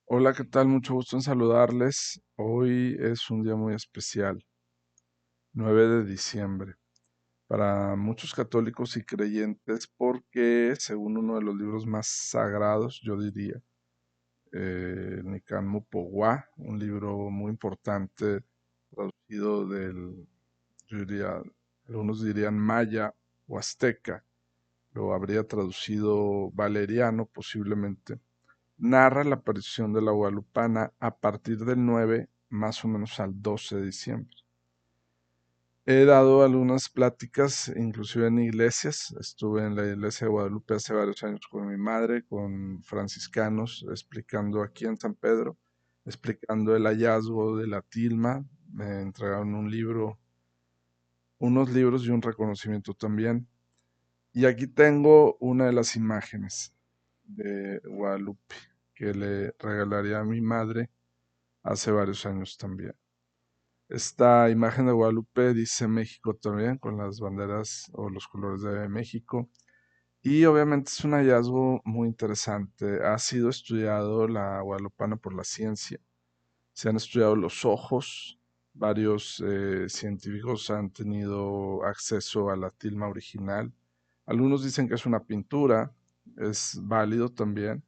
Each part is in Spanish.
Hola, ¿qué tal? Mucho gusto en saludarles. Hoy es un día muy especial, 9 de diciembre, para muchos católicos y creyentes porque, según uno de los libros más sagrados, yo diría, Nican Mupogua, un libro muy importante, traducido yo diría, algunos dirían maya o azteca, lo habría traducido valeriano posiblemente, narra la aparición de la Guadalupana a partir del 9 más o menos al 12 de diciembre. He dado algunas pláticas, inclusive en iglesias. Estuve en la iglesia de Guadalupe hace varios años con mi madre, con franciscanos, explicando aquí en San Pedro, explicando el hallazgo de la tilma. Me entregaron un libro, unos libros y un reconocimiento también. Y aquí tengo una de las imágenes de Guadalupe que le regalaría a mi madre hace varios años también. Esta imagen de Guadalupe dice México también, con las banderas o los colores de México. Y obviamente es un hallazgo muy interesante. Ha sido estudiado la guadalupana por la ciencia. Se han estudiado los ojos. Varios científicos han tenido acceso a la tilma original. Algunos dicen que es una pintura. Es válido también.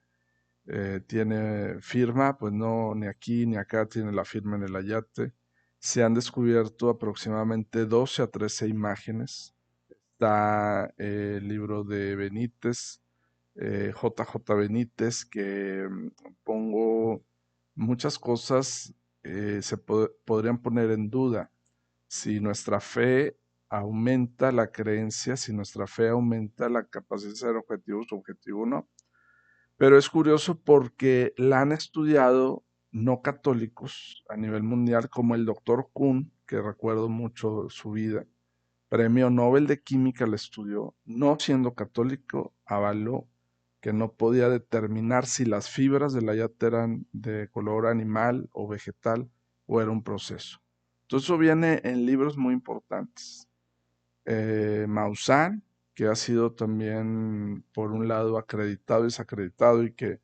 Tiene firma, pues no, ni aquí ni acá tiene la firma en el ayate. Se han descubierto aproximadamente 12 a 13 imágenes. Está el libro de Benítez, JJ Benítez, que pongo muchas cosas, podrían poner en duda si nuestra fe aumenta la creencia, si nuestra fe aumenta la capacidad de ser objetivos, objetivo no. Pero es curioso porque la han estudiado no católicos a nivel mundial, como el doctor Kuhn, que recuerdo mucho su vida, premio Nobel de Química la estudió, no siendo católico, avaló que no podía determinar si las fibras de la yate eran de color animal o vegetal o era un proceso. Todo eso viene en libros muy importantes. Maussan, que ha sido también por un lado acreditado y desacreditado y que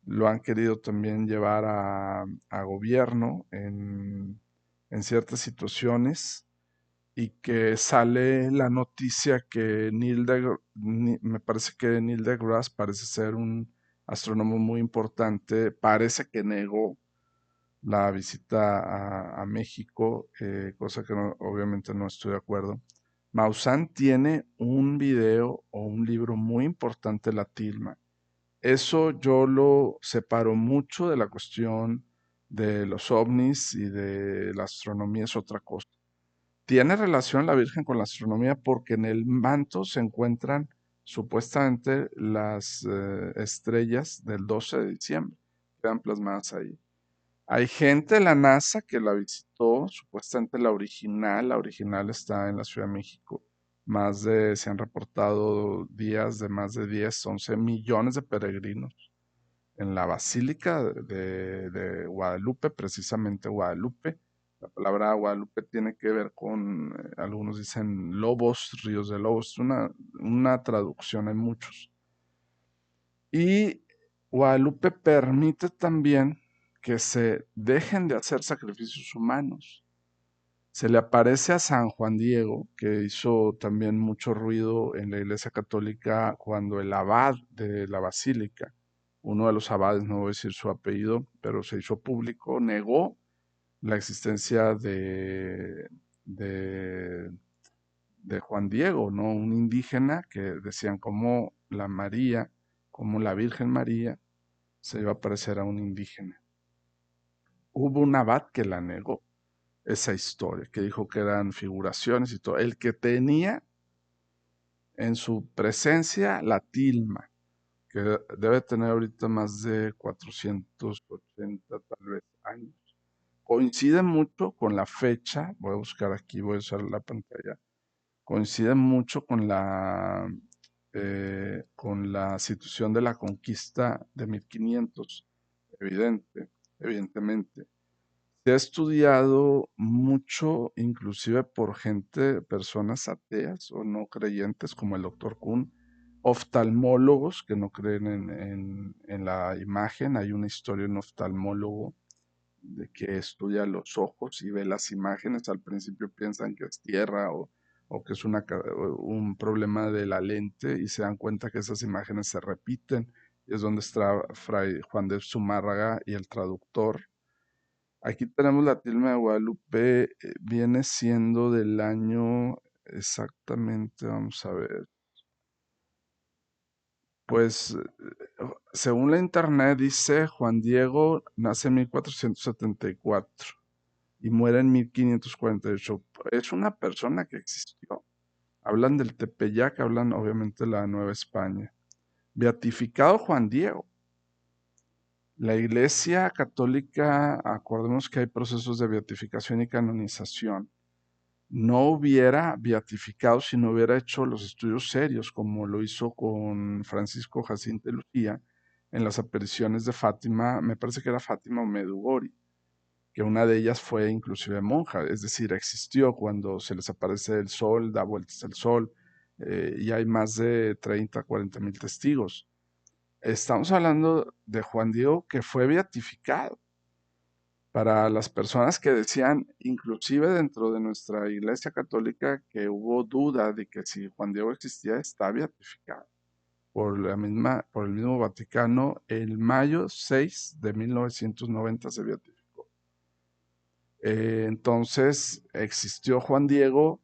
lo han querido también llevar a gobierno en ciertas situaciones y que sale la noticia que me parece que Neil deGrasse parece ser un astrónomo muy importante, parece que negó la visita a México, cosa que obviamente no estoy de acuerdo. Maussan tiene un video o un libro muy importante, La Tilma. Eso yo lo separo mucho de la cuestión de los ovnis y de la astronomía, es otra cosa. Tiene relación la Virgen con la astronomía porque en el manto se encuentran supuestamente las estrellas del 12 de diciembre, quedan plasmadas ahí. Hay gente de la NASA que la visitó, supuestamente la original está en la Ciudad de México. Se han reportado días de más de 10, 11 millones de peregrinos en la Basílica de Guadalupe, precisamente Guadalupe. La palabra Guadalupe tiene que ver con, algunos dicen lobos, ríos de lobos, es una traducción en muchos. Y Guadalupe permite también que se dejen de hacer sacrificios humanos. Se le aparece a San Juan Diego, que hizo también mucho ruido en la Iglesia Católica cuando el abad de la Basílica, uno de los abades, no voy a decir su apellido, pero se hizo público, negó la existencia de, de Juan Diego, ¿no? Un indígena que decían como la María, como la Virgen María, se iba a parecer a un indígena. Hubo un abad que la negó esa historia, que dijo que eran figuraciones y todo. El que tenía en su presencia la tilma, que debe tener ahorita más de 480 tal vez años. Coincide mucho con la fecha, voy a buscar aquí, voy a usar la pantalla, coincide mucho con la situación de la conquista de 1500, evidentemente. Se ha estudiado mucho, inclusive por gente, personas ateas o no creyentes, como el doctor Kuhn, oftalmólogos que no creen en la imagen. Hay una historia de un oftalmólogo de que estudia los ojos y ve las imágenes. Al principio piensan que es tierra o que es un problema de la lente y se dan cuenta que esas imágenes se repiten. Y es donde está Fray Juan de Zumárraga y el traductor. Aquí tenemos la tilma de Guadalupe, viene siendo del año exactamente, vamos a ver, pues según la internet dice Juan Diego nace en 1474 y muere en 1548. Es una persona que existió. Hablan del Tepeyac, hablan obviamente de la Nueva España. Beatificado Juan Diego. La Iglesia Católica, acordemos que hay procesos de beatificación y canonización. No hubiera beatificado si no hubiera hecho los estudios serios, como lo hizo con Francisco Jacinto de Lucía en las apariciones de Fátima, me parece que era Fátima o Medugori, que una de ellas fue inclusive monja, es decir, existió cuando se les aparece el sol, da vueltas el sol, y hay más de 30, 40 mil testigos. Estamos hablando de Juan Diego que fue beatificado. Para las personas que decían, inclusive dentro de nuestra Iglesia Católica, que hubo duda de que si Juan Diego existía, está beatificado por el mismo Vaticano. El mayo 6 de 1990 se beatificó. Entonces, existió Juan Diego.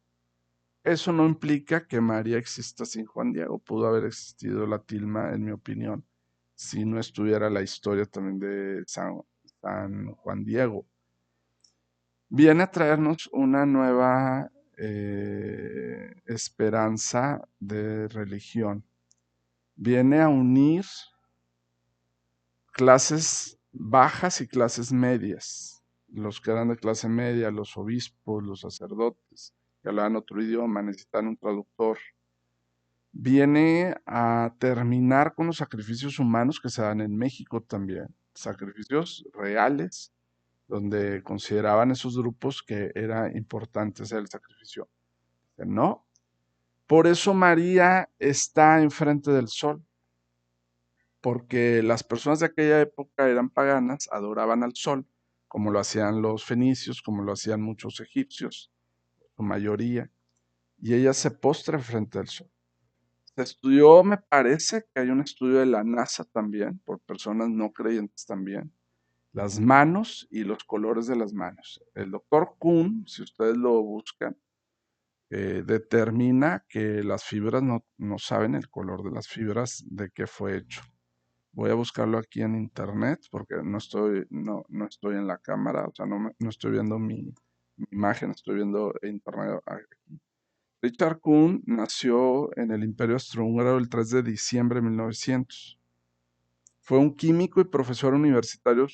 Eso no implica que María exista sin Juan Diego. Pudo haber existido la tilma, en mi opinión, si no estuviera la historia también de San Juan Diego. Viene a traernos una nueva esperanza de religión. Viene a unir clases bajas y clases medias. Los que eran de clase media, los obispos, los sacerdotes, que hablaban otro idioma, necesitan un traductor. Viene a terminar con los sacrificios humanos que se dan en México también. Sacrificios reales donde consideraban esos grupos que era importante hacer el sacrificio. No. Por eso María está enfrente del sol, porque las personas de aquella época eran paganas, adoraban al sol, como lo hacían los fenicios, como lo hacían muchos egipcios, su mayoría, y ella se postra frente al sol. Se estudió, me parece que hay un estudio de la NASA también, por personas no creyentes también, las manos y los colores de las manos. El doctor Kuhn, si ustedes lo buscan, determina que las fibras no saben el color de las fibras de qué fue hecho. Voy a buscarlo aquí en internet porque no estoy en la cámara, o sea, no estoy viendo mi imagen, estoy viendo internet aquí. Richard Kuhn nació en el Imperio Austrohúngaro el 3 de diciembre de 1900. Fue un químico y profesor universitario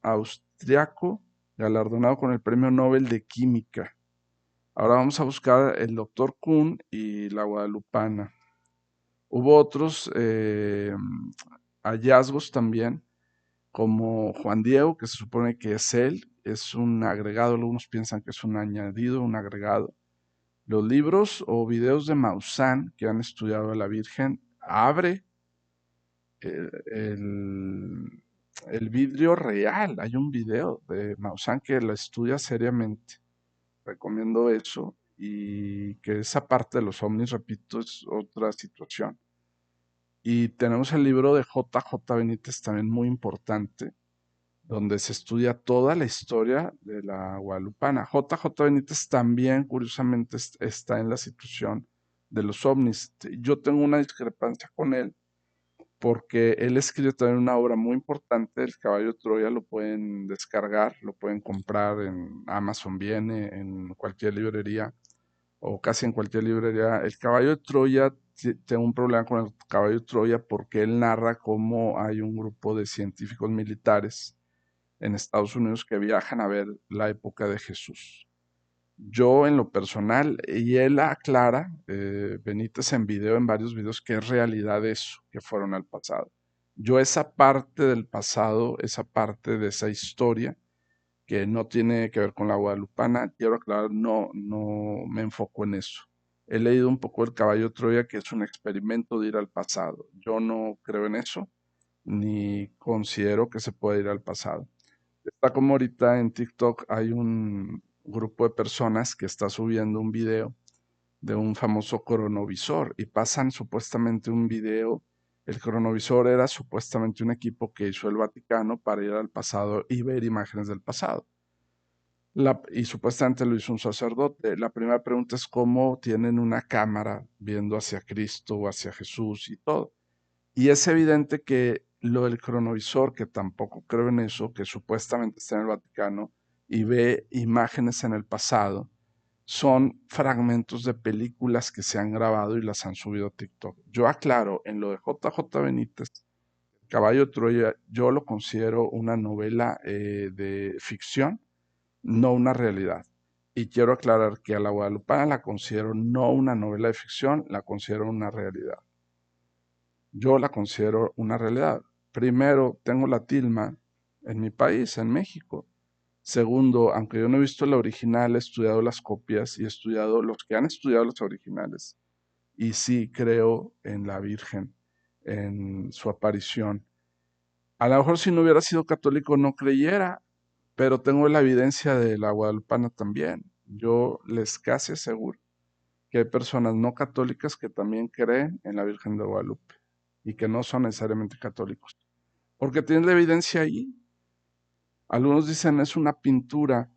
austriaco, galardonado con el Premio Nobel de Química. Ahora vamos a buscar el doctor Kuhn y la guadalupana. Hubo otros hallazgos también, como Juan Diego, que se supone que es él, es un agregado, algunos piensan que es un añadido, un agregado. Los libros o videos de Maussan que han estudiado a la Virgen abre el, el vidrio real. Hay un video de Maussan que la estudia seriamente. Recomiendo eso y que esa parte de los ovnis, repito, es otra situación. Y tenemos el libro de J.J. Benítez también muy importante, donde se estudia toda la historia de la guadalupana. J.J. Benítez también, curiosamente, está en la situación de los ovnis. Yo tengo una discrepancia con él porque él escribió también una obra muy importante, El caballo de Troya, lo pueden descargar, lo pueden comprar en Amazon, viene en cualquier librería o casi en cualquier librería. El caballo de Troya, tengo un problema con el caballo de Troya porque él narra cómo hay un grupo de científicos militares en Estados Unidos que viajan a ver la época de Jesús. Yo en lo personal, y él aclara, Benítez en video, en varios videos, que es realidad eso, que fueron al pasado. Yo esa parte del pasado, esa parte de esa historia, que no tiene que ver con la guadalupana, quiero aclarar, no me enfoco en eso. he leído un poco El caballo de Troya, que es un experimento de ir al pasado. Yo no creo en eso, ni considero que se pueda ir al pasado. Está como ahorita en TikTok hay un grupo de personas que está subiendo un video de un famoso cronovisor y pasan supuestamente un video. El cronovisor era supuestamente un equipo que hizo el Vaticano para ir al pasado y ver imágenes del pasado. Y supuestamente lo hizo un sacerdote. La primera pregunta es cómo tienen una cámara viendo hacia Cristo o hacia Jesús y todo. Y es evidente que lo del cronovisor, que tampoco creo en eso, que supuestamente está en el Vaticano y ve imágenes en el pasado, son fragmentos de películas que se han grabado y las han subido a TikTok. Yo aclaro, en lo de JJ Benítez, Caballo de Troya, yo lo considero una novela de ficción, no una realidad. Y quiero aclarar que a La Guadalupana la considero no una novela de ficción, la considero una realidad. Yo la considero una realidad. Primero, tengo la tilma en mi país, en México. Segundo, aunque yo no he visto la original, he estudiado las copias y he estudiado los que han estudiado los originales. Y sí creo en la Virgen, en su aparición. A lo mejor si no hubiera sido católico no creyera, pero tengo la evidencia de la guadalupana también. Yo les casi aseguro que hay personas no católicas que también creen en la Virgen de Guadalupe y que no son necesariamente católicos, porque tienen la evidencia ahí. Algunos dicen es una pintura.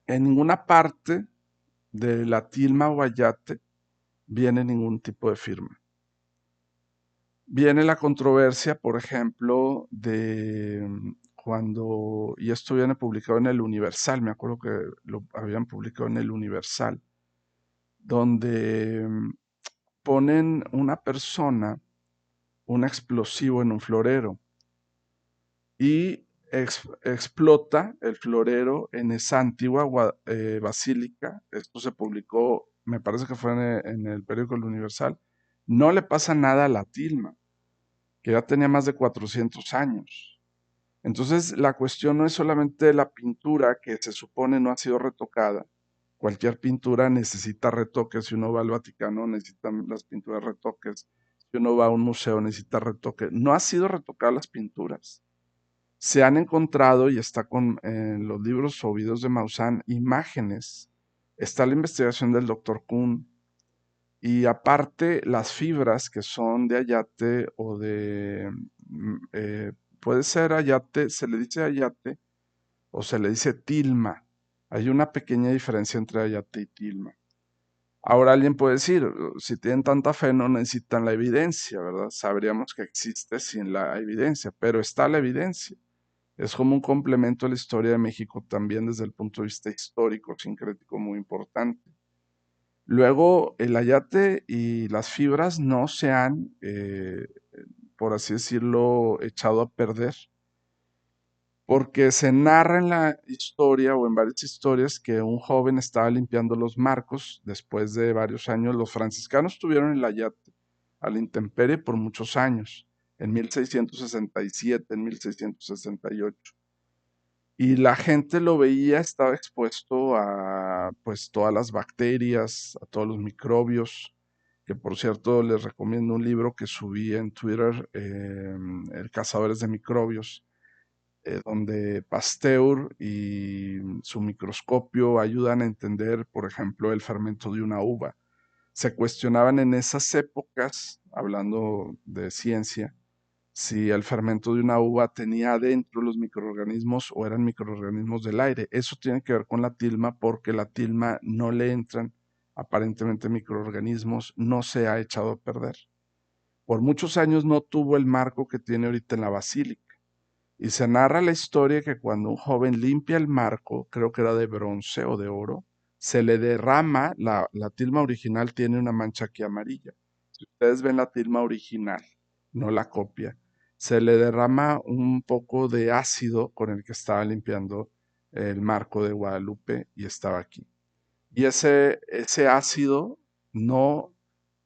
En ninguna parte de la tilma o ayate viene ningún tipo de firma. Viene la controversia, por ejemplo, de cuando, y esto viene publicado en el Universal, me acuerdo que lo habían publicado en el Universal, donde ponen una persona, un explosivo en un florero y explota el florero en esa antigua basílica. Esto se publicó, me parece que fue en el periódico El Universal. No le pasa nada a la tilma, que ya tenía más de 400 años. Entonces, la cuestión no es solamente la pintura que se supone no ha sido retocada. Cualquier pintura necesita retoques. Si uno va al Vaticano, necesitan las pinturas retoques. Si uno va a un museo, necesita retoques. No ha sido retocadas las pinturas. Se han encontrado, y está en los libros o videos de Maussan, imágenes. Está la investigación del doctor Kuhn. Y aparte, las fibras que son de ayate o puede ser ayate, se le dice ayate o se le dice tilma. Hay una pequeña diferencia entre ayate y tilma. Ahora alguien puede decir, si tienen tanta fe no necesitan la evidencia, ¿verdad? Sabríamos que existe sin la evidencia, pero está la evidencia. Es como un complemento a la historia de México también desde el punto de vista histórico, sincrético muy importante. Luego, el ayate y las fibras no se han, por así decirlo, echado a perder, porque se narra en la historia o en varias historias que un joven estaba limpiando los marcos después de varios años. Los franciscanos tuvieron el ayate a la intemperie por muchos años, en 1667, en 1668. Y la gente lo veía, estaba expuesto a pues todas las bacterias, a todos los microbios, que por cierto les recomiendo un libro que subí en Twitter, El Cazadores de Microbios, donde Pasteur y su microscopio ayudan a entender, por ejemplo, el fermento de una uva. Se cuestionaban en esas épocas, hablando de ciencia, si el fermento de una uva tenía adentro los microorganismos o eran microorganismos del aire. Eso tiene que ver con la tilma porque la tilma no le entran aparentemente microorganismos, no se ha echado a perder. Por muchos años no tuvo el marco que tiene ahorita en la basílica. Y se narra la historia que cuando un joven limpia el marco, creo que era de bronce o de oro, se le derrama, la tilma original tiene una mancha aquí amarilla. Si ustedes ven la tilma original, no la copia, se le derrama un poco de ácido con el que estaba limpiando el marco de Guadalupe y estaba aquí. Y ese ácido no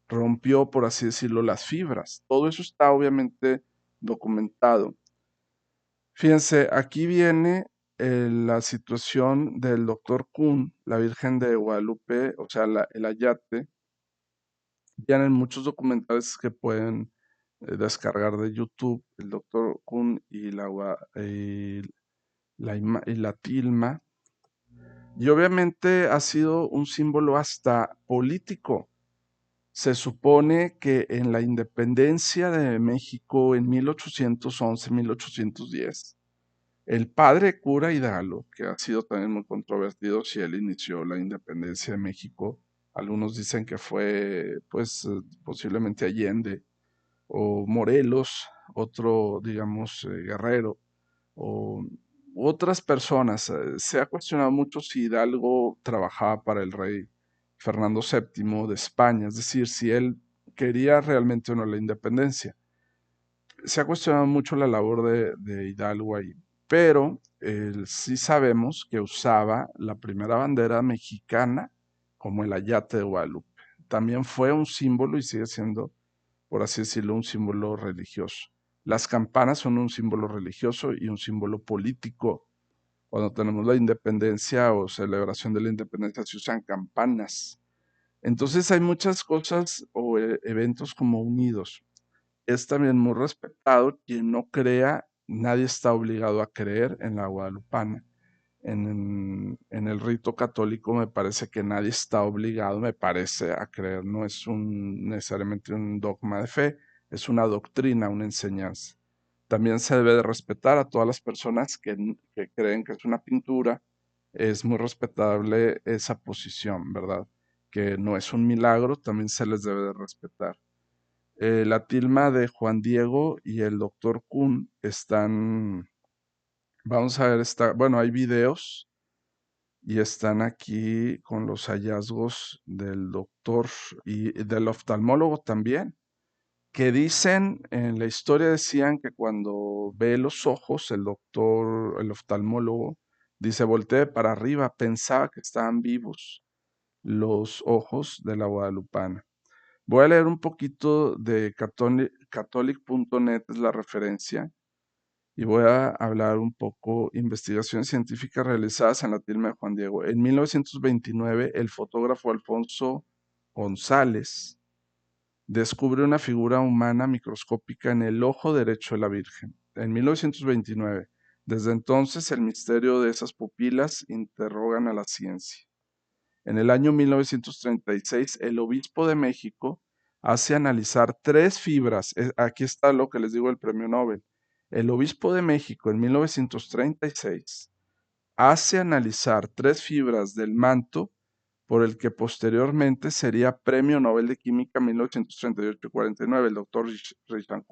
rompió, por así decirlo, las fibras. Todo eso está obviamente documentado. Fíjense, aquí viene la situación del doctor Kuhn, la Virgen de Guadalupe, o sea, el ayate. Tienen muchos documentales que pueden descargar de YouTube, el Doctor Kun y y la tilma. Y obviamente ha sido un símbolo hasta político. Se supone que en la independencia de México en 1811-1810, el padre cura Hidalgo, que ha sido también muy controvertido si él inició la independencia de México, algunos dicen que fue pues posiblemente Allende o Morelos, otro digamos Guerrero, o otras personas. Se ha cuestionado mucho si Hidalgo trabajaba para el rey Fernando VII de España, es decir, si él quería realmente o no la independencia. Se ha cuestionado mucho la labor de Hidalgo ahí, pero sí sabemos que usaba la primera bandera mexicana como el ayate de Guadalupe. También fue un símbolo y sigue siendo, por así decirlo, un símbolo religioso. Las campanas son un símbolo religioso y un símbolo político. Cuando tenemos la independencia o celebración de la independencia se usan campanas. Entonces hay muchas cosas o eventos como unidos. Es también muy respetado. Quien no crea, nadie está obligado a creer en la guadalupana. En el rito católico me parece que nadie está obligado, me parece, a creer. No es necesariamente un dogma de fe, es una doctrina, una enseñanza. También se debe de respetar a todas las personas que creen que es una pintura. Es muy respetable esa posición, ¿verdad? Que no es un milagro, también se les debe de respetar. La tilma de Juan Diego y el doctor Kuhn están, vamos a ver, bueno, hay videos y están aquí con los hallazgos del doctor y del oftalmólogo también, que dicen, en la historia decían que cuando ve los ojos, el doctor, el oftalmólogo, dice, voltee para arriba, pensaba que estaban vivos los ojos de la guadalupana. Voy a leer un poquito de catholic.net, es la referencia, y voy a hablar un poco investigaciones científicas realizadas en la tilma de Juan Diego. En 1929, el fotógrafo Alfonso González descubre una figura humana microscópica en el ojo derecho de la Virgen. En 1929. Desde entonces, el misterio de esas pupilas interrogan a la ciencia. En el año 1936, el obispo de México hace analizar tres fibras. Aquí está lo que les digo del premio Nobel. El obispo de México en 1936 hace analizar tres fibras del manto por el que posteriormente sería premio Nobel de Química 1938-49, el doctor Richard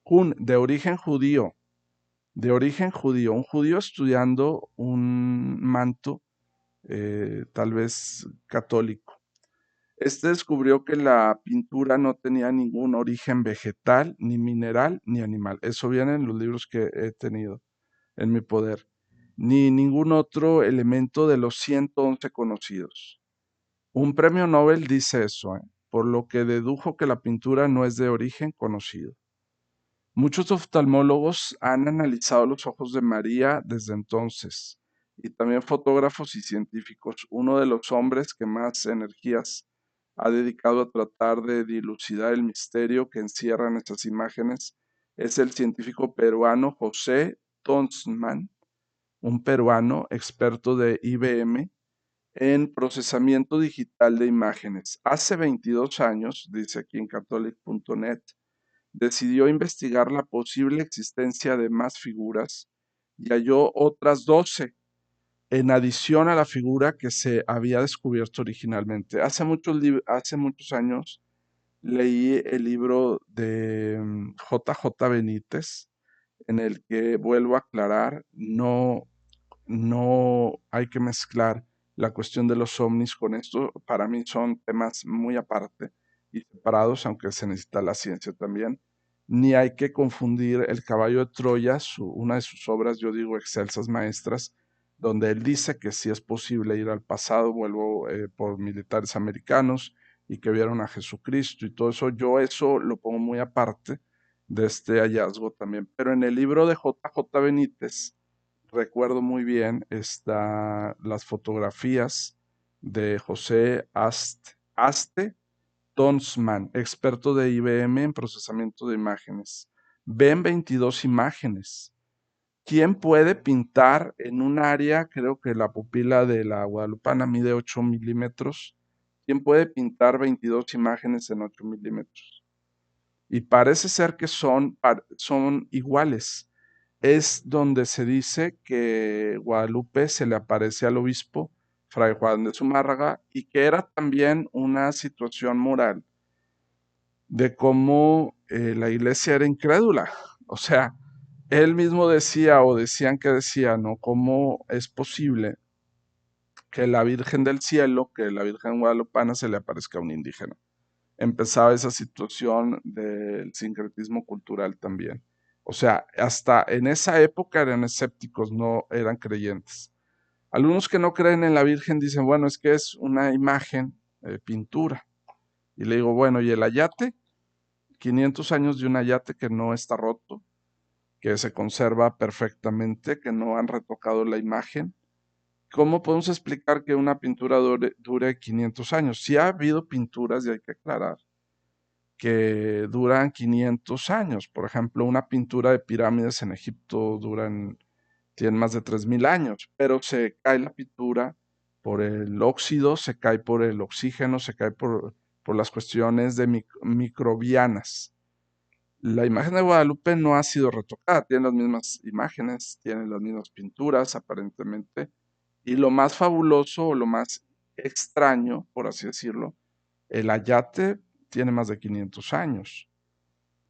Kuhn, de origen judío, un judío estudiando un manto tal vez católico. Este descubrió que la pintura no tenía ningún origen vegetal, ni mineral, ni animal. Eso viene en los libros que he tenido en mi poder. Ni ningún otro elemento de los 111 conocidos. Un premio Nobel dice eso, por lo que dedujo que la pintura no es de origen conocido. Muchos oftalmólogos han analizado los ojos de María desde entonces, y también fotógrafos y científicos. Uno de los hombres que más energías ha dedicado a tratar de dilucidar el misterio que encierran estas imágenes es el científico peruano José Tonsman, un peruano experto de IBM en procesamiento digital de imágenes. Hace 22 años, dice aquí en catholic.net, decidió investigar la posible existencia de más figuras y halló otras 12 en adición a la figura que se había descubierto originalmente. Hace muchos años leí el libro de JJ Benítez, en el que vuelvo a aclarar, no hay que mezclar la cuestión de los ovnis con esto. Para mí son temas muy aparte y separados, aunque se necesita la ciencia también. Ni hay que confundir El caballo de Troya, una de sus obras, yo digo, excelsas maestras, donde él dice que sí es posible ir al pasado, vuelvo por militares americanos y que vieron a Jesucristo y todo eso. Yo eso lo pongo muy aparte de este hallazgo también. Pero en el libro de JJ Benítez, recuerdo muy bien las fotografías de José Aste Tonsman, experto de IBM en procesamiento de imágenes. Ven 22 imágenes. ¿Quién puede pintar en un área? Creo que la pupila de la guadalupana mide 8 milímetros. ¿Quién puede pintar 22 imágenes en 8 milímetros? Y parece ser que son iguales. Es donde se dice que Guadalupe se le aparece al obispo Fray Juan de Zumárraga y que era también una situación moral de cómo la iglesia era incrédula. O sea, él mismo decía o decían que decía, ¿no? ¿Cómo es posible que la Virgen del Cielo, que la Virgen guadalupana se le aparezca a un indígena? Empezaba esa situación del sincretismo cultural también. O sea, hasta en esa época eran escépticos, no eran creyentes. Algunos que no creen en la Virgen dicen, bueno, es que es una imagen, pintura. Y le digo, bueno, ¿y el ayate? 500 años de un ayate que no está roto, que se conserva perfectamente, que no han retocado la imagen. ¿Cómo podemos explicar que una pintura dure 500 años? Sí ha habido pinturas, y hay que aclarar, que duran 500 años. Por ejemplo, una pintura de pirámides en Egipto tienen más de 3000 años, pero se cae la pintura por el óxido, se cae por el oxígeno, se cae por las cuestiones de microbianas. La imagen de Guadalupe no ha sido retocada, tiene las mismas imágenes, tiene las mismas pinturas aparentemente, y lo más fabuloso o lo más extraño, por así decirlo, el ayate tiene más de 500 años.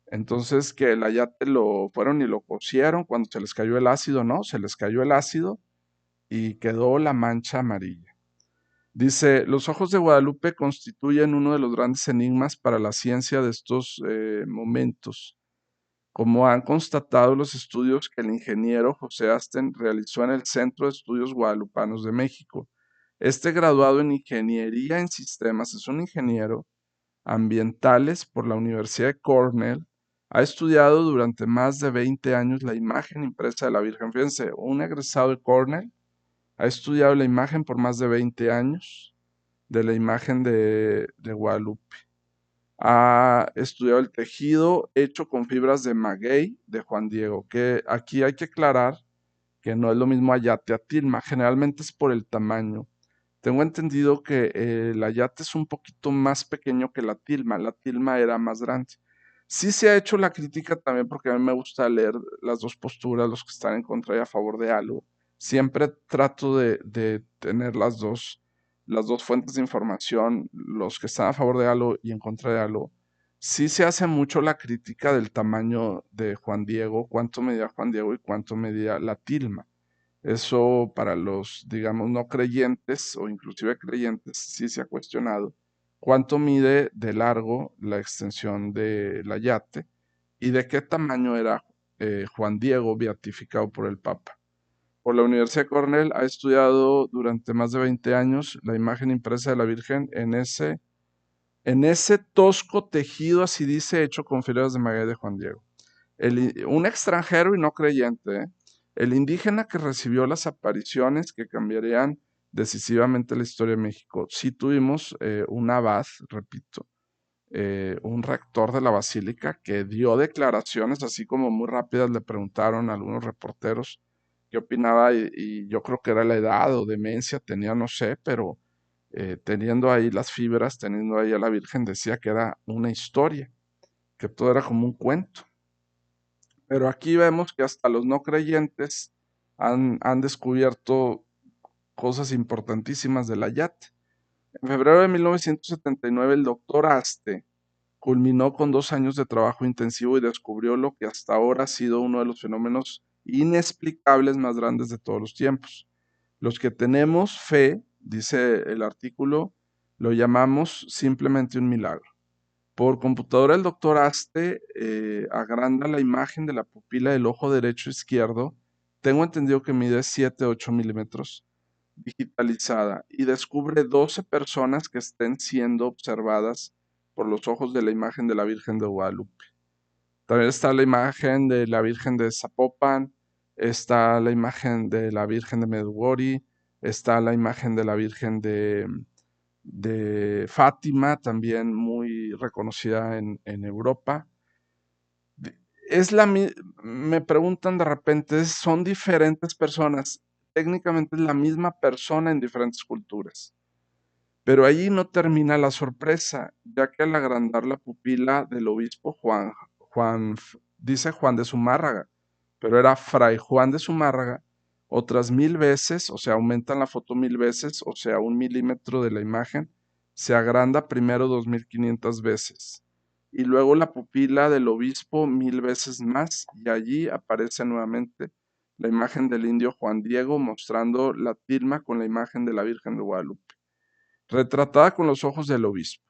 Entonces, que el ayate lo fueron y lo cocieron cuando se les cayó el ácido, ¿no? Se les cayó el ácido y quedó la mancha amarilla. Dice, los ojos de Guadalupe constituyen uno de los grandes enigmas para la ciencia de estos momentos, como han constatado los estudios que el ingeniero José Asten realizó en el Centro de Estudios Guadalupanos de México. Este graduado en Ingeniería en Sistemas es un ingeniero ambientales por la Universidad de Cornell. Ha estudiado durante más de 20 años la imagen impresa de la Virgen. Fíjense, un egresado de Cornell ha estudiado la imagen por más de 20 años de la imagen de Guadalupe. Ha estudiado el tejido hecho con fibras de maguey de Juan Diego, que aquí hay que aclarar que no es lo mismo ayate a tilma, generalmente es por el tamaño. Tengo entendido que el ayate es un poquito más pequeño que la tilma era más grande. Sí se ha hecho la crítica también porque a mí me gusta leer las dos posturas, los que están en contra y a favor de algo. Siempre trato de tener las dos fuentes de información, los que están a favor de algo y en contra de algo. Sí se hace mucho la crítica del tamaño de Juan Diego, cuánto medía Juan Diego y cuánto medía la tilma. Eso para los, digamos, no creyentes o inclusive creyentes sí se ha cuestionado cuánto mide de largo la extensión de la yate y de qué tamaño era Juan Diego beatificado por el Papa. Por la Universidad de Cornell ha estudiado durante más de 20 años la imagen impresa de la Virgen en ese tosco tejido, así dice, hecho con fibras de maguey de Juan Diego. Un extranjero y no creyente, ¿eh? El indígena que recibió las apariciones que cambiarían decisivamente la historia de México. Sí tuvimos un abad, repito, un rector de la basílica que dio declaraciones así como muy rápidas. Le preguntaron a algunos reporteros qué opinaba y yo creo que era la edad o demencia, tenía no sé, pero teniendo ahí las fibras, teniendo ahí a la Virgen, decía que era una historia, que todo era como un cuento. Pero aquí vemos que hasta los no creyentes han descubierto cosas importantísimas del Ayat. En febrero de 1979, el doctor Aste culminó con 2 años de trabajo intensivo y descubrió lo que hasta ahora ha sido uno de los fenómenos inexplicables más grandes de todos los tiempos. Los que tenemos fe, dice el artículo, lo llamamos simplemente un milagro. Por computadora, el doctor Aste agranda la imagen de la pupila del ojo derecho izquierdo. Tengo entendido que mide 7-8 milímetros, digitalizada, y descubre 12 personas que estén siendo observadas por los ojos de la imagen de la Virgen de Guadalupe. También está la imagen de la Virgen de Zapopan, está la imagen de la Virgen de Medjugorje, está la imagen de la Virgen de Fátima, también muy reconocida en Europa. De- Es la, me preguntan de repente, son diferentes personas. Técnicamente es la misma persona en diferentes culturas. Pero allí no termina la sorpresa, ya que al agrandar la pupila del obispo dice Juan de Zumárraga, pero era Fray Juan de Zumárraga, otras 1000 veces, o sea, aumentan la foto 1000 veces, o sea, 1 milímetro de la imagen, se agranda primero 2500 veces. Y luego la pupila del obispo 1000 veces más, y allí aparece nuevamente la imagen del indio Juan Diego mostrando la tilma con la imagen de la Virgen de Guadalupe retratada con los ojos del obispo.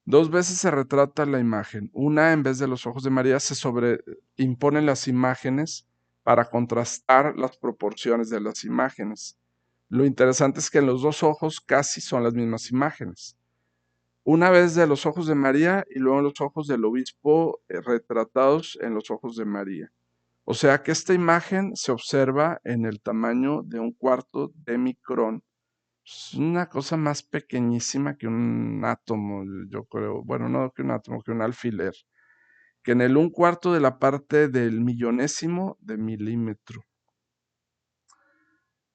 2 veces se retrata la imagen. Una, en vez de los ojos de María, se sobreimponen las imágenes para contrastar las proporciones de las imágenes. Lo interesante es que en los dos ojos casi son las mismas imágenes. Una vez de los ojos de María y luego los ojos del obispo retratados en los ojos de María. O sea que esta imagen se observa en el tamaño de un cuarto de micrón, es una cosa más pequeñísima que un átomo, yo creo. Bueno, no que un átomo, que un alfiler. Que en el un cuarto de la parte del millonésimo de milímetro.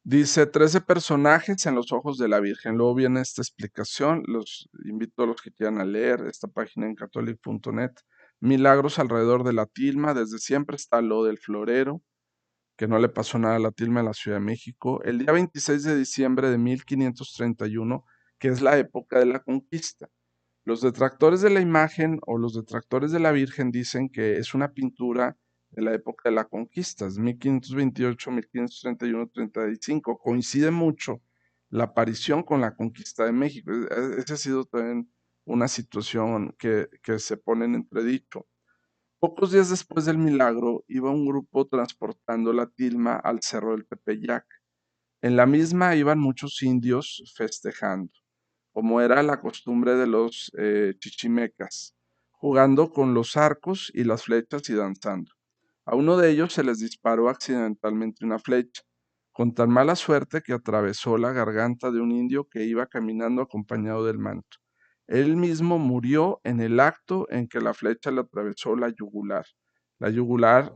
Dice 13 personajes en los ojos de la Virgen. Luego viene esta explicación. Los invito a los que quieran a leer esta página en catholic.net. Milagros alrededor de la tilma. Desde siempre está lo del florero, que no le pasó nada a la tilma en la Ciudad de México, el día 26 de diciembre de 1531, que es la época de la conquista. Los detractores de la imagen o los detractores de la Virgen dicen que es una pintura de la época de la conquista, es 1528, 1531, 35. Coincide mucho la aparición con la conquista de México. Esa ha sido también una situación que se pone en entredicho. Pocos días después del milagro, iba un grupo transportando la tilma al cerro del Tepeyac. En la misma iban muchos indios festejando, como era la costumbre de los chichimecas, jugando con los arcos y las flechas y danzando. A uno de ellos se les disparó accidentalmente una flecha, con tan mala suerte que atravesó la garganta de un indio que iba caminando acompañado del manto. Él mismo murió en el acto en que la flecha le atravesó la yugular. La yugular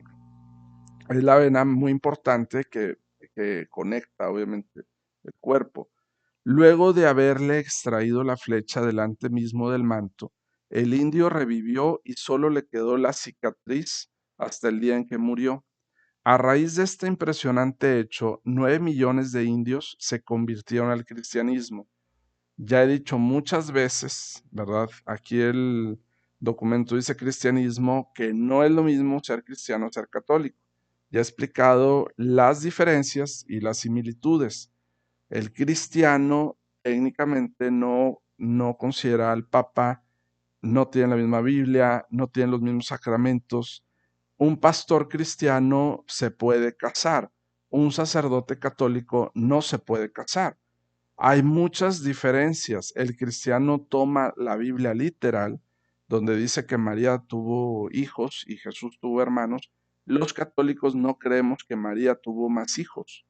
es la vena muy importante que conecta, obviamente, el cuerpo. Luego de haberle extraído la flecha delante mismo del manto, el indio revivió y solo le quedó la cicatriz hasta el día en que murió. A raíz de este impresionante hecho, 9 millones de indios se convirtieron al cristianismo. Ya he dicho muchas veces, ¿verdad? Aquí el documento dice cristianismo, que no es lo mismo ser cristiano o ser católico. Ya he explicado las diferencias y las similitudes. El cristiano técnicamente no considera al Papa, no tiene la misma Biblia, no tiene los mismos sacramentos. Un pastor cristiano se puede casar, un sacerdote católico no se puede casar. Hay muchas diferencias. El cristiano toma la Biblia literal, donde dice que María tuvo hijos y Jesús tuvo hermanos. Los católicos no creemos que María tuvo más hijos.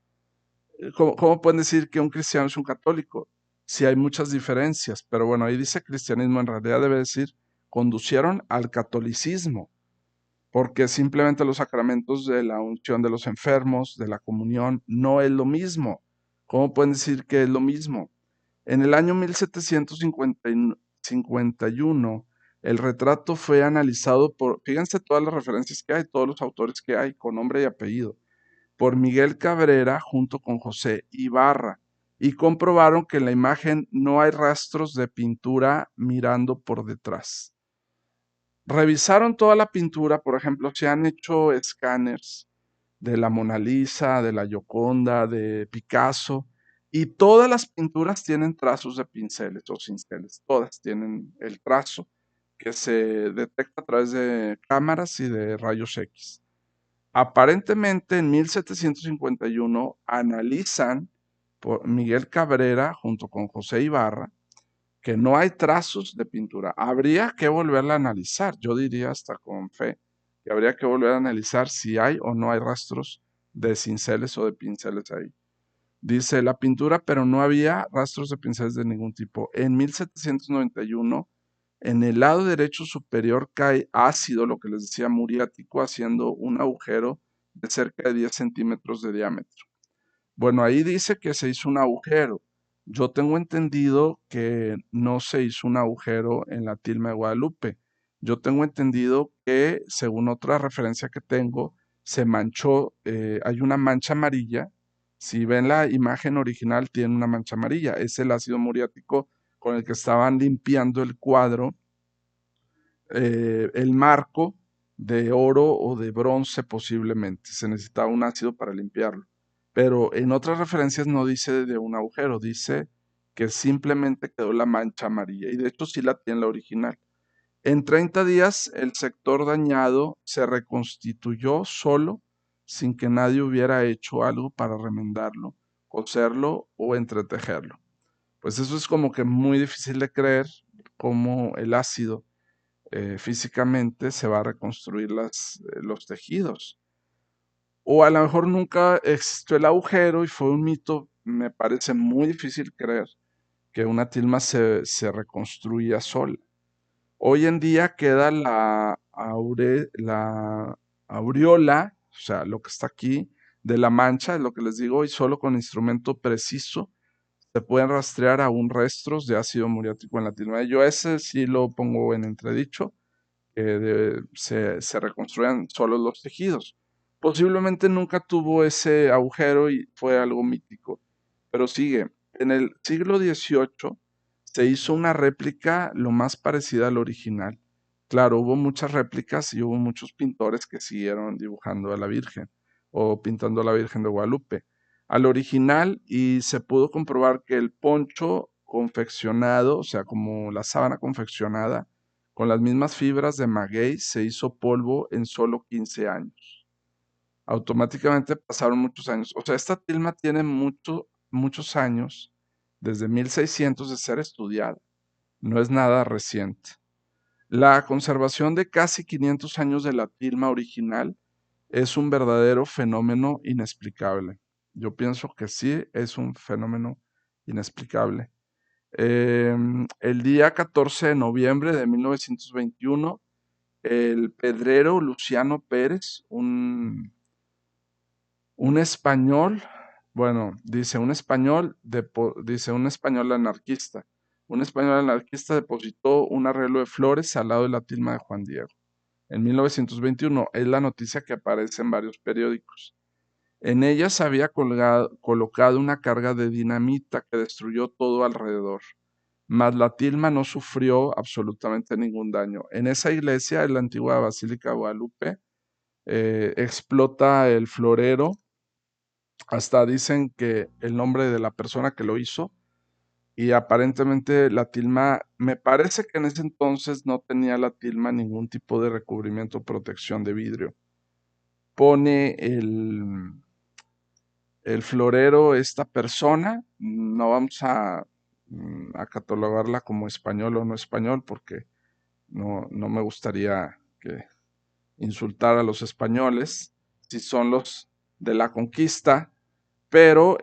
¿Cómo pueden decir que un cristiano es un católico? Si hay muchas diferencias, pero bueno, ahí dice cristianismo, en realidad debe decir conducieron al catolicismo, porque simplemente los sacramentos de la unción de los enfermos, de la comunión, no es lo mismo. ¿Cómo pueden decir que es lo mismo? En el año 1751, el retrato fue analizado fíjense todas las referencias que hay, todos los autores que hay, con nombre y apellido, por Miguel Cabrera junto con José Ibarra, y comprobaron que en la imagen no hay rastros de pintura mirando por detrás. Revisaron toda la pintura, por ejemplo, se han hecho escáneres de la Mona Lisa, de la Gioconda, de Picasso, y todas las pinturas tienen trazos de pinceles o cinceles, todas tienen el trazo que se detecta a través de cámaras y de rayos X. Aparentemente en 1751 analizan por Miguel Cabrera junto con José Ibarra que no hay trazos de pintura. Habría que volverla a analizar, yo diría hasta con fe, que habría que volver a analizar si hay o no hay rastros de cinceles o de pinceles ahí. Dice la pintura, pero no había rastros de pinceles de ningún tipo. En 1791, en el lado derecho superior cae ácido, lo que les decía muriático, haciendo un agujero de cerca de 10 centímetros de diámetro. Bueno, ahí dice que se hizo un agujero. Yo tengo entendido que no se hizo un agujero en la tilma de Guadalupe. Yo tengo entendido que, según otra referencia que tengo, se manchó, hay una mancha amarilla. Si ven la imagen original, tiene una mancha amarilla. Es el ácido muriático con el que estaban limpiando el cuadro, el marco de oro o de bronce posiblemente. Se necesitaba un ácido para limpiarlo. Pero en otras referencias no dice de un agujero, dice que simplemente quedó la mancha amarilla. Y de hecho sí la tiene la original. En 30 días el sector dañado se reconstituyó solo sin que nadie hubiera hecho algo para remendarlo, coserlo o entretejerlo. Pues eso es como que muy difícil de creer cómo el ácido físicamente se va a reconstruir los tejidos. O a lo mejor nunca existió el agujero y fue un mito. Me parece muy difícil creer que una tilma se reconstruya sola. Hoy en día queda la aureola, o sea, lo que está aquí de la mancha, es lo que les digo, y solo con instrumento preciso se pueden rastrear aún restos de ácido muriático en la tilma. Yo ese sí lo pongo en entredicho, se reconstruyan solos los tejidos. Posiblemente nunca tuvo ese agujero y fue algo mítico, pero sigue. En el siglo XVIII se hizo una réplica lo más parecida al original. Claro, hubo muchas réplicas y hubo muchos pintores que siguieron dibujando a la Virgen o pintando a la Virgen de Guadalupe al original, y se pudo comprobar que el poncho confeccionado, o sea, como la sábana confeccionada, con las mismas fibras de maguey, se hizo polvo en solo 15 años. Automáticamente pasaron muchos años. O sea, esta tilma tiene muchos años, desde 1600 de ser estudiada. No es nada reciente. La conservación de casi 500 años de la tilma original es un verdadero fenómeno inexplicable. Yo pienso que sí es un fenómeno inexplicable. El día 14 de noviembre de 1921, el pedrero Luciano Pérez, un español, bueno, dice dice un español anarquista. Un español anarquista depositó un arreglo de flores al lado de la tilma de Juan Diego. En 1921 es la noticia que aparece en varios periódicos. En ella se había colocado una carga de dinamita que destruyó todo alrededor, mas la tilma no sufrió absolutamente ningún daño. En esa iglesia, en la antigua Basílica de Guadalupe, explota el florero. Hasta dicen que el nombre de la persona que lo hizo, y aparentemente la tilma, me parece que en ese entonces no tenía la tilma ningún tipo de recubrimiento o protección de vidrio. Pone el florero esta persona, no vamos a catalogarla como español o no español, porque no me gustaría que insultar a los españoles, si son los de la conquista, pero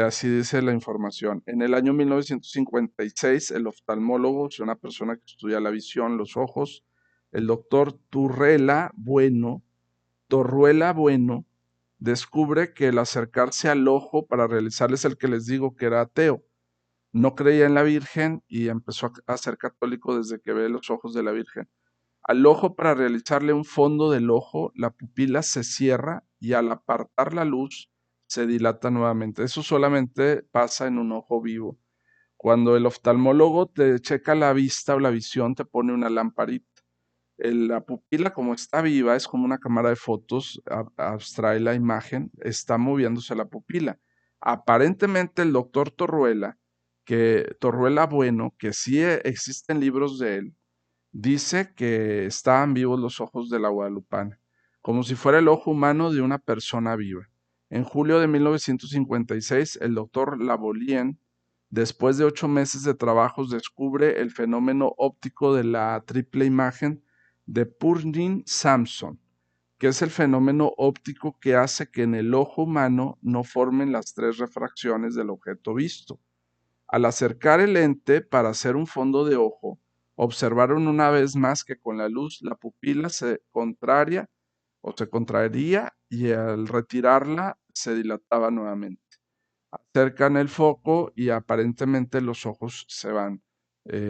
así dice la información. En el año 1956, el oftalmólogo, es una persona que estudia la visión, los ojos, el doctor Torruela Bueno, descubre que el acercarse al ojo para realizarles el que les digo que era ateo, no creía en la Virgen y empezó a ser católico desde que ve los ojos de la Virgen. Al ojo, para realizarle un fondo del ojo, la pupila se cierra y al apartar la luz se dilata nuevamente. Eso solamente pasa en un ojo vivo. Cuando el oftalmólogo te checa la vista o la visión, te pone una lamparita. La pupila, como está viva, es como una cámara de fotos, abstrae la imagen, está moviéndose la pupila. Aparentemente el doctor Torruela Bueno, que sí existen libros de él, dice que estaban vivos los ojos de la guadalupana, como si fuera el ojo humano de una persona viva. En julio de 1956, el doctor Lavolien, después de 8 meses de trabajos, descubre el fenómeno óptico de la triple imagen de Purkin-Samson, que es el fenómeno óptico que hace que en el ojo humano no formen las tres refracciones del objeto visto. Al acercar el lente para hacer un fondo de ojo, observaron una vez más que con la luz la pupila se contraría o se contraería y al retirarla se dilataba nuevamente. Acercan el foco y aparentemente los ojos se van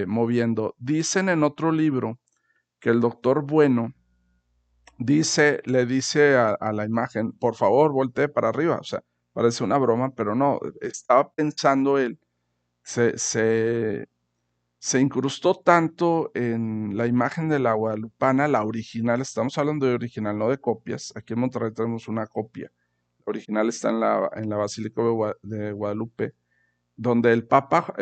moviendo. Dicen en otro libro que el doctor Bueno le dice a la imagen, por favor, voltee para arriba. O sea, parece una broma, pero no, estaba pensando él, se, se, se incrustó tanto en la imagen de la guadalupana, la original, estamos hablando de original, no de copias. Aquí en Monterrey tenemos una copia. La original está en la Basílica de Guadalupe, donde el Papa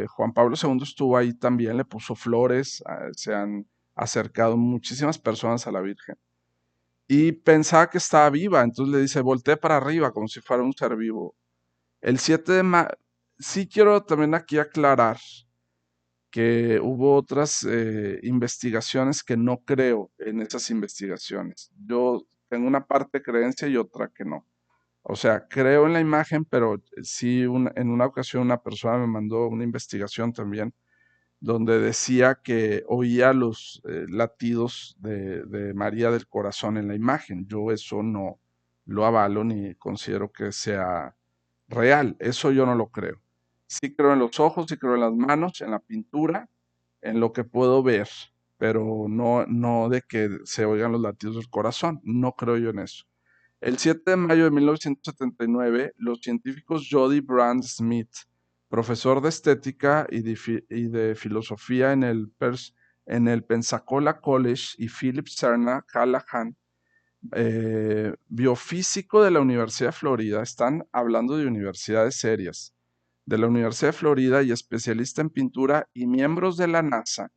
Juan Pablo II estuvo ahí también, le puso flores, se han acercado muchísimas personas a la Virgen. Y pensaba que estaba viva, entonces le dice, voltee para arriba, como si fuera un ser vivo. El 7 de mayo, sí quiero también aquí aclarar que hubo otras investigaciones que no creo en esas investigaciones. Yo tengo una parte de creencia y otra que no. O sea, creo en la imagen, pero sí en una ocasión una persona me mandó una investigación también donde decía que oía los latidos de María del Corazón en la imagen. Yo eso no lo avalo ni considero que sea real. Eso yo no lo creo. Sí creo en los ojos, sí creo en las manos, en la pintura, en lo que puedo ver, pero no de que se oigan los latidos del corazón. No creo yo en eso. El 7 de mayo de 1979, los científicos Jody Brand Smith, profesor de estética y de filosofía en el Pensacola College, y Philip Serna Callahan, biofísico de la Universidad de Florida, están hablando de universidades serias, de la Universidad de Florida y especialista en pintura y miembros de la NASA,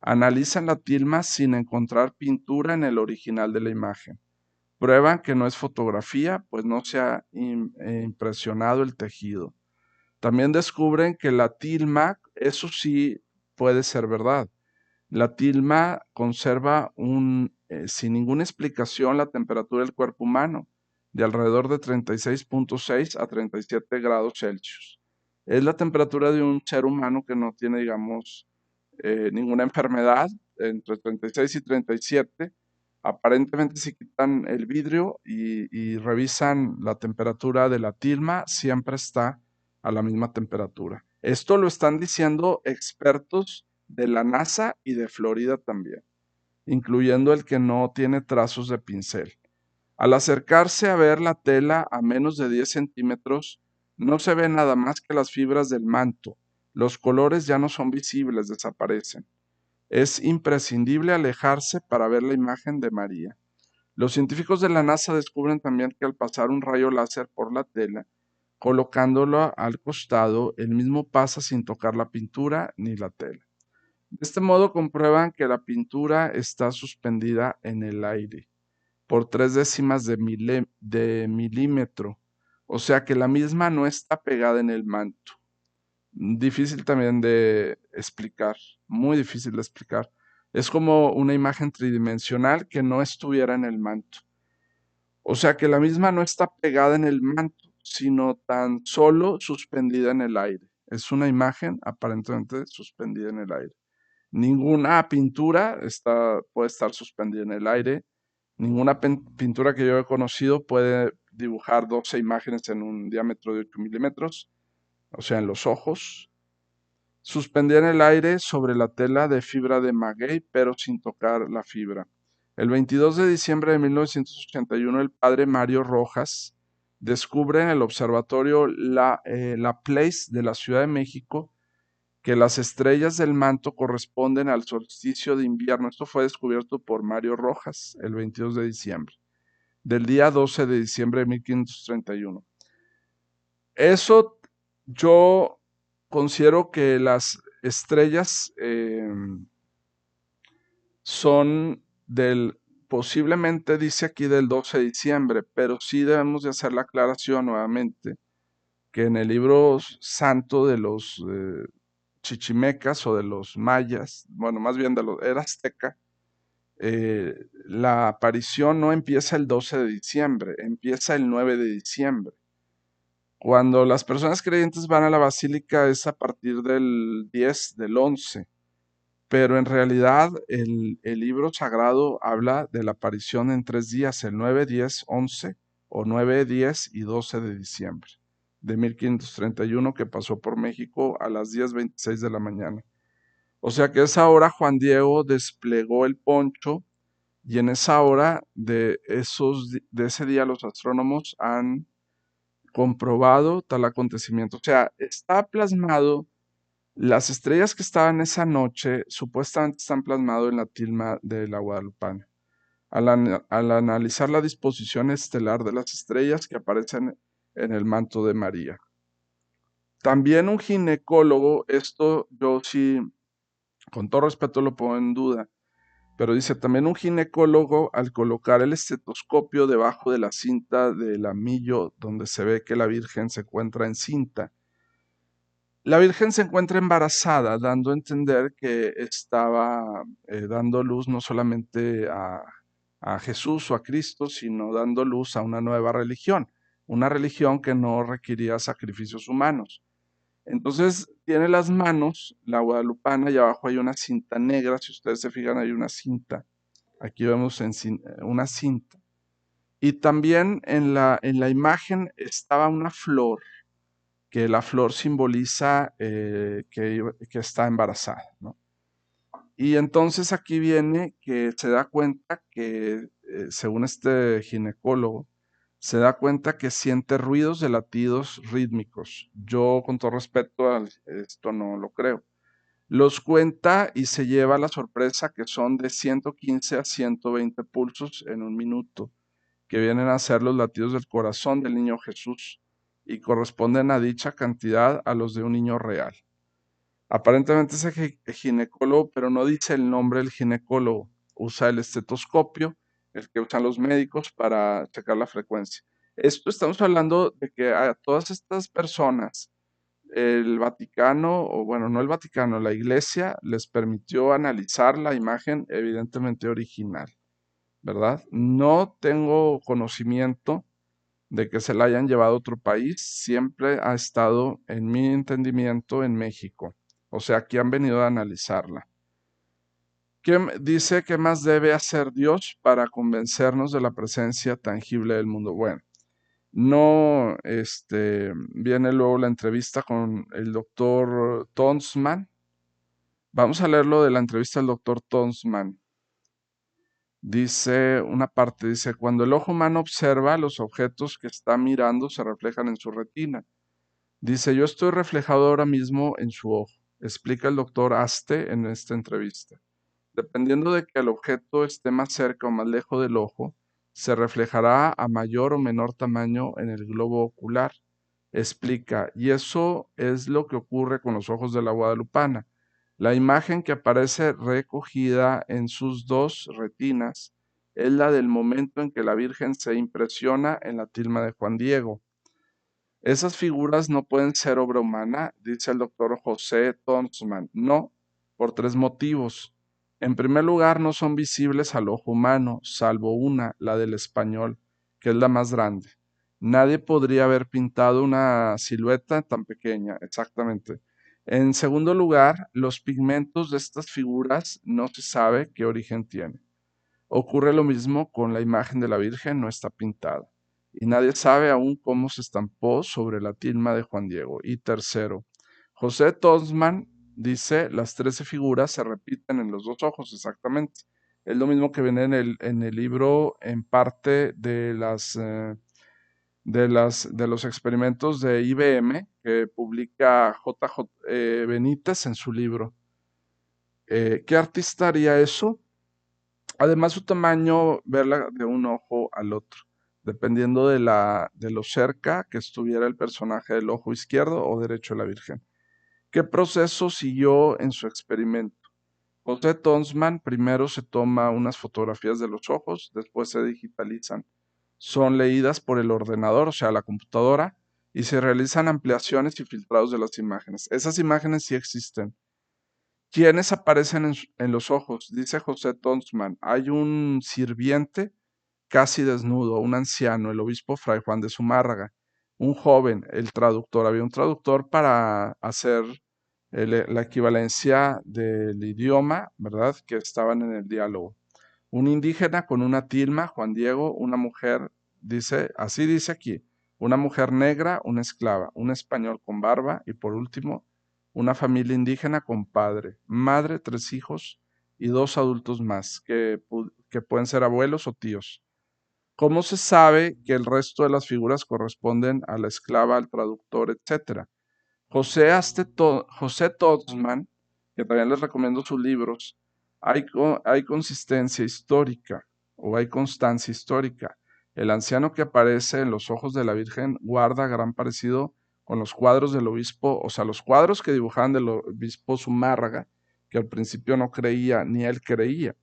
analizan la tilma sin encontrar pintura en el original de la imagen. Prueban que no es fotografía, pues no se ha impresionado el tejido. También descubren que la tilma, eso sí puede ser verdad. La tilma conserva sin ninguna explicación la temperatura del cuerpo humano, de alrededor de 36.6 a 37 grados Celsius. Es la temperatura de un ser humano que no tiene, digamos, ninguna enfermedad, entre 36 y 37. Aparentemente, si quitan el vidrio y revisan la temperatura de la tilma, siempre está a la misma temperatura. Esto lo están diciendo expertos de la NASA y de Florida también, incluyendo el que no tiene trazos de pincel. Al acercarse a ver la tela a menos de 10 centímetros, no se ve nada más que las fibras del manto. Los colores ya no son visibles, desaparecen. Es imprescindible alejarse para ver la imagen de María. Los científicos de la NASA descubren también que al pasar un rayo láser por la tela, colocándolo al costado, el mismo pasa sin tocar la pintura ni la tela. De este modo comprueban que la pintura está suspendida en el aire por 0.3 de milímetro, o sea que la misma no está pegada en el manto. Difícil también de explicar, muy difícil de explicar. Es como una imagen tridimensional que no estuviera en el manto. O sea que la misma no está pegada en el manto, sino tan solo suspendida en el aire. Es una imagen aparentemente suspendida en el aire. Ninguna pintura puede estar suspendida en el aire. Ninguna pintura que yo he conocido puede dibujar 12 imágenes en un diámetro de 8 milímetros, o sea, en los ojos. Suspendida en el aire sobre la tela de fibra de maguey, pero sin tocar la fibra. El 22 de diciembre de 1981, el padre Mario Rojas descubre en el observatorio Laplace de la Ciudad de México que las estrellas del manto corresponden al solsticio de invierno. Esto fue descubierto por Mario Rojas el 22 de diciembre, del día 12 de diciembre de 1531. Eso yo considero que las estrellas son posiblemente dice aquí del 12 de diciembre, pero sí debemos de hacer la aclaración nuevamente que en el libro santo de los chichimecas o de los mayas, bueno, más bien era azteca, La aparición no empieza el 12 de diciembre, empieza el 9 de diciembre. Cuando las personas creyentes van a la basílica es a partir del 10, del 11, pero en realidad el libro sagrado habla de la aparición en 3 días, el 9, 10, 11 o 9, 10 y 12 de diciembre de 1531, que pasó por México a las 10:26 de la mañana. O sea que a esa hora Juan Diego desplegó el poncho, y en esa hora de ese día los astrónomos han comprobado tal acontecimiento. O sea, está plasmado, las estrellas que estaban esa noche supuestamente están plasmado en la tilma de la Guadalupana. Al analizar la disposición estelar de las estrellas que aparecen en el manto de María. También un ginecólogo, esto yo sí, con todo respeto lo pongo en duda, pero dice también un ginecólogo, al colocar el estetoscopio debajo de la cinta del amillo donde se ve que la Virgen se encuentra encinta, la Virgen se encuentra embarazada, dando a entender que estaba dando luz no solamente a Jesús o a Cristo, sino dando luz a una nueva religión, una religión que no requería sacrificios humanos. Entonces tiene las manos, la guadalupana, y abajo hay una cinta negra. Si ustedes se fijan, hay una cinta. Aquí vemos una cinta. Y también en la imagen estaba una flor, que la flor simboliza que está embarazada, ¿no? Y entonces aquí viene que se da cuenta que, según este ginecólogo, se da cuenta que siente ruidos de latidos rítmicos. Yo, con todo respeto, esto no lo creo. Los cuenta y se lleva la sorpresa que son de 115 a 120 pulsos en un minuto, que vienen a ser los latidos del corazón del niño Jesús y corresponden a dicha cantidad a los de un niño real. Aparentemente es el ginecólogo, pero no dice el nombre del ginecólogo. Usa el estetoscopio, el que usan los médicos para checar la frecuencia. Esto estamos hablando de que a todas estas personas, el Vaticano, o bueno, no el Vaticano, la Iglesia les permitió analizar la imagen evidentemente original, ¿verdad? No tengo conocimiento de que se la hayan llevado a otro país, siempre ha estado, en mi entendimiento, en México. O sea, aquí han venido a analizarla. Dice qué más debe hacer Dios para convencernos de la presencia tangible del mundo? Bueno, no, viene luego la entrevista con el doctor Tonsman. Vamos a leerlo de la entrevista del doctor Tonsman. Dice una parte, dice, cuando el ojo humano observa, los objetos que está mirando se reflejan en su retina. Dice, yo estoy reflejado ahora mismo en su ojo, explica el doctor Aste en esta entrevista. Dependiendo de que el objeto esté más cerca o más lejos del ojo, se reflejará a mayor o menor tamaño en el globo ocular. Explica, y eso es lo que ocurre con los ojos de la guadalupana. La imagen que aparece recogida en sus dos retinas es la del momento en que la Virgen se impresiona en la tilma de Juan Diego. Esas figuras no pueden ser obra humana, dice el doctor José Tonsman. No, por tres motivos. En primer lugar, no son visibles al ojo humano, salvo una, la del español, que es la más grande. Nadie podría haber pintado una silueta tan pequeña, exactamente. En segundo lugar, los pigmentos de estas figuras no se sabe qué origen tienen. Ocurre lo mismo con la imagen de la Virgen, no está pintada. Y nadie sabe aún cómo se estampó sobre la tilma de Juan Diego. Y tercero, José Tosman dice, las 13 figuras se repiten en los dos ojos, exactamente. Es lo mismo que viene en el libro, en parte de los experimentos de IBM que publica JJ Benítez en su libro. ¿Qué artista haría eso? Además, su tamaño, verla de un ojo al otro, dependiendo de lo cerca que estuviera el personaje del ojo izquierdo o derecho de la Virgen. ¿Qué proceso siguió en su experimento? José Tonsman primero se toma unas fotografías de los ojos, después se digitalizan. Son leídas por el ordenador, o sea, la computadora, y se realizan ampliaciones y filtrados de las imágenes. Esas imágenes sí existen. ¿Quiénes aparecen en los ojos? Dice José Tonsman, hay un sirviente casi desnudo, un anciano, el obispo Fray Juan de Zumárraga, un joven, el traductor. Había un traductor para hacer la equivalencia del idioma, ¿verdad? Que estaban en el diálogo. Un indígena con una tilma, Juan Diego, una mujer, dice, así dice aquí, una mujer negra, una esclava, un español con barba y por último, una familia indígena con padre, madre, 3 hijos y 2 adultos más, que pueden ser abuelos o tíos. ¿Cómo se sabe que el resto de las figuras corresponden a la esclava, al traductor, etcétera? José Toddsman, que también les recomiendo sus libros, hay consistencia histórica o hay constancia histórica. El anciano que aparece en los ojos de la Virgen guarda gran parecido con los cuadros del obispo, o sea, los cuadros que dibujaban del obispo Zumárraga, que al principio no creía, ni él creía.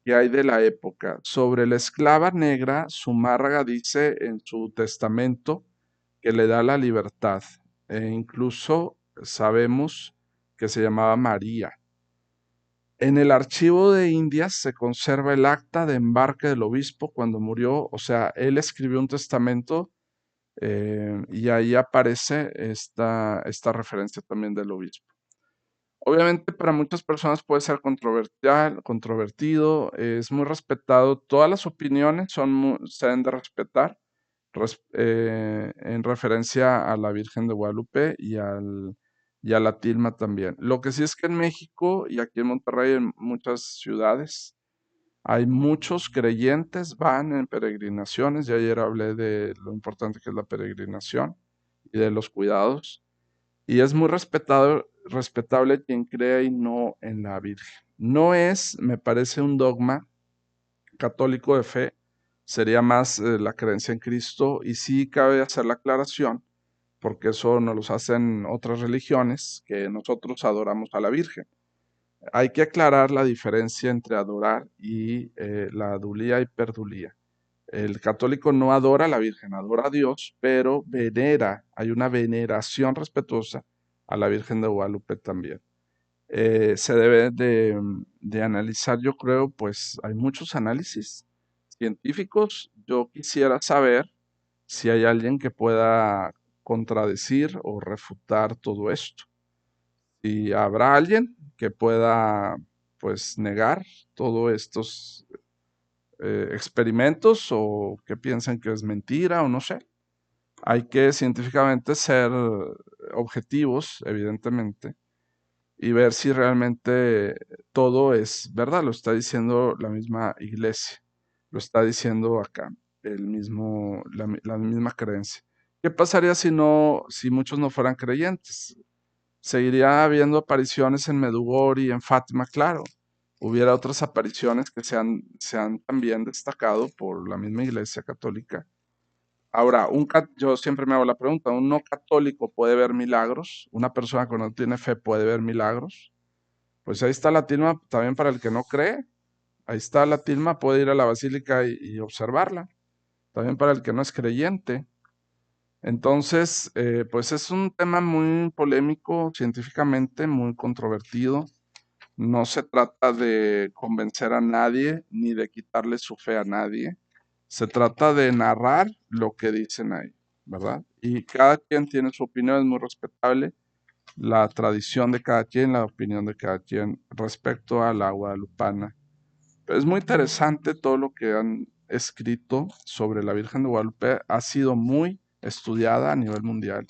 ¿Qué hay de la época? Sobre la esclava negra, Zumárraga dice en su testamento que le da la libertad. E incluso sabemos que se llamaba María. En el archivo de Indias se conserva el acta de embarque del obispo cuando murió, o sea, él escribió un testamento y ahí aparece esta referencia también del obispo. Obviamente para muchas personas puede ser controvertido, es muy respetado, todas las opiniones se deben de respetar en referencia a la Virgen de Guadalupe y a la tilma también. Lo que sí es que en México y aquí en Monterrey, en muchas ciudades, hay muchos creyentes, van en peregrinaciones, y ayer hablé de lo importante que es la peregrinación y de los cuidados. Y es muy respetable quien crea y no en la Virgen. No es, me parece, un dogma católico de fe, sería más la creencia en Cristo y sí cabe hacer la aclaración, porque eso nos lo hacen otras religiones, que nosotros adoramos a la Virgen. Hay que aclarar la diferencia entre adorar y la adulía y perdulía. El católico no adora a la Virgen, adora a Dios, pero venera, hay una veneración respetuosa a la Virgen de Guadalupe también. Se debe de analizar, yo creo, pues hay muchos análisis científicos. Yo quisiera saber si hay alguien que pueda contradecir o refutar todo esto. Si habrá alguien que pueda, pues, negar todos estos experimentos o que piensen que es mentira o no sé. Hay que científicamente ser objetivos, evidentemente, y ver si realmente todo es verdad. Lo está diciendo la misma iglesia, lo está diciendo acá, la misma creencia. ¿Qué pasaría si muchos no fueran creyentes? Seguiría habiendo apariciones en Medjugorje y en Fátima, claro. Hubiera otras apariciones que se han también destacado por la misma Iglesia Católica. Ahora, yo siempre me hago la pregunta, ¿un no católico puede ver milagros? ¿Una persona que no tiene fe puede ver milagros? Pues ahí está la tilma también para el que no cree. Ahí está la tilma, puede ir a la basílica y observarla. También para el que no es creyente. Entonces, pues es un tema muy polémico científicamente, muy controvertido. No se trata de convencer a nadie ni de quitarle su fe a nadie. Se trata de narrar lo que dicen ahí, ¿verdad? Y cada quien tiene su opinión, es muy respetable la tradición de cada quien, la opinión de cada quien respecto a la guadalupana. Pero es muy interesante todo lo que han escrito sobre la Virgen de Guadalupe. Ha sido muy estudiada a nivel mundial.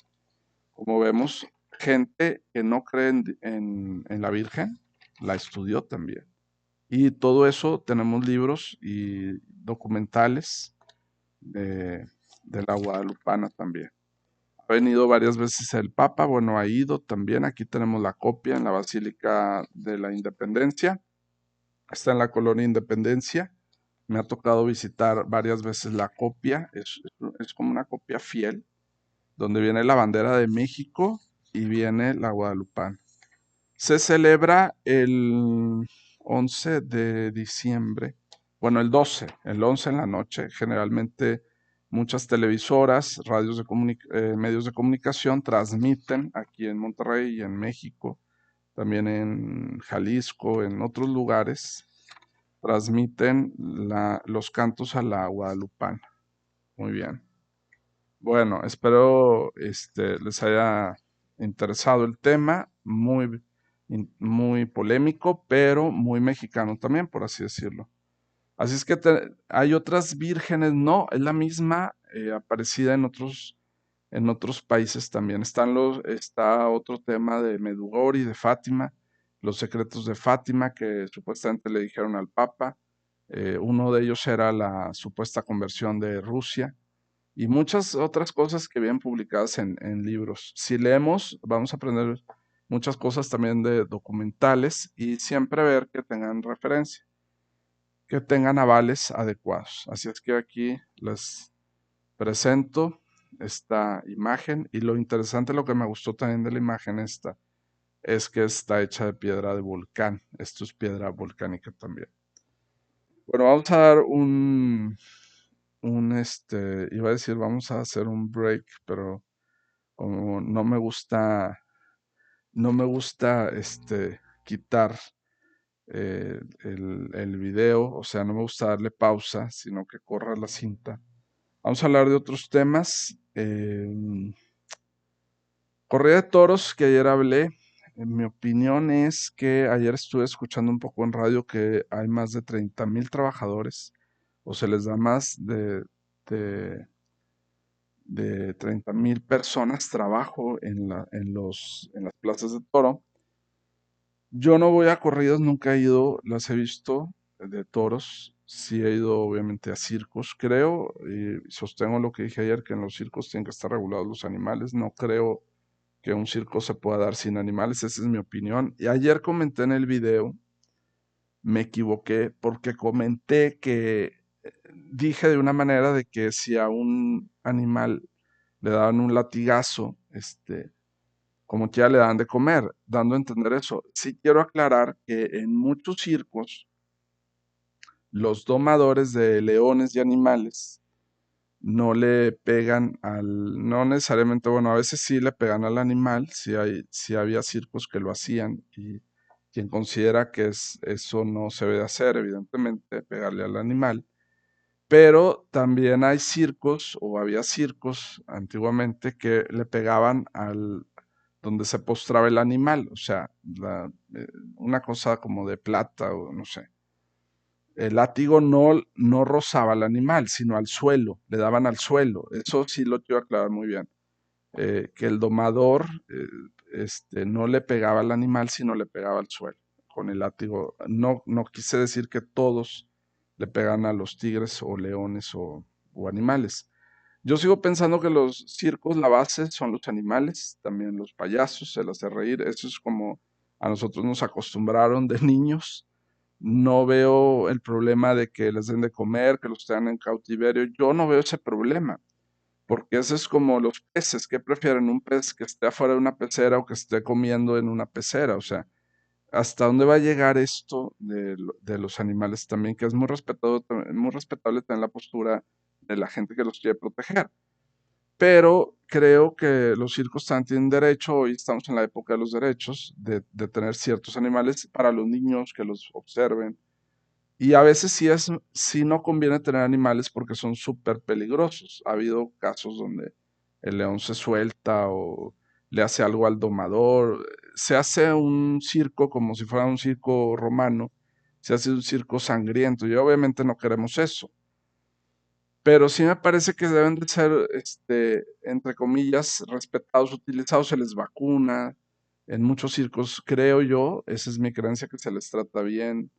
Como vemos, gente que no cree en la Virgen la estudió también. Y todo eso tenemos libros y documentales de la guadalupana también. Ha venido varias veces el Papa, bueno, ha ido también. Aquí tenemos la copia en la Basílica de la Independencia. Está en la colonia Independencia. Me ha tocado visitar varias veces la copia. Es como una copia fiel, donde viene la bandera de México y viene la guadalupana. Se celebra el 11 de diciembre, bueno, el 11 en la noche. Generalmente muchas televisoras, medios de comunicación transmiten aquí en Monterrey y en México también en Jalisco, en otros lugares, transmiten los cantos a la guadalupana. Muy bien. Bueno, espero les haya interesado el tema, muy polémico, pero muy mexicano también, por así decirlo. Así es que hay otras vírgenes, no, es la misma, aparecida en otros países también. Está otro tema de Medjugorje, de Fátima, los secretos de Fátima que supuestamente le dijeron al Papa. Uno de ellos era la supuesta conversión de Rusia y muchas otras cosas que vienen publicadas en libros. Si leemos, vamos a aprender muchas cosas también de documentales y siempre ver que tengan referencia, que tengan avales adecuados. Así es que aquí les presento esta imagen y lo interesante, lo que me gustó también de la imagen esta, es que está hecha de piedra de volcán. Esto es piedra volcánica también. Bueno, vamos a dar iba a decir, vamos a hacer un break, pero como no me gusta, quitar el video, o sea, no me gusta darle pausa, sino que corra la cinta. Vamos a hablar de otros temas. Corrida de toros que ayer hablé. En mi opinión es que ayer estuve escuchando un poco en radio que hay más de 30,000 trabajadores, o se les da más de, de 30,000 personas trabajo en las plazas de toro. Yo no voy a corridas, nunca he ido, las he visto de toros. Sí he ido obviamente a circos, creo, y sostengo lo que dije ayer, que en los circos tienen que estar regulados los animales. No creo que un circo se pueda dar sin animales, esa es mi opinión. Y ayer comenté en el video, me equivoqué porque comenté que dije de una manera de que si a un animal le daban un latigazo, como que ya le dan de comer, dando a entender eso. Sí quiero aclarar que en muchos circos, los domadores de leones y animales no le pegan no necesariamente, bueno, a veces sí le pegan al animal, sí había circos que lo hacían y quien considera que eso no se debe hacer, evidentemente, pegarle al animal. Pero también hay circos, o había circos antiguamente, que le pegaban donde se postraba el animal, o sea, una cosa como de plata o no sé. El látigo no rozaba al animal, sino al suelo, le daban al suelo. Eso sí lo quiero aclarar muy bien. Que el domador no le pegaba al animal, sino le pegaba al suelo con el látigo. No quise decir que todos le pegan a los tigres o leones o animales. Yo sigo pensando que los circos, la base son los animales, también los payasos, el hacer reír. Eso es como a nosotros nos acostumbraron de niños. No veo el problema de que les den de comer, que los tengan en cautiverio. Yo no veo ese problema, porque eso es como los peces. ¿Qué prefieren? ¿Un pez que esté afuera de una pecera o que esté comiendo en una pecera? O sea, ¿hasta dónde va a llegar esto de los animales también? Que es muy respetable tener la postura de la gente que los quiere proteger. Pero creo que los circos también tienen derecho, hoy estamos en la época de los derechos, de tener ciertos animales para los niños que los observen. Y a veces sí no conviene tener animales porque son súper peligrosos. Ha habido casos donde el león se suelta o le hace algo al domador. Se hace un circo como si fuera un circo romano. Se hace un circo sangriento y obviamente no queremos eso. Pero sí me parece que deben de ser, entre comillas, respetados, utilizados, se les vacuna. En muchos circos, creo yo, esa es mi creencia, que se les trata bien.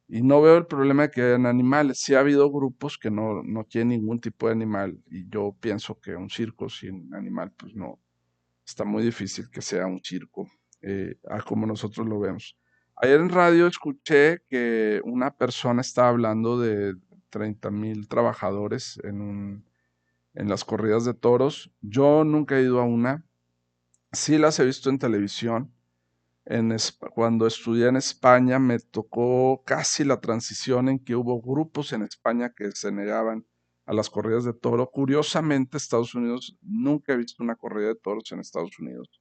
Y no veo el problema de que hayan animales. Sí ha habido grupos que no tienen ningún tipo de animal. Y yo pienso que un circo sin animal, pues no, está muy difícil que sea un circo, a como nosotros lo vemos. Ayer en radio escuché que una persona estaba hablando de 30,000 trabajadores en las corridas de toros. Yo nunca he ido a una. Sí las he visto en televisión. Cuando estudié en España me tocó casi la transición en que hubo grupos en España que se negaban a las corridas de toro. Curiosamente, Estados Unidos, nunca he visto una corrida de toros en Estados Unidos.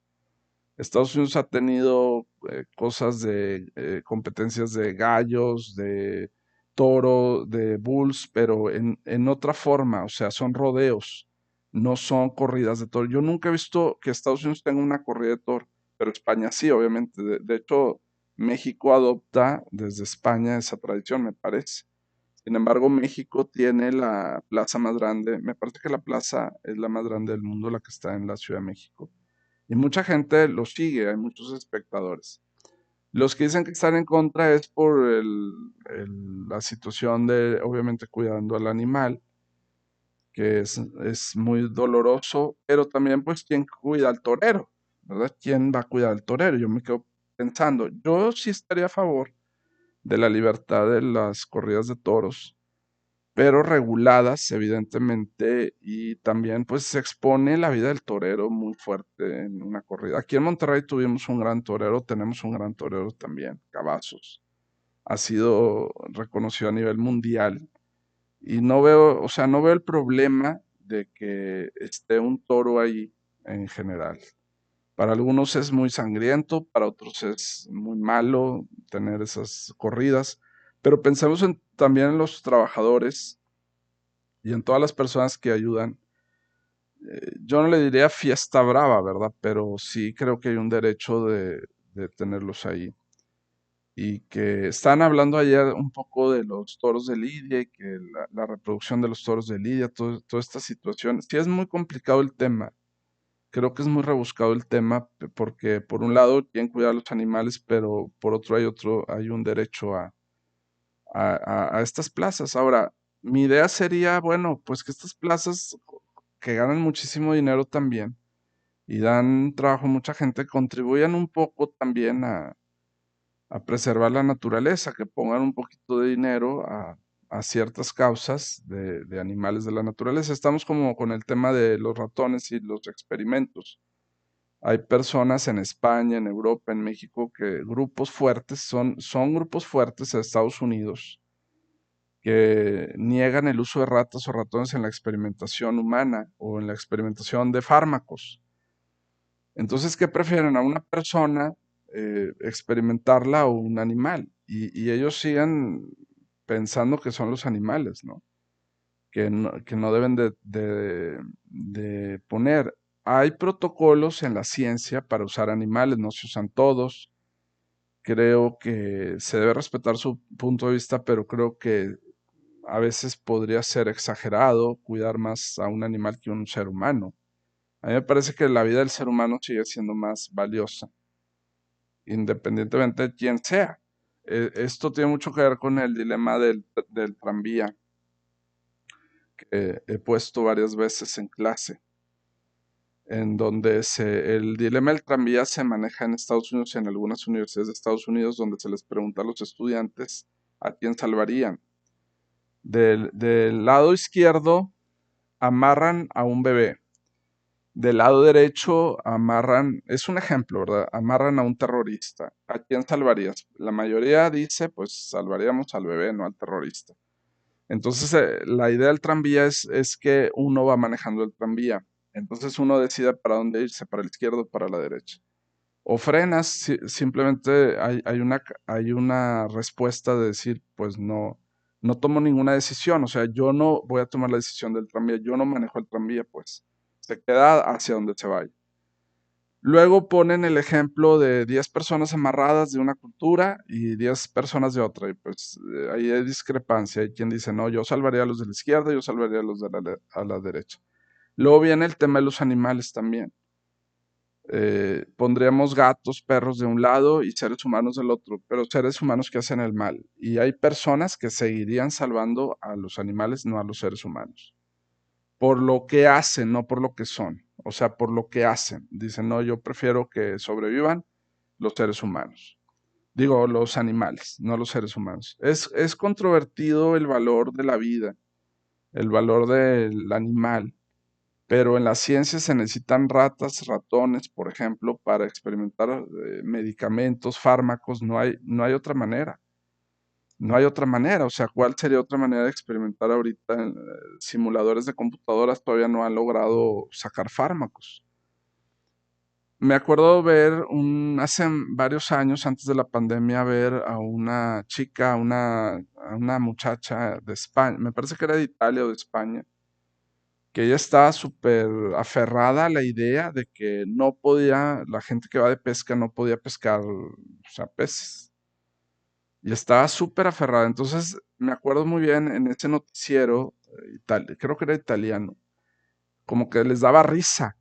Estados Unidos ha tenido cosas de competencias de gallos, de toro, de bulls, pero en otra forma, o sea, son rodeos, no son corridas de toro. Yo nunca he visto que Estados Unidos tenga una corrida de toro, pero España sí, obviamente. De hecho, México adopta desde España esa tradición, me parece. Sin embargo, México tiene la plaza más grande, me parece que la plaza es la más grande del mundo, la que está en la Ciudad de México. Y mucha gente lo sigue, hay muchos espectadores. Los que dicen que están en contra es por la situación de, obviamente, cuidando al animal, que es muy doloroso, pero también, pues, ¿quién cuida al torero? ¿Verdad? ¿Quién va a cuidar al torero? Yo me quedo pensando, yo sí estaría a favor de la libertad de las corridas de toros, pero reguladas, evidentemente, y también pues se expone la vida del torero muy fuerte en una corrida. Aquí en Monterrey tuvimos un gran torero, tenemos un gran torero también, Cavazos. Ha sido reconocido a nivel mundial y no veo, o sea, no veo el problema de que esté un toro ahí en general. Para algunos es muy sangriento, para otros es muy malo tener esas corridas, pero pensemos también en los trabajadores y en todas las personas que ayudan. Yo no le diría fiesta brava, ¿verdad? Pero sí creo que hay un derecho de tenerlos ahí. Y que están hablando ayer un poco de los toros de Lidia y que la reproducción de los toros de Lidia, toda esta situación. Sí es muy complicado el tema. Creo que es muy rebuscado el tema porque por un lado quieren cuidar a los animales, pero por otro hay un derecho a estas plazas. Ahora, mi idea sería, bueno, pues que estas plazas que ganan muchísimo dinero también y dan trabajo a mucha gente, contribuyan un poco también a preservar la naturaleza, que pongan un poquito de dinero a ciertas causas de animales de la naturaleza. Estamos como con el tema de los ratones y los experimentos. Hay personas en España, en Europa, en México, que grupos fuertes, son grupos fuertes en Estados Unidos, que niegan el uso de ratas o ratones en la experimentación humana o en la experimentación de fármacos. Entonces, ¿qué prefieren? ¿A una persona experimentarla o un animal? Y ellos siguen pensando que son los animales, ¿no? Que no deben de poner. Hay protocolos en la ciencia para usar animales, no se usan todos. Creo que se debe respetar su punto de vista, pero creo que a veces podría ser exagerado cuidar más a un animal que a un ser humano. A mí me parece que la vida del ser humano sigue siendo más valiosa, independientemente de quién sea. Esto tiene mucho que ver con el dilema del tranvía, que he puesto varias veces en clase, en donde el dilema del tranvía se maneja en Estados Unidos y en algunas universidades de Estados Unidos, donde se les pregunta a los estudiantes a quién salvarían. Del lado izquierdo amarran a un bebé. Del lado derecho amarran, es un ejemplo, ¿verdad? Amarran a un terrorista. ¿A quién salvarías? La mayoría dice, pues salvaríamos al bebé, no al terrorista. Entonces, la idea del tranvía es que uno va manejando el tranvía. Entonces uno decide para dónde irse, para la izquierda o para la derecha. O frenas, simplemente hay una respuesta de decir, pues no, no tomo ninguna decisión. O sea, yo no voy a tomar la decisión del tranvía, yo no manejo el tranvía, pues se queda hacia donde se vaya. Luego ponen el ejemplo de 10 personas amarradas de una cultura y 10 personas de otra. Y pues ahí hay discrepancia. Hay quien dice, no, yo salvaría a los de la izquierda, yo salvaría a los de a la derecha. Luego viene el tema de los animales también. Pondríamos gatos, perros de un lado y seres humanos del otro, pero seres humanos que hacen el mal. Y hay personas que seguirían salvando a los animales, no a los seres humanos. Por lo que hacen, no por lo que son. O sea, por lo que hacen. Dicen, no, yo prefiero que sobrevivan los seres humanos. Digo, los animales, no los seres humanos. Es controvertido el valor de la vida, el valor del animal, pero en la ciencia se necesitan ratas, ratones, por ejemplo, para experimentar medicamentos, fármacos. No hay otra manera. No hay otra manera. O sea, ¿cuál sería otra manera de experimentar ahorita? Simuladores de computadoras todavía no han logrado sacar fármacos. me acuerdo ver hace varios años, antes de la pandemia, ver a una chica, a una muchacha de España, me parece que era de Italia o de España, que ella estaba súper aferrada a la idea de que no podía, la gente que va de pesca no podía pescar, o sea, peces. Y estaba súper aferrada. Entonces, me acuerdo muy bien en ese noticiero, creo que era italiano, como que les daba risa.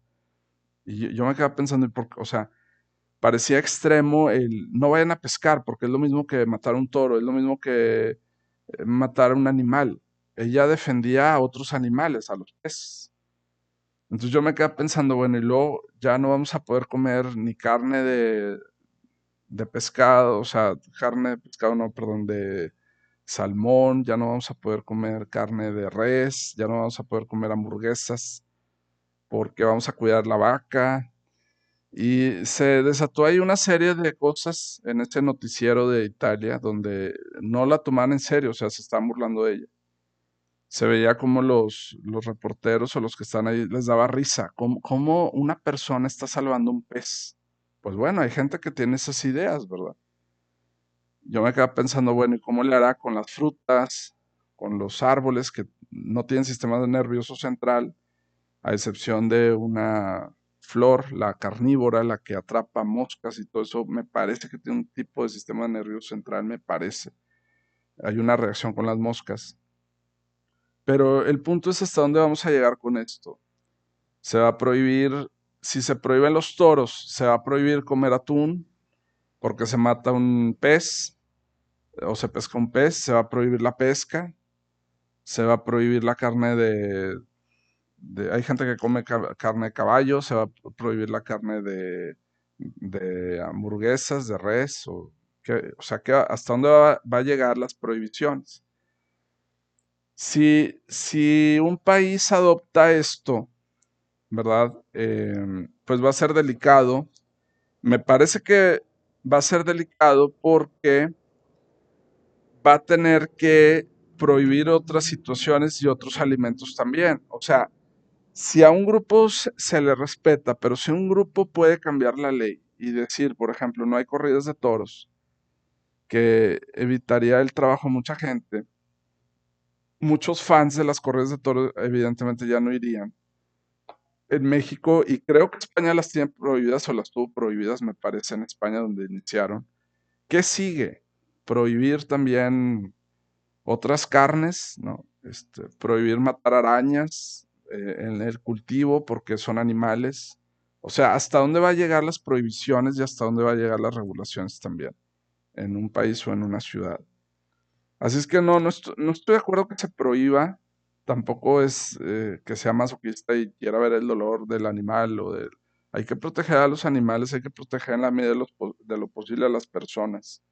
Y yo me quedaba pensando, ¿y por qué? O sea, parecía extremo el no vayan a pescar, porque es lo mismo que matar un toro, es lo mismo que matar a un animal. Ella defendía a otros animales, a los peces. Entonces yo me quedaba pensando, bueno, y luego ya no vamos a poder comer ni carne de pescado, o sea, carne de pescado, no, perdón, de salmón, ya no vamos a poder comer carne de res, ya no vamos a poder comer hamburguesas, porque vamos a cuidar la vaca. Y se desató ahí una serie de cosas en este noticiero de Italia donde no la tomaban en serio, o sea, se estaban burlando de ella. Se veía como los reporteros o los que están ahí les daba risa. ¿Cómo una persona está salvando un pez? Pues bueno, hay gente que tiene esas ideas, ¿verdad? Yo me quedaba pensando, bueno, ¿y cómo le hará con las frutas, con los árboles que no tienen sistema nervioso central, a excepción de una flor, la carnívora, la que atrapa moscas y todo eso? Me parece que tiene un tipo de sistema nervioso central, me parece. Hay una reacción con las moscas. Pero el punto es hasta dónde vamos a llegar con esto. Se va a prohibir, si se prohíben los toros, se va a prohibir comer atún porque se mata un pez o se pesca un pez, se va a prohibir la pesca, se va a prohibir la carne hay gente que come carne de caballo, se va a prohibir la carne de hamburguesas, de res, o sea, hasta dónde va a llegar las prohibiciones. Si un país adopta esto, ¿verdad? Pues va a ser delicado. Me parece que va a ser delicado porque va a tener que prohibir otras situaciones y otros alimentos también. O sea, si a un grupo se le respeta, pero si un grupo puede cambiar la ley y decir, por ejemplo, no hay corridas de toros, que evitaría el trabajo a mucha gente, muchos fans de las corridas de toros evidentemente ya no irían. En México, y creo que España las tiene prohibidas o las tuvo prohibidas, me parece, en España donde iniciaron. ¿Qué sigue? Prohibir también otras carnes, ¿no? Prohibir matar arañas en el cultivo porque son animales. O sea, ¿hasta dónde va a llegar las prohibiciones y hasta dónde va a llegar las regulaciones también en un país o en una ciudad? Así es que no estoy de acuerdo que se prohíba, tampoco es que sea masoquista y quiera ver el dolor del animal Hay que proteger a los animales, hay que proteger en la medida de lo posible a las personas.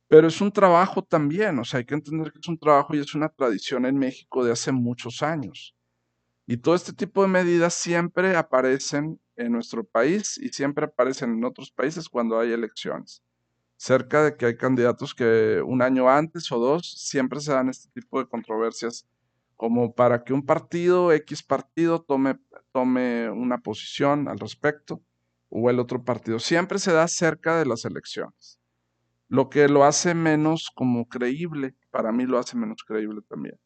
Pero es un trabajo también, o sea, hay que entender que es un trabajo y es una tradición en México de hace muchos años. Y todo este tipo de medidas siempre aparecen en nuestro país y siempre aparecen en otros países cuando hay elecciones. Cerca de que hay candidatos que un año antes o dos siempre se dan este tipo de controversias como para que un partido, X partido, tome una posición al respecto o el otro partido. Siempre se da cerca de las elecciones, lo que lo hace menos como creíble, para mí lo hace menos creíble también.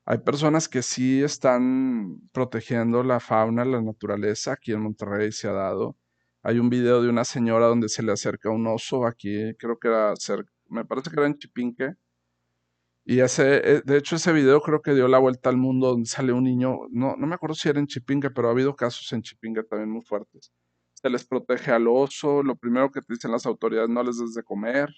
Hay personas que sí están protegiendo la fauna, la naturaleza, aquí en Monterrey se ha dado. Hay un video de una señora donde se le acerca un oso aquí, creo que era me parece que era en Chipinque. Y de hecho ese video creo que dio la vuelta al mundo donde sale un niño, no me acuerdo si era en Chipinque, pero ha habido casos en Chipinque también muy fuertes. Se les protege al oso, lo primero que te dicen las autoridades, no les des de comer.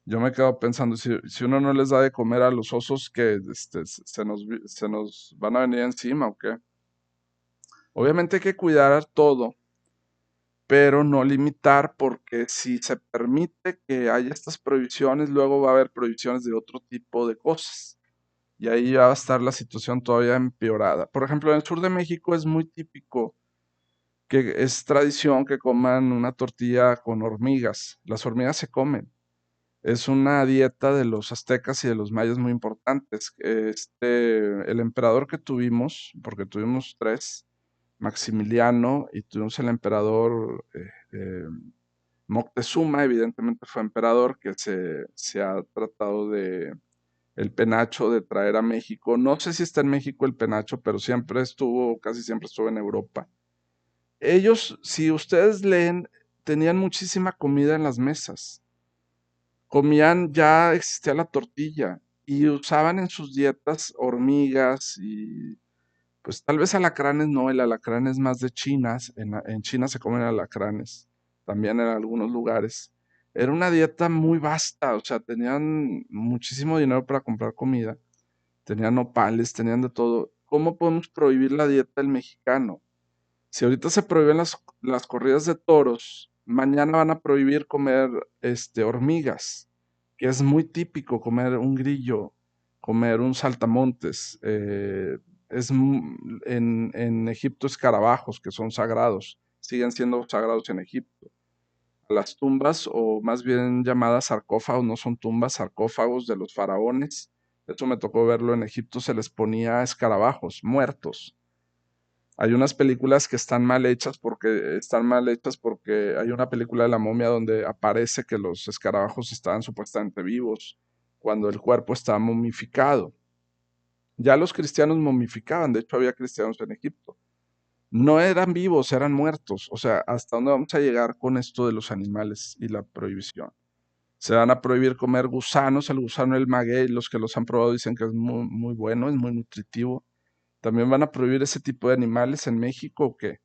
Yo me quedo pensando, si uno no les da de comer a los osos, que se nos van a venir encima o qué. Obviamente hay que cuidar todo, pero no limitar, porque si se permite que haya estas prohibiciones, luego va a haber prohibiciones de otro tipo de cosas. Y ahí ya va a estar la situación todavía empeorada. Por ejemplo, en el sur de México es muy típico que es tradición que coman una tortilla con hormigas. Las hormigas se comen. Es una dieta de los aztecas y de los mayas muy importantes. El emperador que tuvimos, porque tuvimos tres, Maximiliano, y tuvimos el emperador Moctezuma, evidentemente fue emperador, que se ha tratado de el penacho de traer a México. No sé si está en México el penacho, pero siempre estuvo, casi siempre estuvo en Europa. Ellos, si ustedes leen, tenían muchísima comida en las mesas. Comían, ya existía la tortilla y usaban en sus dietas hormigas y pues tal vez alacranes no, el alacrán es más de Chinas, en China se comen alacranes, también en algunos lugares. Era una dieta muy vasta, o sea, tenían muchísimo dinero para comprar comida, tenían nopales, tenían de todo. ¿Cómo podemos prohibir la dieta del mexicano? Si ahorita se prohíben las corridas de toros, mañana van a prohibir comer hormigas, que es muy típico comer un grillo, comer un saltamontes. En Egipto escarabajos, que son sagrados, siguen siendo sagrados en Egipto. Las tumbas, o más bien llamadas sarcófagos, no son tumbas, sarcófagos de los faraones. Eso me tocó verlo en Egipto, se les ponía escarabajos, muertos. Hay unas películas que están mal hechas porque hay una película de la momia donde aparece que los escarabajos estaban supuestamente vivos cuando el cuerpo estaba momificado. Ya los cristianos momificaban, de hecho había cristianos en Egipto. No eran vivos, eran muertos. O sea, ¿hasta dónde vamos a llegar con esto de los animales y la prohibición? Se van a prohibir comer gusanos, el gusano del maguey, los que los han probado dicen que es muy, muy bueno, es muy nutritivo. También van a prohibir ese tipo de animales en México, que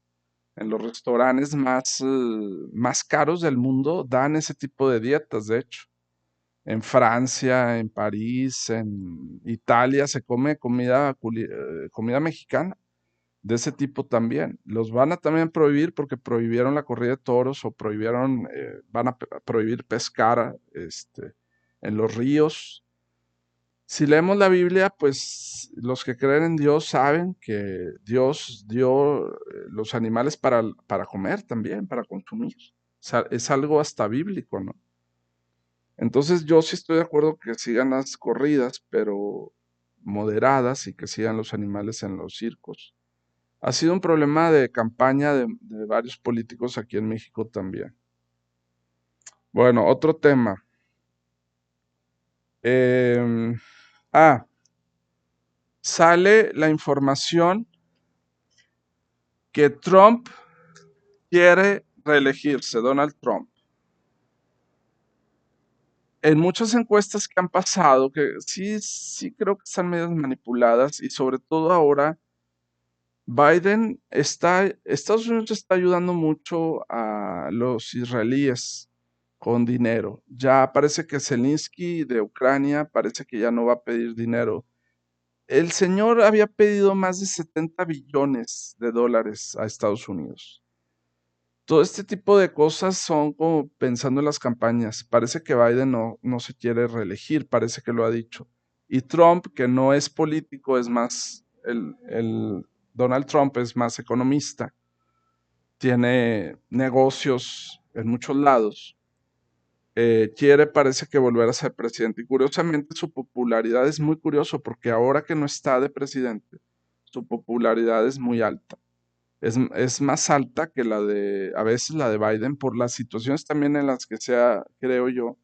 en los restaurantes más caros del mundo dan ese tipo de dietas, de hecho. En Francia, en París, en Italia se come comida mexicana de ese tipo también. Los van a también prohibir porque prohibieron la corrida de toros o van a prohibir pescar en los ríos. Si leemos la Biblia, pues los que creen en Dios saben que Dios dio los animales para comer también, para consumir. O sea, es algo hasta bíblico, ¿no? Entonces yo sí estoy de acuerdo que sigan las corridas, pero moderadas, y que sigan los animales en los circos. Ha sido un problema de campaña de varios políticos aquí en México también. Bueno, otro tema. Em, ah, Sale la información que Trump quiere reelegirse, Donald Trump. En muchas encuestas que han pasado, que sí, sí creo que están medias manipuladas, y sobre todo ahora, Estados Unidos está ayudando mucho a los israelíes con dinero. Ya parece que Zelensky de Ucrania parece que ya no va a pedir dinero. El señor había pedido más de 70 billones de dólares a Estados Unidos. Todo este tipo de cosas son como pensando en las campañas. Parece que Biden no se quiere reelegir, parece que lo ha dicho. Y Trump, que no es político, es más, Donald Trump es más economista, tiene negocios en muchos lados. Parece que volver a ser presidente. Y curiosamente su popularidad es muy curioso porque ahora que no está de presidente, su popularidad es muy alta. Es más alta que a veces la de Biden, por las situaciones también en las que se ha, creo yo,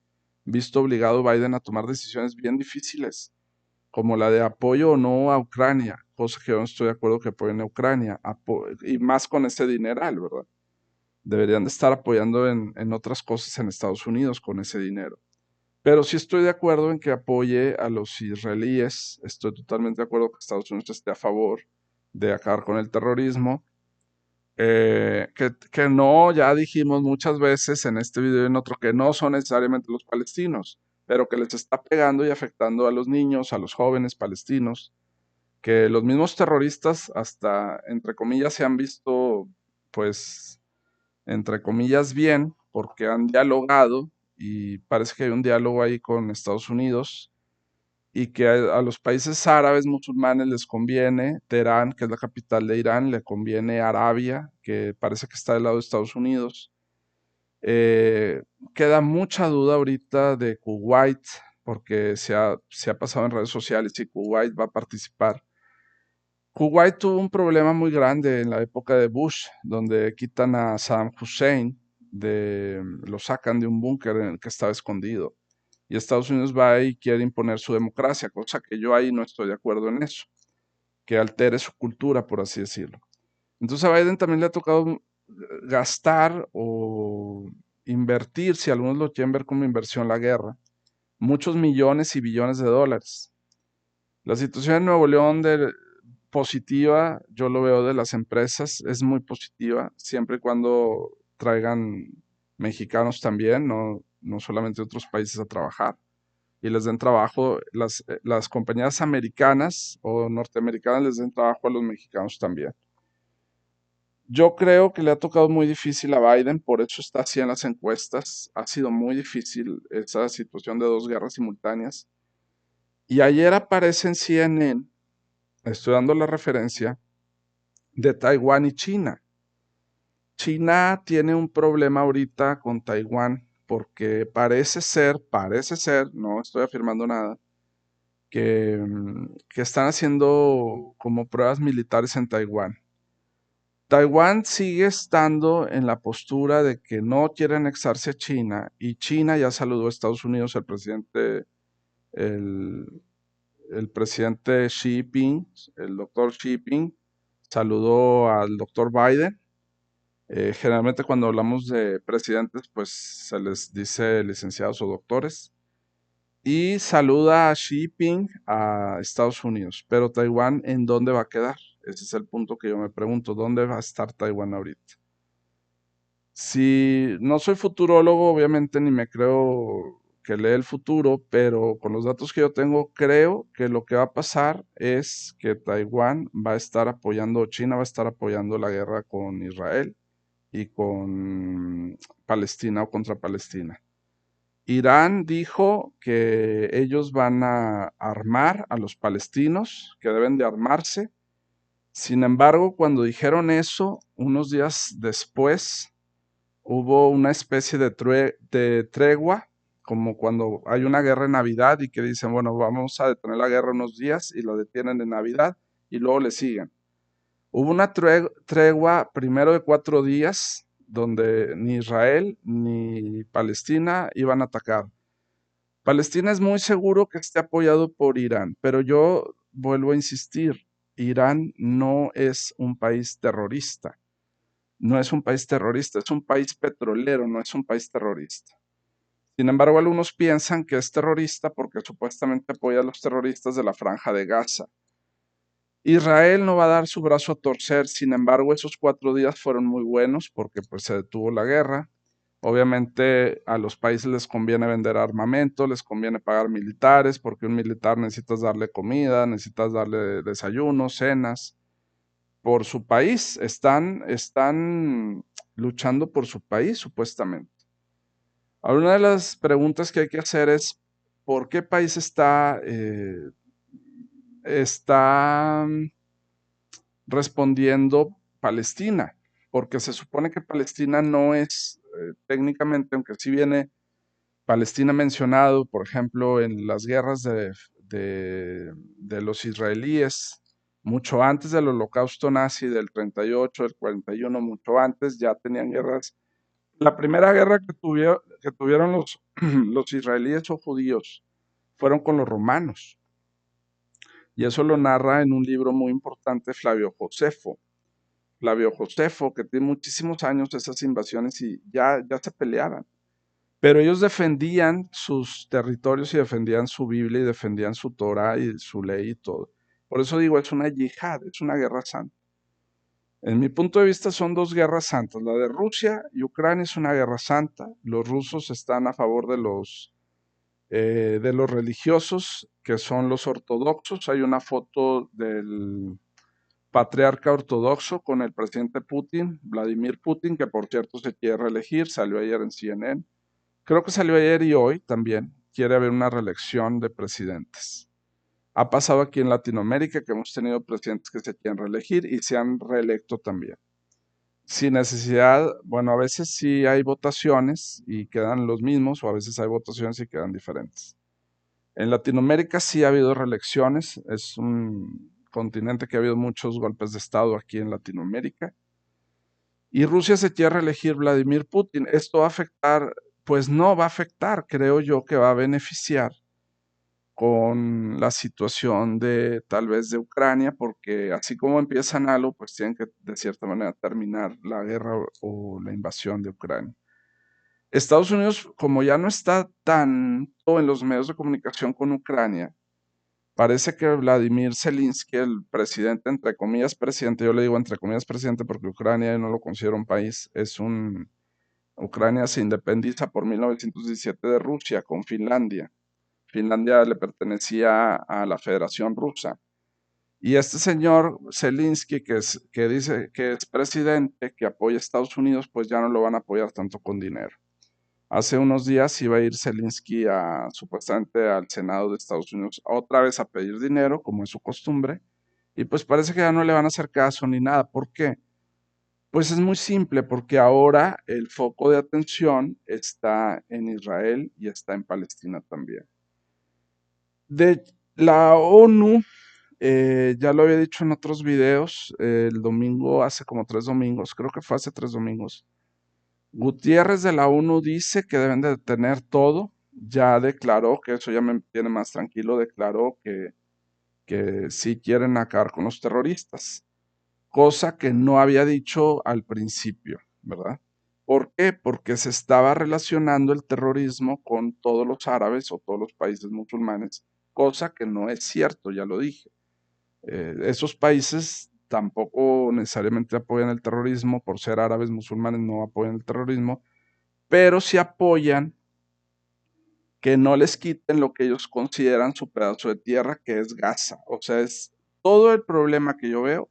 visto obligado Biden a tomar decisiones bien difíciles, como la de apoyo o no a Ucrania, cosa que yo no estoy de acuerdo que apoyen a Ucrania, y más con ese dineral, ¿verdad? Deberían de estar apoyando en otras cosas en Estados Unidos con ese dinero. Pero sí estoy de acuerdo en que apoye a los israelíes, estoy totalmente de acuerdo que Estados Unidos esté a favor de acabar con el terrorismo. Que no, ya dijimos muchas veces en este video y en otro, que no son necesariamente los palestinos, pero que les está pegando y afectando a los niños, a los jóvenes palestinos, que los mismos terroristas hasta, entre comillas, se han visto, pues, entre comillas, bien, porque han dialogado y parece que hay un diálogo ahí con Estados Unidos, y que a los países árabes musulmanes les conviene Teherán, que es la capital de Irán, le conviene Arabia, que parece que está del lado de Estados Unidos. Eh, Queda mucha duda ahorita de Kuwait, porque se ha pasado en redes sociales y Kuwait va a participar Kuwait tuvo un problema muy grande en la época de Bush, donde quitan a Saddam Hussein, lo sacan de un búnker en el que estaba escondido. Y Estados Unidos va y quiere imponer su democracia, cosa que yo ahí no estoy de acuerdo en eso, que altere su cultura, por así decirlo. Entonces a Biden también le ha tocado gastar o invertir, si algunos lo quieren ver como inversión, la guerra, muchos millones y billones de dólares. La situación en Nuevo León positiva, yo lo veo de las empresas, es muy positiva, siempre y cuando traigan mexicanos también, no solamente de otros países a trabajar, y les den trabajo, las compañías americanas o norteamericanas les den trabajo a los mexicanos también. Yo creo que le ha tocado muy difícil a Biden, por eso está así en las encuestas. Ha sido muy difícil esa situación de dos guerras simultáneas. Y ayer aparece en CNN, estoy dando la referencia, de Taiwán y China. China tiene un problema ahorita con Taiwán porque parece ser, no estoy afirmando nada, que están haciendo como pruebas militares en Taiwán. Taiwán sigue estando en la postura de que no quiere anexarse a China y China ya saludó a Estados Unidos, el, el presidente Xi Jinping, el doctor Xi Jinping, saludó al doctor Biden. Generalmente cuando hablamos de presidentes, pues se les dice licenciados o doctores. Y saluda a Xi Jinping a Estados Unidos. Pero Taiwán, ¿en dónde va a quedar? Ese es el punto que yo me pregunto. ¿Dónde va a estar Taiwán ahorita? Si no soy futurólogo, obviamente ni me creo que lee el futuro, pero con los datos que yo tengo, creo que lo que va a pasar es que Taiwán va a estar apoyando, China va a estar apoyando la guerra con Israel y con Palestina o contra Palestina. Irán dijo que ellos van a armar a los palestinos, que deben de armarse. Sin embargo, cuando dijeron eso, unos días después, hubo una especie de tregua, como cuando hay una guerra en Navidad y que dicen, bueno, vamos a detener la guerra unos días y la detienen en Navidad y luego le siguen. Hubo una tregua primero de 4 días donde ni Israel ni Palestina iban a atacar. Palestina es muy seguro que esté apoyado por Irán, pero yo vuelvo a insistir, Irán no es un país terrorista. No es un país terrorista, es un país petrolero, no es un país terrorista. Sin embargo, algunos piensan que es terrorista porque supuestamente apoya a los terroristas de la Franja de Gaza. Israel no va a dar su brazo a torcer, sin embargo, esos 4 días fueron muy buenos porque pues se detuvo la guerra. Obviamente a los países les conviene vender armamento, les conviene pagar militares, porque un militar necesitas darle comida, necesitas darle desayunos, cenas por su país, están luchando por su país, supuestamente. Ahora, una de las preguntas que hay que hacer es, ¿por qué país está respondiendo Palestina? Porque se supone que Palestina no es, técnicamente, aunque sí viene Palestina mencionado, por ejemplo, en las guerras de los israelíes, mucho antes del holocausto nazi del 38, del 41, mucho antes, ya tenían guerras. La primera guerra que tuvieron los israelíes o judíos fueron con los romanos. Y eso lo narra en un libro muy importante Flavio Josefo. Flavio Josefo, que tiene muchísimos años esas invasiones y ya se peleaban. Pero ellos defendían sus territorios y defendían su Biblia y defendían su Torah y su ley y todo. Por eso digo, es una yihad, es una guerra santa. En mi punto de vista son dos guerras santas. La de Rusia y Ucrania es una guerra santa. Los rusos están a favor de los religiosos, que son los ortodoxos. Hay una foto del patriarca ortodoxo con el presidente Putin, Vladimir Putin, que por cierto se quiere reelegir, salió ayer en CNN. Creo que salió ayer y hoy también. Quiere haber una reelección de presidentes. Ha pasado aquí en Latinoamérica que hemos tenido presidentes que se quieren reelegir y se han reelecto también. Sin necesidad, bueno, a veces sí hay votaciones y quedan los mismos o a veces hay votaciones y quedan diferentes. En Latinoamérica sí ha habido reelecciones, continente que ha habido muchos golpes de Estado aquí en Latinoamérica. Y Rusia se quiere elegir Vladimir Putin. ¿Esto va a afectar? Pues no va a afectar, creo yo que va a beneficiar con la situación de tal vez de Ucrania, porque así como empiezan algo, pues tienen que de cierta manera terminar la guerra o la invasión de Ucrania. Estados Unidos, como ya no está tanto en los medios de comunicación con Ucrania, parece que Vladimir Zelensky, el presidente, entre comillas presidente, yo le digo entre comillas presidente porque Ucrania yo no lo considero un país, Ucrania se independiza por 1917 de Rusia con Finlandia. Finlandia le pertenecía a la Federación Rusa. Y este señor Zelensky, que dice que es presidente, que apoya a Estados Unidos, pues ya no lo van a apoyar tanto con dinero. Hace unos días iba a ir Zelensky supuestamente al Senado de Estados Unidos otra vez a pedir dinero, como es su costumbre, y pues parece que ya no le van a hacer caso ni nada. ¿Por qué? Pues es muy simple, porque ahora el foco de atención está en Israel y está en Palestina también. De la ONU, ya lo había dicho en otros videos, el domingo, hace como 3 domingos, creo que fue hace 3 domingos, Gutiérrez de la ONU dice que deben de detener todo, ya declaró, que eso ya me tiene más tranquilo, declaró que sí quieren acabar con los terroristas, cosa que no había dicho al principio, ¿verdad? ¿Por qué? Porque se estaba relacionando el terrorismo con todos los árabes o todos los países musulmanes, cosa que no es cierto, ya lo dije. Esos países tampoco necesariamente apoyan el terrorismo, por ser árabes musulmanes no apoyan el terrorismo, pero sí apoyan que no les quiten lo que ellos consideran su pedazo de tierra, que es Gaza. O sea, es todo el problema que yo veo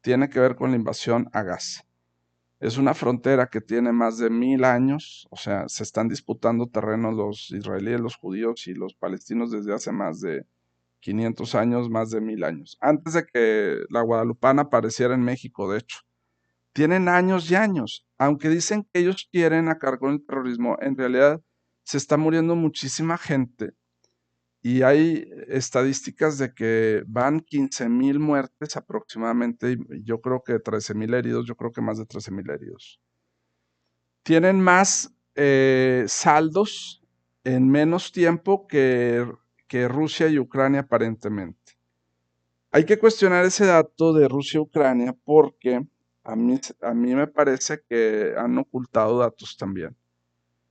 tiene que ver con la invasión a Gaza. Es una frontera que tiene más de 1000 años, o sea, se están disputando terrenos los israelíes, los judíos y los palestinos desde hace más de 500 años, más de 1000 años. Antes de que la guadalupana apareciera en México, de hecho. Tienen años y años. Aunque dicen que ellos quieren acabar con el terrorismo, en realidad se está muriendo muchísima gente y hay estadísticas de que van 15,000 muertes aproximadamente y yo creo que 13,000 heridos, yo creo que más de 13,000 heridos. Tienen más saldos en menos tiempo que Rusia y Ucrania aparentemente. Hay que cuestionar ese dato de Rusia y Ucrania porque a mí me parece que han ocultado datos también.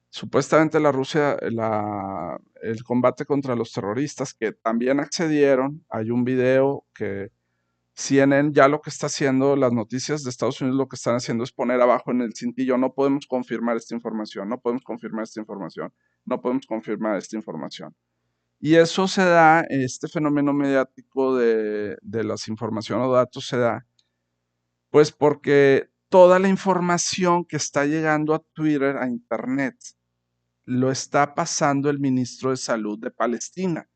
Supuestamente el combate contra los terroristas, que también accedieron, hay un video que CNN ya lo que está haciendo, las noticias de Estados Unidos lo que están haciendo es poner abajo en el cintillo, no podemos confirmar esta información, no podemos confirmar esta información, no podemos confirmar esta información. Y eso se da, este fenómeno mediático de las informaciones o datos se da, pues porque toda la información que está llegando a Twitter, a Internet, lo está pasando el ministro de Salud de Palestina,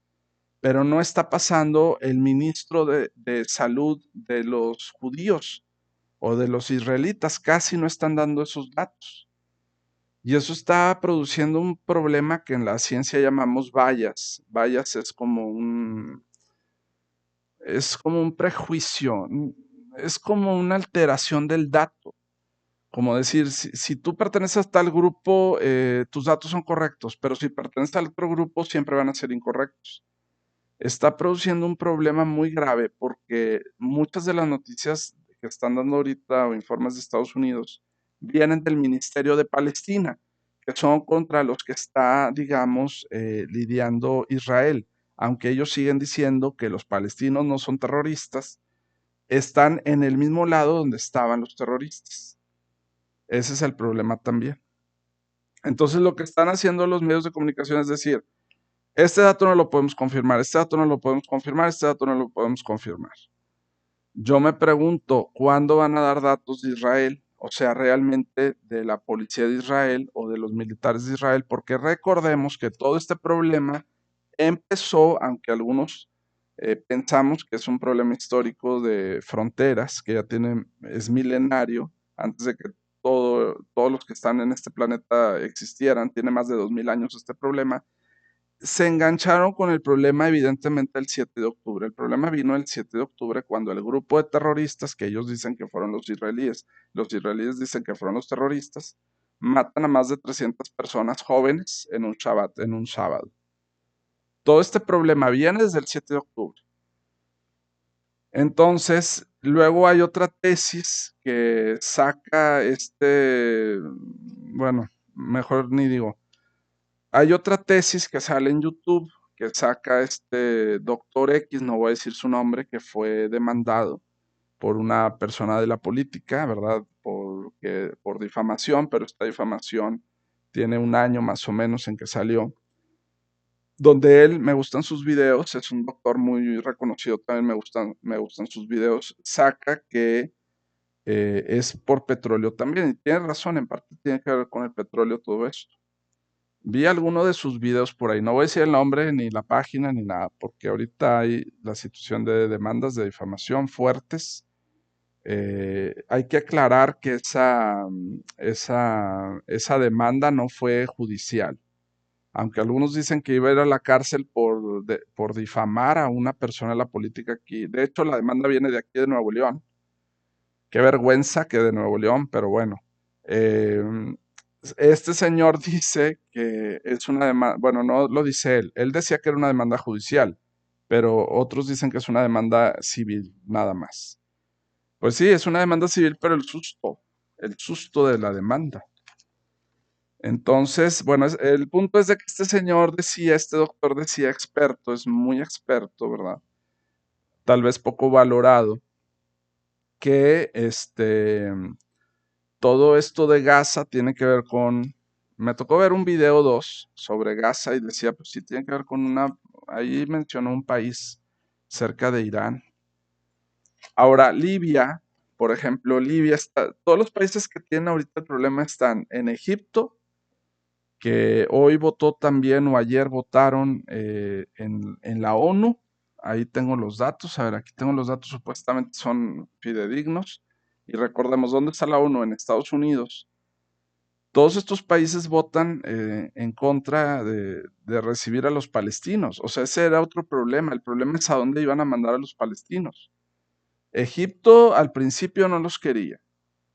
pero no está pasando el ministro de Salud de los judíos o de los israelitas, casi no están dando esos datos. Y eso está produciendo un problema que en la ciencia llamamos bias. Bias es como un prejuicio, es como una alteración del dato. Como decir, si tú perteneces a tal grupo, tus datos son correctos, pero si perteneces al otro grupo, siempre van a ser incorrectos. Está produciendo un problema muy grave porque muchas de las noticias que están dando ahorita o informes de Estados Unidos vienen del Ministerio de Palestina, que son contra los que está, digamos, lidiando Israel. Aunque ellos siguen diciendo que los palestinos no son terroristas, están en el mismo lado donde estaban los terroristas. Ese es el problema también. Entonces lo que están haciendo los medios de comunicación es decir, este dato no lo podemos confirmar, este dato no lo podemos confirmar, este dato no lo podemos confirmar. Yo me pregunto, ¿cuándo van a dar datos de Israel? O sea, realmente de la policía de Israel o de los militares de Israel, porque recordemos que todo este problema empezó, aunque algunos pensamos que es un problema histórico de fronteras, que ya es milenario, antes de que todos los que están en este planeta existieran, tiene más de 2000 años este problema, se engancharon con el problema evidentemente el 7 de octubre. El problema vino el 7 de octubre cuando el grupo de terroristas, que ellos dicen que fueron los israelíes dicen que fueron los terroristas, matan a más de 300 personas jóvenes en un Shabbat, en un sábado. Todo este problema viene desde el 7 de octubre. Entonces, luego hay otra tesis que saca bueno, mejor ni digo. Hay otra tesis que sale en YouTube que saca este doctor X, no voy a decir su nombre, que fue demandado por una persona de la política, ¿verdad? Por difamación, pero esta difamación tiene un año más o menos en que salió, donde él, me gustan sus videos, es un doctor muy reconocido, también me gustan sus videos, saca que es por petróleo también, y tiene razón, en parte tiene que ver con el petróleo todo esto. Vi alguno de sus videos por ahí, no voy a decir el nombre, ni la página, ni nada, porque ahorita hay la situación de demandas de difamación fuertes. Hay que aclarar que esa demanda no fue judicial, aunque algunos dicen que iba a ir a la cárcel por difamar a una persona de la política aquí. De hecho, la demanda viene de aquí de Nuevo León. Qué vergüenza que de Nuevo León, pero bueno. Eh, este señor dice que es una demanda, bueno, no lo dice él decía que era una demanda judicial, pero otros dicen que es una demanda civil, nada más. Pues sí, es una demanda civil, pero el susto de la demanda. Entonces, bueno, el punto es de que este señor decía, este doctor decía experto, es muy experto, ¿verdad? Tal vez poco valorado, que todo esto de Gaza tiene que ver con, me tocó ver un video 2 sobre Gaza y decía, pues sí, tiene que ver con ahí mencionó un país cerca de Irán. Ahora, Libia, por ejemplo, Libia está, todos los países que tienen ahorita el problema están en Egipto, que hoy votó también o ayer votaron en la ONU. Ahí tengo los datos, a ver, aquí tengo los datos, supuestamente son fidedignos. Y recordemos, ¿dónde está la ONU? En Estados Unidos. Todos estos países votan en contra de recibir a los palestinos. O sea, ese era otro problema. El problema es a dónde iban a mandar a los palestinos. Egipto al principio no los quería.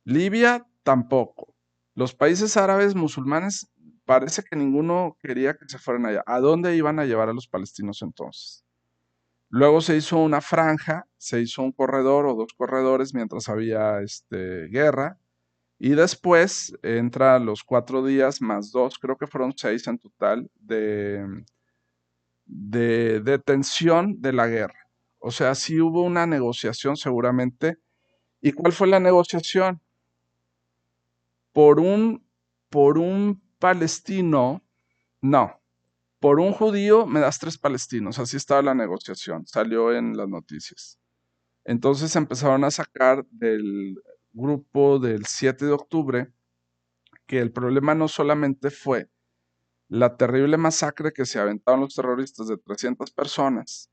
Libia tampoco. Los países árabes musulmanes parece que ninguno quería que se fueran allá. ¿A dónde iban a llevar a los palestinos entonces? Luego se hizo una franja, se hizo un corredor o dos corredores mientras había guerra. Y después entra los 4 días más dos, creo que fueron 6 en total, de detención de la guerra. O sea, sí hubo una negociación seguramente. ¿Y cuál fue la negociación? Por un palestino, no, por un judío me das 3 palestinos. Así estaba la negociación, salió en las noticias. Entonces empezaron a sacar del grupo del 7 de octubre que el problema no solamente fue la terrible masacre que se aventaron los terroristas de 300 personas,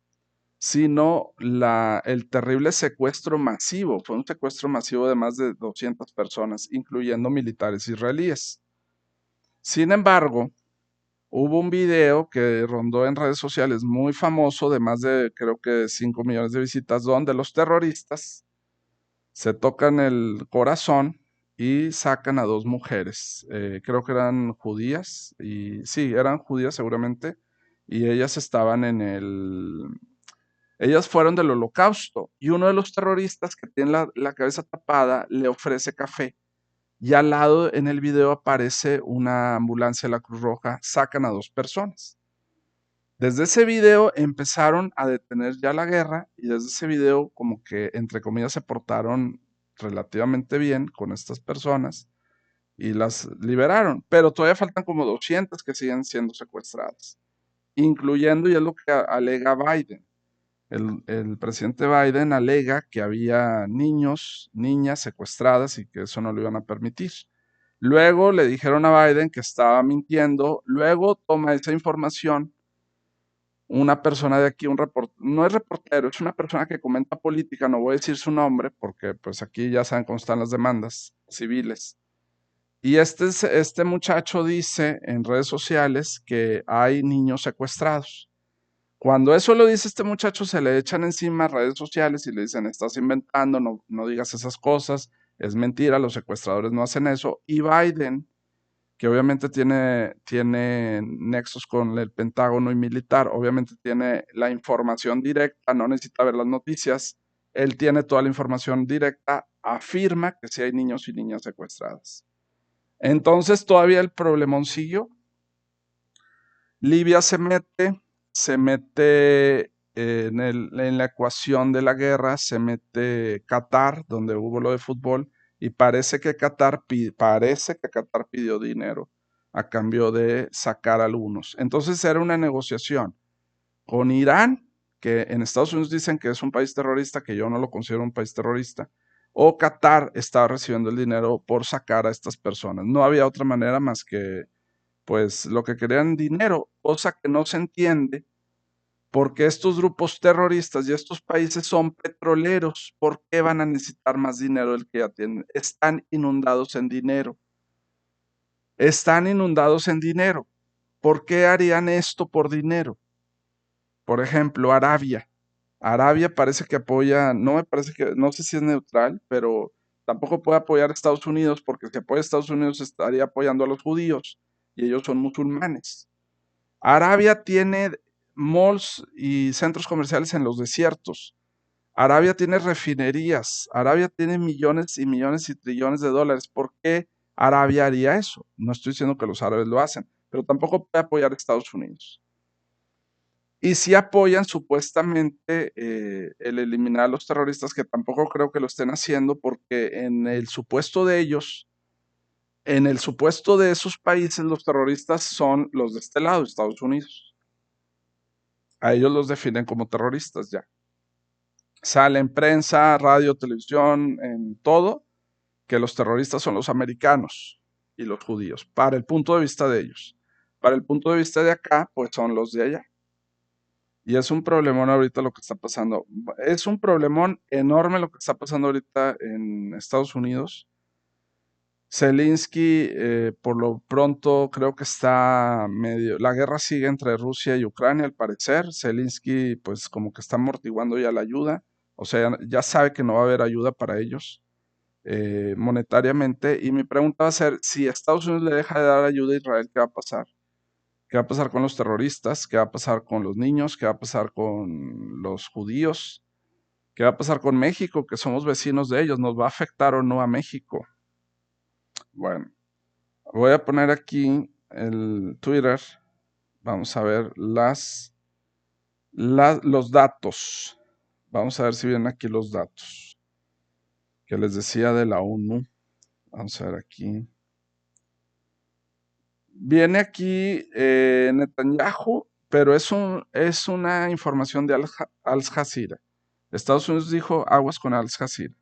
sino el terrible secuestro masivo. Fue un secuestro masivo de más de 200 personas, incluyendo militares israelíes. Sin embargo, hubo un video que rondó en redes sociales muy famoso de más de creo que 5 millones de visitas, donde los terroristas se tocan el corazón y sacan a 2 mujeres. Creo que eran judías, y sí, eran judías seguramente, y ellas estaban ellas fueron del holocausto, y uno de los terroristas que tiene la cabeza tapada le ofrece café, y al lado en el video aparece una ambulancia de la Cruz Roja, sacan a 2 personas. Desde ese video empezaron a detener ya la guerra y desde ese video como que entre comillas se portaron relativamente bien con estas personas y las liberaron, pero todavía faltan como 200 que siguen siendo secuestradas, incluyendo, y es lo que alega Biden. El presidente Biden alega que había niños, niñas secuestradas y que eso no lo iban a permitir. Luego le dijeron a Biden que estaba mintiendo, luego toma esa información una persona de aquí, no es reportero, es una persona que comenta política, no voy a decir su nombre porque pues aquí ya saben cómo están las demandas civiles. Y este muchacho dice en redes sociales que hay niños secuestrados. Cuando eso lo dice este muchacho, se le echan encima redes sociales y le dicen, estás inventando, no, no digas esas cosas, es mentira, los secuestradores no hacen eso. Y Biden, que obviamente tiene nexos con el Pentágono y militar, obviamente tiene la información directa, no necesita ver las noticias, él tiene toda la información directa, afirma que sí hay niños y niñas secuestradas. Entonces todavía el problemoncillo, Libia se mete en la ecuación de la guerra, se mete Qatar, donde hubo lo de fútbol, y parece que Qatar pidió dinero a cambio de sacar a algunos. Entonces era una negociación con Irán, que en Estados Unidos dicen que es un país terrorista, que yo no lo considero un país terrorista, o Qatar estaba recibiendo el dinero por sacar a estas personas. No había otra manera más que, pues, lo que querían dinero, cosa que no se entiende porque estos grupos terroristas y estos países son petroleros. ¿Por qué van a necesitar más dinero del que ya tienen? Están inundados en dinero. Están inundados en dinero. ¿Por qué harían esto por dinero? Por ejemplo, Arabia. Arabia parece que apoya, no me parece que, no sé si es neutral, pero tampoco puede apoyar a Estados Unidos porque si apoya a Estados Unidos estaría apoyando a los judíos y ellos son musulmanes. Arabia tiene malls y centros comerciales en los desiertos. Arabia tiene refinerías. Arabia tiene millones y millones y trillones de dólares. ¿Por qué Arabia haría eso? No estoy diciendo que los árabes lo hacen, pero tampoco puede apoyar a Estados Unidos. Y sí apoyan supuestamente el eliminar a los terroristas, que tampoco creo que lo estén haciendo, porque en el supuesto de ellos, en el supuesto de esos países, los terroristas son los de este lado, Estados Unidos. A ellos los definen como terroristas ya. Sale en prensa, radio, televisión, en todo, que los terroristas son los americanos y los judíos, para el punto de vista de ellos. Para el punto de vista de acá, pues son los de allá. Y es un problemón ahorita lo que está pasando. Es un problemón enorme lo que está pasando ahorita en Estados Unidos. Zelensky, por lo pronto, creo que está medio. La guerra sigue entre Rusia y Ucrania, al parecer. Zelensky, pues, como que está amortiguando ya la ayuda. O sea, ya sabe que no va a haber ayuda para ellos monetariamente. Y mi pregunta va a ser: si Estados Unidos le deja de dar ayuda a Israel, ¿qué va a pasar? ¿Qué va a pasar con los terroristas? ¿Qué va a pasar con los niños? ¿Qué va a pasar con los judíos? ¿Qué va a pasar con México, que somos vecinos de ellos? ¿Nos va a afectar o no a México? Bueno, voy a poner aquí el Twitter. Vamos a ver los datos. Vamos a ver si vienen aquí los datos que les decía de la ONU. Vamos a ver aquí. Viene aquí Netanyahu, pero es una información de Al Jazeera. Estados Unidos dijo aguas con Al Jazeera,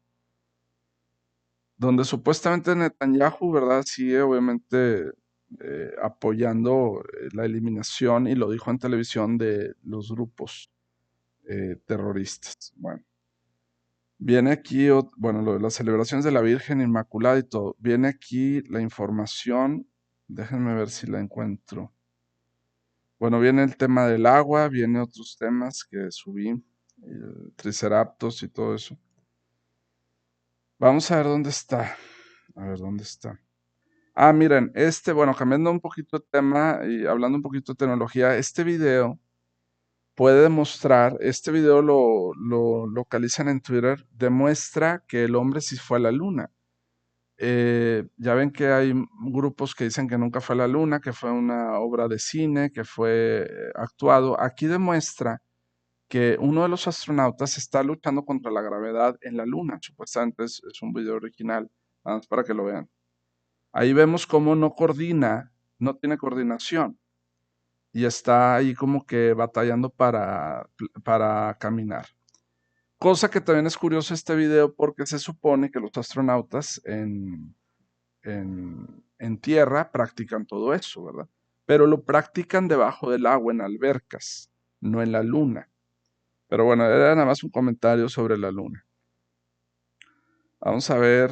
donde supuestamente Netanyahu, ¿verdad? Sigue obviamente apoyando la eliminación, y lo dijo en televisión, de los grupos terroristas. Bueno, viene aquí, bueno, lo de las celebraciones de la Virgen Inmaculada y todo. Viene aquí la información, déjenme ver si la encuentro. Bueno, viene el tema del agua, viene otros temas que subí, Triceratops y todo eso. Vamos a ver dónde está. A ver dónde está. Ah, miren, bueno, cambiando un poquito de tema y hablando un poquito de tecnología, este video puede demostrar, este video lo localizan en Twitter, demuestra que el hombre sí fue a la luna. Ya ven que hay grupos que dicen que nunca fue a la luna, que fue una obra de cine, que fue actuado. Aquí demuestra que uno de los astronautas está luchando contra la gravedad en la luna. Supuestamente es un video original, nada más para que lo vean. Ahí vemos cómo no coordina, no tiene coordinación y está ahí como que batallando para caminar. Cosa que también es curioso este video, porque se supone que los astronautas en tierra practican todo eso, ¿verdad? Pero lo practican debajo del agua, en albercas, no en la luna. Pero bueno, era nada más un comentario sobre la luna. Vamos a ver,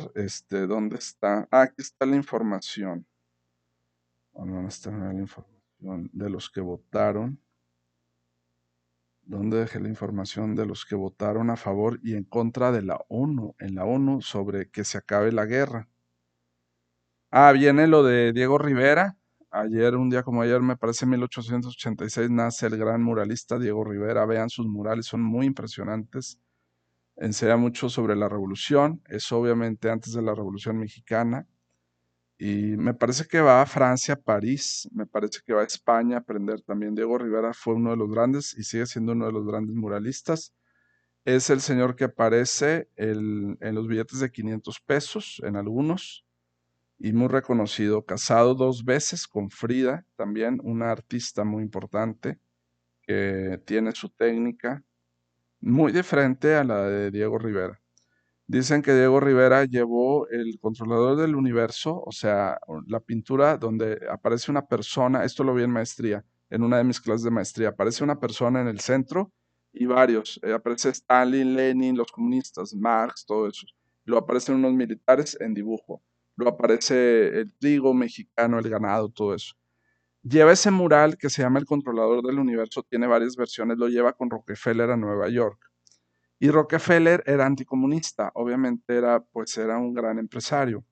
dónde está. Ah, aquí está la información. ¿Dónde está la información de los que votaron? ¿Dónde dejé la información de los que votaron a favor y en contra de la ONU? En la ONU sobre que se acabe la guerra. Ah, viene lo de Diego Rivera. Ayer, un día como ayer, me parece 1886, nace el gran muralista Diego Rivera. Vean sus murales, son muy impresionantes. Enseña mucho sobre la revolución. Es obviamente antes de la Revolución Mexicana. Y me parece que va a Francia, París. Me parece que va a España a aprender también. Diego Rivera fue uno de los grandes y sigue siendo uno de los grandes muralistas. Es el señor que aparece en los billetes de 500 pesos, en algunos y muy reconocido, casado 2 veces con Frida, también una artista muy importante que tiene su técnica muy diferente a la de Diego Rivera. Dicen que Diego Rivera llevó el controlador del universo, o sea, la pintura donde aparece una persona, esto lo vi en maestría, en una de mis clases de maestría, aparece una persona en el centro y varios, aparece Stalin, Lenin, los comunistas, Marx, todo eso. Luego aparecen unos militares en dibujo, luego aparece el trigo mexicano, el ganado, todo eso. Lleva ese mural que se llama El Controlador del Universo, tiene varias versiones, lo lleva con Rockefeller a Nueva York. Y Rockefeller era anticomunista, obviamente era un gran empresario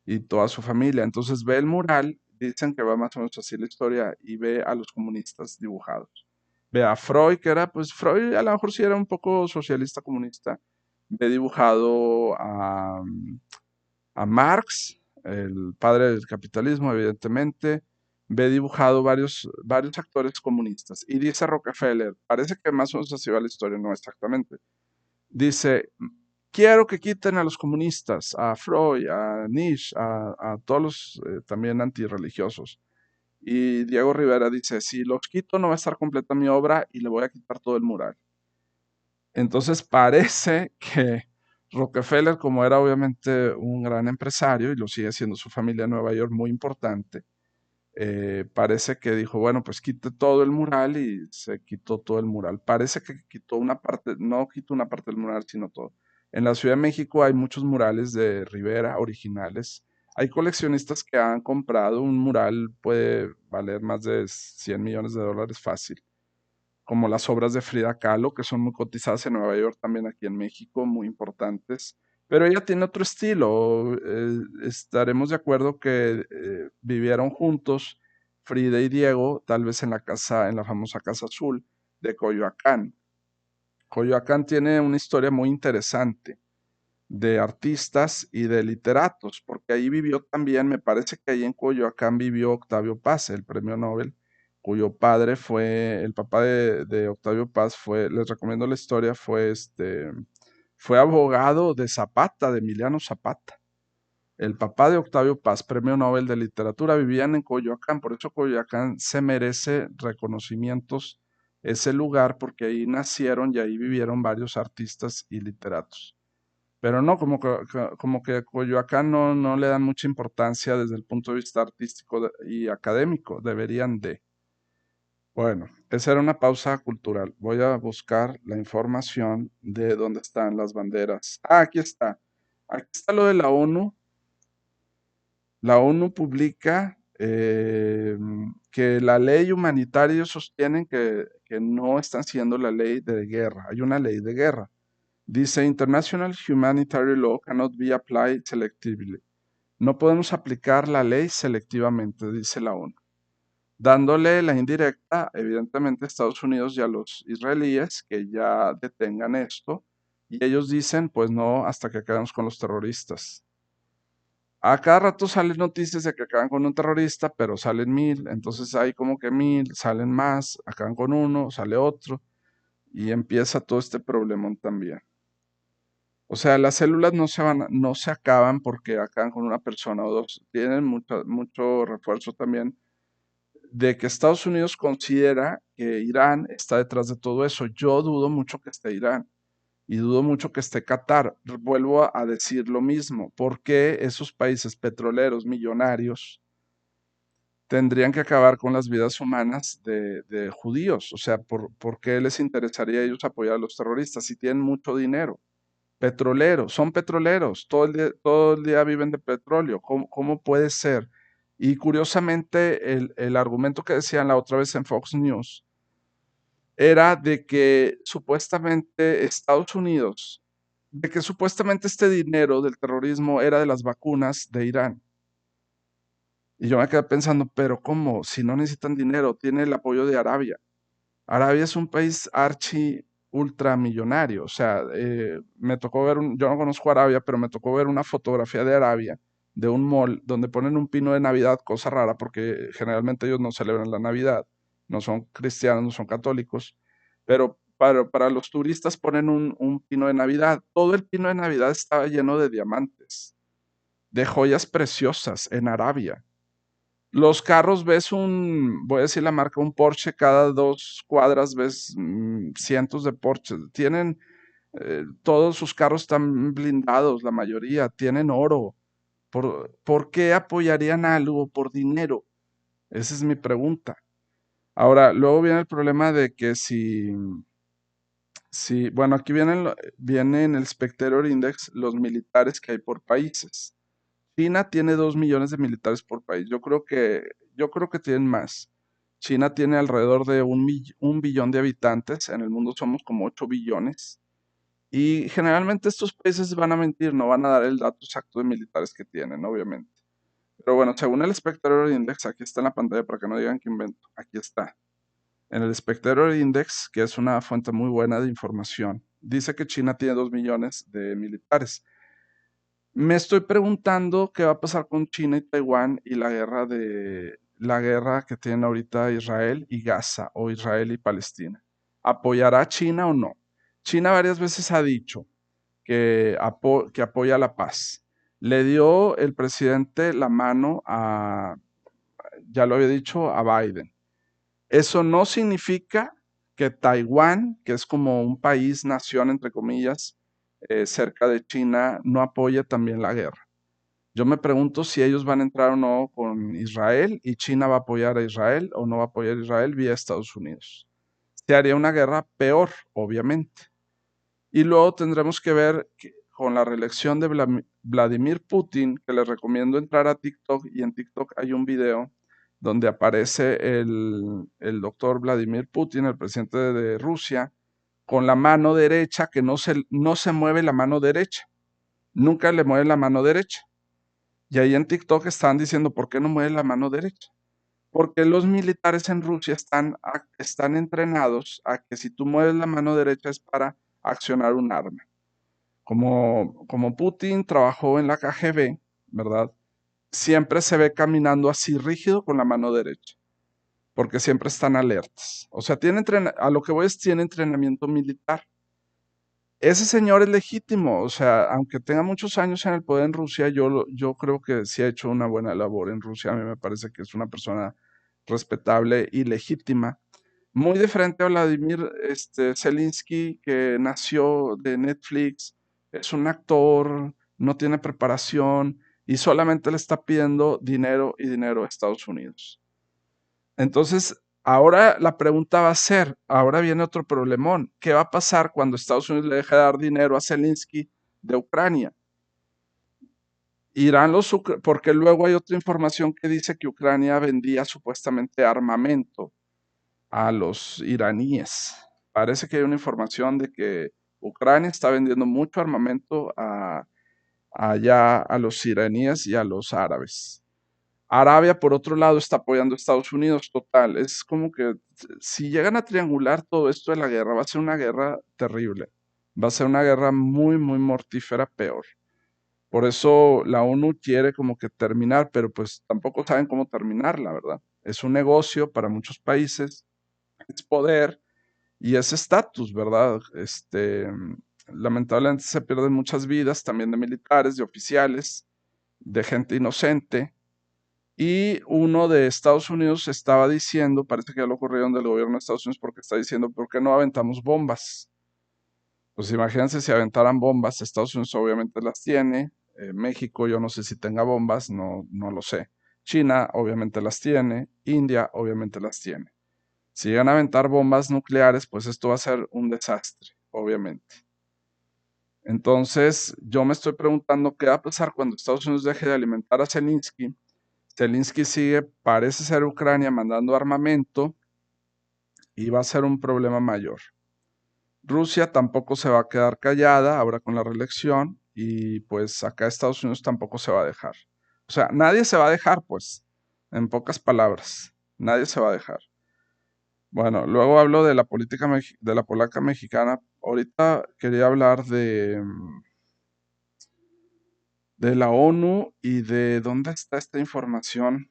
y toda su familia. Entonces ve el mural, dicen que va más o menos así la historia y ve a los comunistas dibujados. Ve a Freud, que era, pues Freud a lo mejor sí era un poco socialista comunista. Ve dibujado a Marx, el padre del capitalismo, evidentemente. Ve dibujado varios actores comunistas. Y dice Rockefeller, parece que más o menos así va la historia, no exactamente. Dice, quiero que quiten a los comunistas, a Freud, a Nietzsche, a todos los también antirreligiosos. Y Diego Rivera dice, si los quito no va a estar completa mi obra y le voy a quitar todo el mural. Entonces parece que Rockefeller, como era obviamente un gran empresario y lo sigue siendo su familia en Nueva York muy importante, parece que dijo, bueno, pues quite todo el mural y se quitó todo el mural. Parece que quitó una parte, no quitó una parte del mural, sino todo. En la Ciudad de México hay muchos murales de Rivera originales. Hay coleccionistas que han comprado un mural, puede valer más de 100 millones de dólares fácil, como las obras de Frida Kahlo, que son muy cotizadas en Nueva York, también aquí en México, muy importantes. Pero ella tiene otro estilo. Estaremos de acuerdo que vivieron juntos Frida y Diego, tal vez en la casa, en la famosa Casa Azul de Coyoacán. Coyoacán tiene una historia muy interesante de artistas y de literatos, porque ahí vivió también, me parece que ahí en Coyoacán vivió Octavio Paz, el premio Nobel, cuyo padre fue, el papá de Octavio Paz fue, les recomiendo la historia, fue abogado de Zapata, de Emiliano Zapata. El papá de Octavio Paz, premio Nobel de Literatura, vivían en Coyoacán, por eso Coyoacán se merece reconocimientos ese lugar, porque ahí nacieron y ahí vivieron varios artistas y literatos. Pero no, como que Coyoacán no le dan mucha importancia desde el punto de vista artístico y académico. Deberían de. Bueno, esa era una pausa cultural. Voy a buscar la información de dónde están las banderas. Ah, aquí está. Aquí está lo de la ONU. La ONU publica que la ley humanitaria, ellos sostienen que no están siendo la ley de guerra. Hay una ley de guerra. Dice, International Humanitarian Law cannot be applied selectively. No podemos aplicar la ley selectivamente, dice la ONU. Dándole la indirecta, evidentemente, a Estados Unidos y a los israelíes que ya detengan esto. Y ellos dicen, pues no, hasta que acabemos con los terroristas. A cada rato salen noticias de que acaban con un terrorista, pero salen 1000. Entonces hay como que 1000, salen más, acaban con uno, sale otro. Y empieza todo este problemón también. O sea, las células no se acaban porque acaban con una persona o dos. Tienen mucho refuerzo también de que Estados Unidos considera que Irán está detrás de todo eso. Yo dudo mucho que esté Irán y dudo mucho que esté Qatar. Vuelvo a decir lo mismo. ¿Por qué esos países petroleros millonarios tendrían que acabar con las vidas humanas de judíos? O sea, ¿por qué les interesaría a ellos apoyar a los terroristas si tienen mucho dinero? Petroleros, son petroleros, todo el día viven de petróleo. ¿Cómo puede ser? Y curiosamente, el argumento que decían la otra vez en Fox News era de que supuestamente Estados Unidos, de que supuestamente este dinero del terrorismo era de las vacunas de Irán. Y yo me quedé pensando, pero ¿cómo? Si no necesitan dinero, tiene el apoyo de Arabia. Arabia es un país ultramillonario. O sea, me tocó ver yo no conozco Arabia, pero me tocó ver una fotografía de Arabia, de un mall, donde ponen un pino de Navidad, cosa rara, porque generalmente ellos no celebran la Navidad, no son cristianos, no son católicos, pero para los turistas ponen un pino de Navidad. Todo el pino de Navidad estaba lleno de diamantes, de joyas preciosas en Arabia. Los carros ves voy a decir la marca, un Porsche cada 2 cuadras, ves cientos de Porsches. Todos sus carros están blindados, la mayoría, tienen oro. ¿Por qué apoyarían algo por dinero? Esa es mi pregunta. Ahora, luego viene el problema de que bueno, aquí viene en el Spectator Index los militares que hay por países. China tiene 2 millones de militares por país. Yo creo que tienen más. China tiene alrededor de un billón de habitantes. En el mundo somos como 8 billones. Y generalmente estos países van a mentir, no van a dar el dato exacto de militares que tienen, obviamente. Pero bueno, según el Spectator Index, aquí está en la pantalla para que no digan que invento. Aquí está. En el Spectator Index, que es una fuente muy buena de información, dice que China tiene 2 millones de militares. Me estoy preguntando qué va a pasar con China y Taiwán y la guerra que tienen ahorita Israel y Gaza, o Israel y Palestina. ¿Apoyará China o no? China varias veces ha dicho que apoya la paz. Le dio el presidente la mano ya lo había dicho, a Biden. Eso no significa que Taiwán, que es como un país, nación, entre comillas, cerca de China, no apoye también la guerra. Yo me pregunto si ellos van a entrar o no con Israel y China va a apoyar a Israel o no va a apoyar a Israel vía Estados Unidos. Se haría una guerra peor, obviamente. Y luego tendremos que ver con la reelección de Vladimir Putin, que les recomiendo entrar a TikTok, y en TikTok hay un video donde aparece el doctor Vladimir Putin, el presidente de Rusia, con la mano derecha, que no se mueve la mano derecha. Nunca le mueve la mano derecha. Y ahí en TikTok están diciendo, ¿por qué no mueve la mano derecha? Porque los militares en Rusia están entrenados a que si tú mueves la mano derecha es para accionar un arma. Como Putin trabajó en la KGB, ¿verdad? Siempre se ve caminando así rígido con la mano derecha, porque siempre están alertas. O sea, a lo que voy es, tiene entrenamiento militar. Ese señor es legítimo, o sea, aunque tenga muchos años en el poder en Rusia, yo creo que sí ha hecho una buena labor en Rusia. A mí me parece que es una persona respetable y legítima. Muy diferente a Vladimir Zelensky, que nació de Netflix, es un actor, no tiene preparación y solamente le está pidiendo dinero y dinero a Estados Unidos. Entonces, ahora la pregunta va a ser, ahora viene otro problemón, ¿qué va a pasar cuando Estados Unidos le deje de dar dinero a Zelensky de Ucrania? Porque luego hay otra información que dice que Ucrania vendía supuestamente armamento a los iraníes. Parece que hay una información de que Ucrania está vendiendo mucho armamento allá a los iraníes y a los árabes. Arabia, por otro lado, está apoyando a Estados Unidos total. Es como que si llegan a triangular todo esto de la guerra, va a ser una guerra terrible. Va a ser una guerra muy, muy mortífera, peor. Por eso la ONU quiere como que terminar, pero pues tampoco saben cómo terminar, la verdad. Es un negocio para muchos países, es poder y es estatus, ¿verdad? Lamentablemente se pierden muchas vidas también de militares, de oficiales, de gente inocente. Y uno de Estados Unidos estaba diciendo, parece que ya lo corrieron del gobierno de Estados Unidos porque está diciendo, ¿por qué no aventamos bombas? Pues imagínense si aventaran bombas, Estados Unidos obviamente las tiene, México yo no sé si tenga bombas, no lo sé. China obviamente las tiene, India obviamente las tiene. Si llegan a aventar bombas nucleares, pues esto va a ser un desastre, obviamente. Entonces, yo me estoy preguntando qué va a pasar cuando Estados Unidos deje de alimentar a Zelensky. Zelensky sigue, parece ser Ucrania, mandando armamento y va a ser un problema mayor. Rusia tampoco se va a quedar callada ahora con la reelección y pues acá Estados Unidos tampoco se va a dejar. O sea, nadie se va a dejar, pues, en pocas palabras, nadie se va a dejar. Bueno, luego hablo de la política de la polaca mexicana. Ahorita quería hablar de la ONU y de dónde está esta información.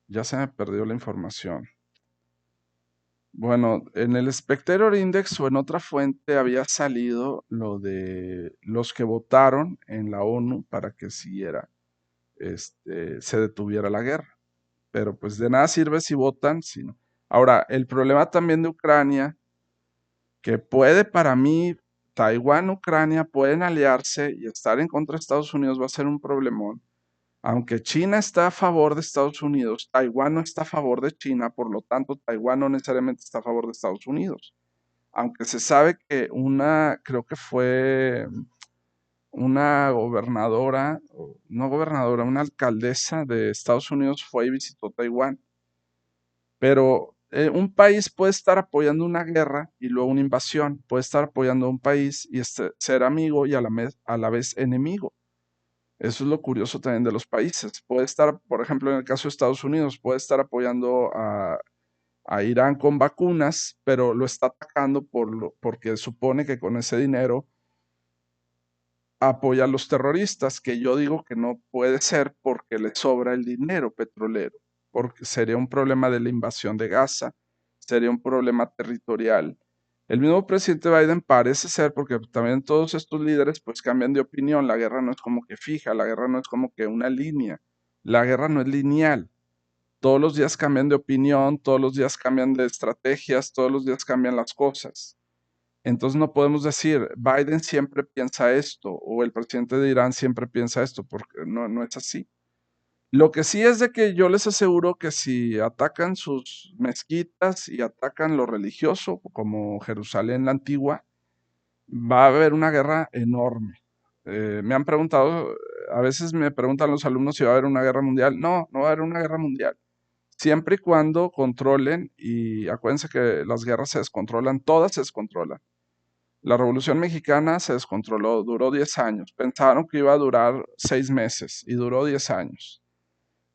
Ya se me perdió la información. Bueno, en el Spectator Index o en otra fuente había salido lo de los que votaron en la ONU para que siguiera, se detuviera la guerra. Pero pues de nada sirve si votan, si no. Ahora, el problema también de Ucrania, que puede para mí, Taiwán, Ucrania pueden aliarse y estar en contra de Estados Unidos va a ser un problemón. Aunque China está a favor de Estados Unidos, Taiwán no está a favor de China, por lo tanto, Taiwán no necesariamente está a favor de Estados Unidos. Aunque se sabe que creo que fue una gobernadora, no gobernadora, una alcaldesa de Estados Unidos fue y visitó Taiwán. Pero un país puede estar apoyando una guerra y luego una invasión, puede estar apoyando a un país y ser amigo y a la vez enemigo. Eso es lo curioso también de los países. Puede estar, por ejemplo, en el caso de Estados Unidos, puede estar apoyando a Irán con vacunas, pero lo está atacando porque supone que con ese dinero apoya a los terroristas, que yo digo que no puede ser porque le sobra el dinero petrolero, porque sería un problema de la invasión de Gaza, sería un problema territorial. El mismo presidente Biden parece ser, porque también todos estos líderes pues cambian de opinión, la guerra no es como que fija, la guerra no es como que una línea, la guerra no es lineal, todos los días cambian de opinión, todos los días cambian de estrategias, todos los días cambian las cosas. Entonces no podemos decir, Biden siempre piensa esto o el presidente de Irán siempre piensa esto, porque no es así. Lo que sí es de que yo les aseguro que si atacan sus mezquitas y atacan lo religioso, como Jerusalén la antigua, va a haber una guerra enorme. Me han preguntado, a veces me preguntan los alumnos si va a haber una guerra mundial. No, no va a haber una guerra mundial. Siempre y cuando controlen, y acuérdense que las guerras se descontrolan, todas se descontrolan. La Revolución Mexicana se descontroló, duró 10 años. Pensaron que iba a durar 6 meses y duró 10 años.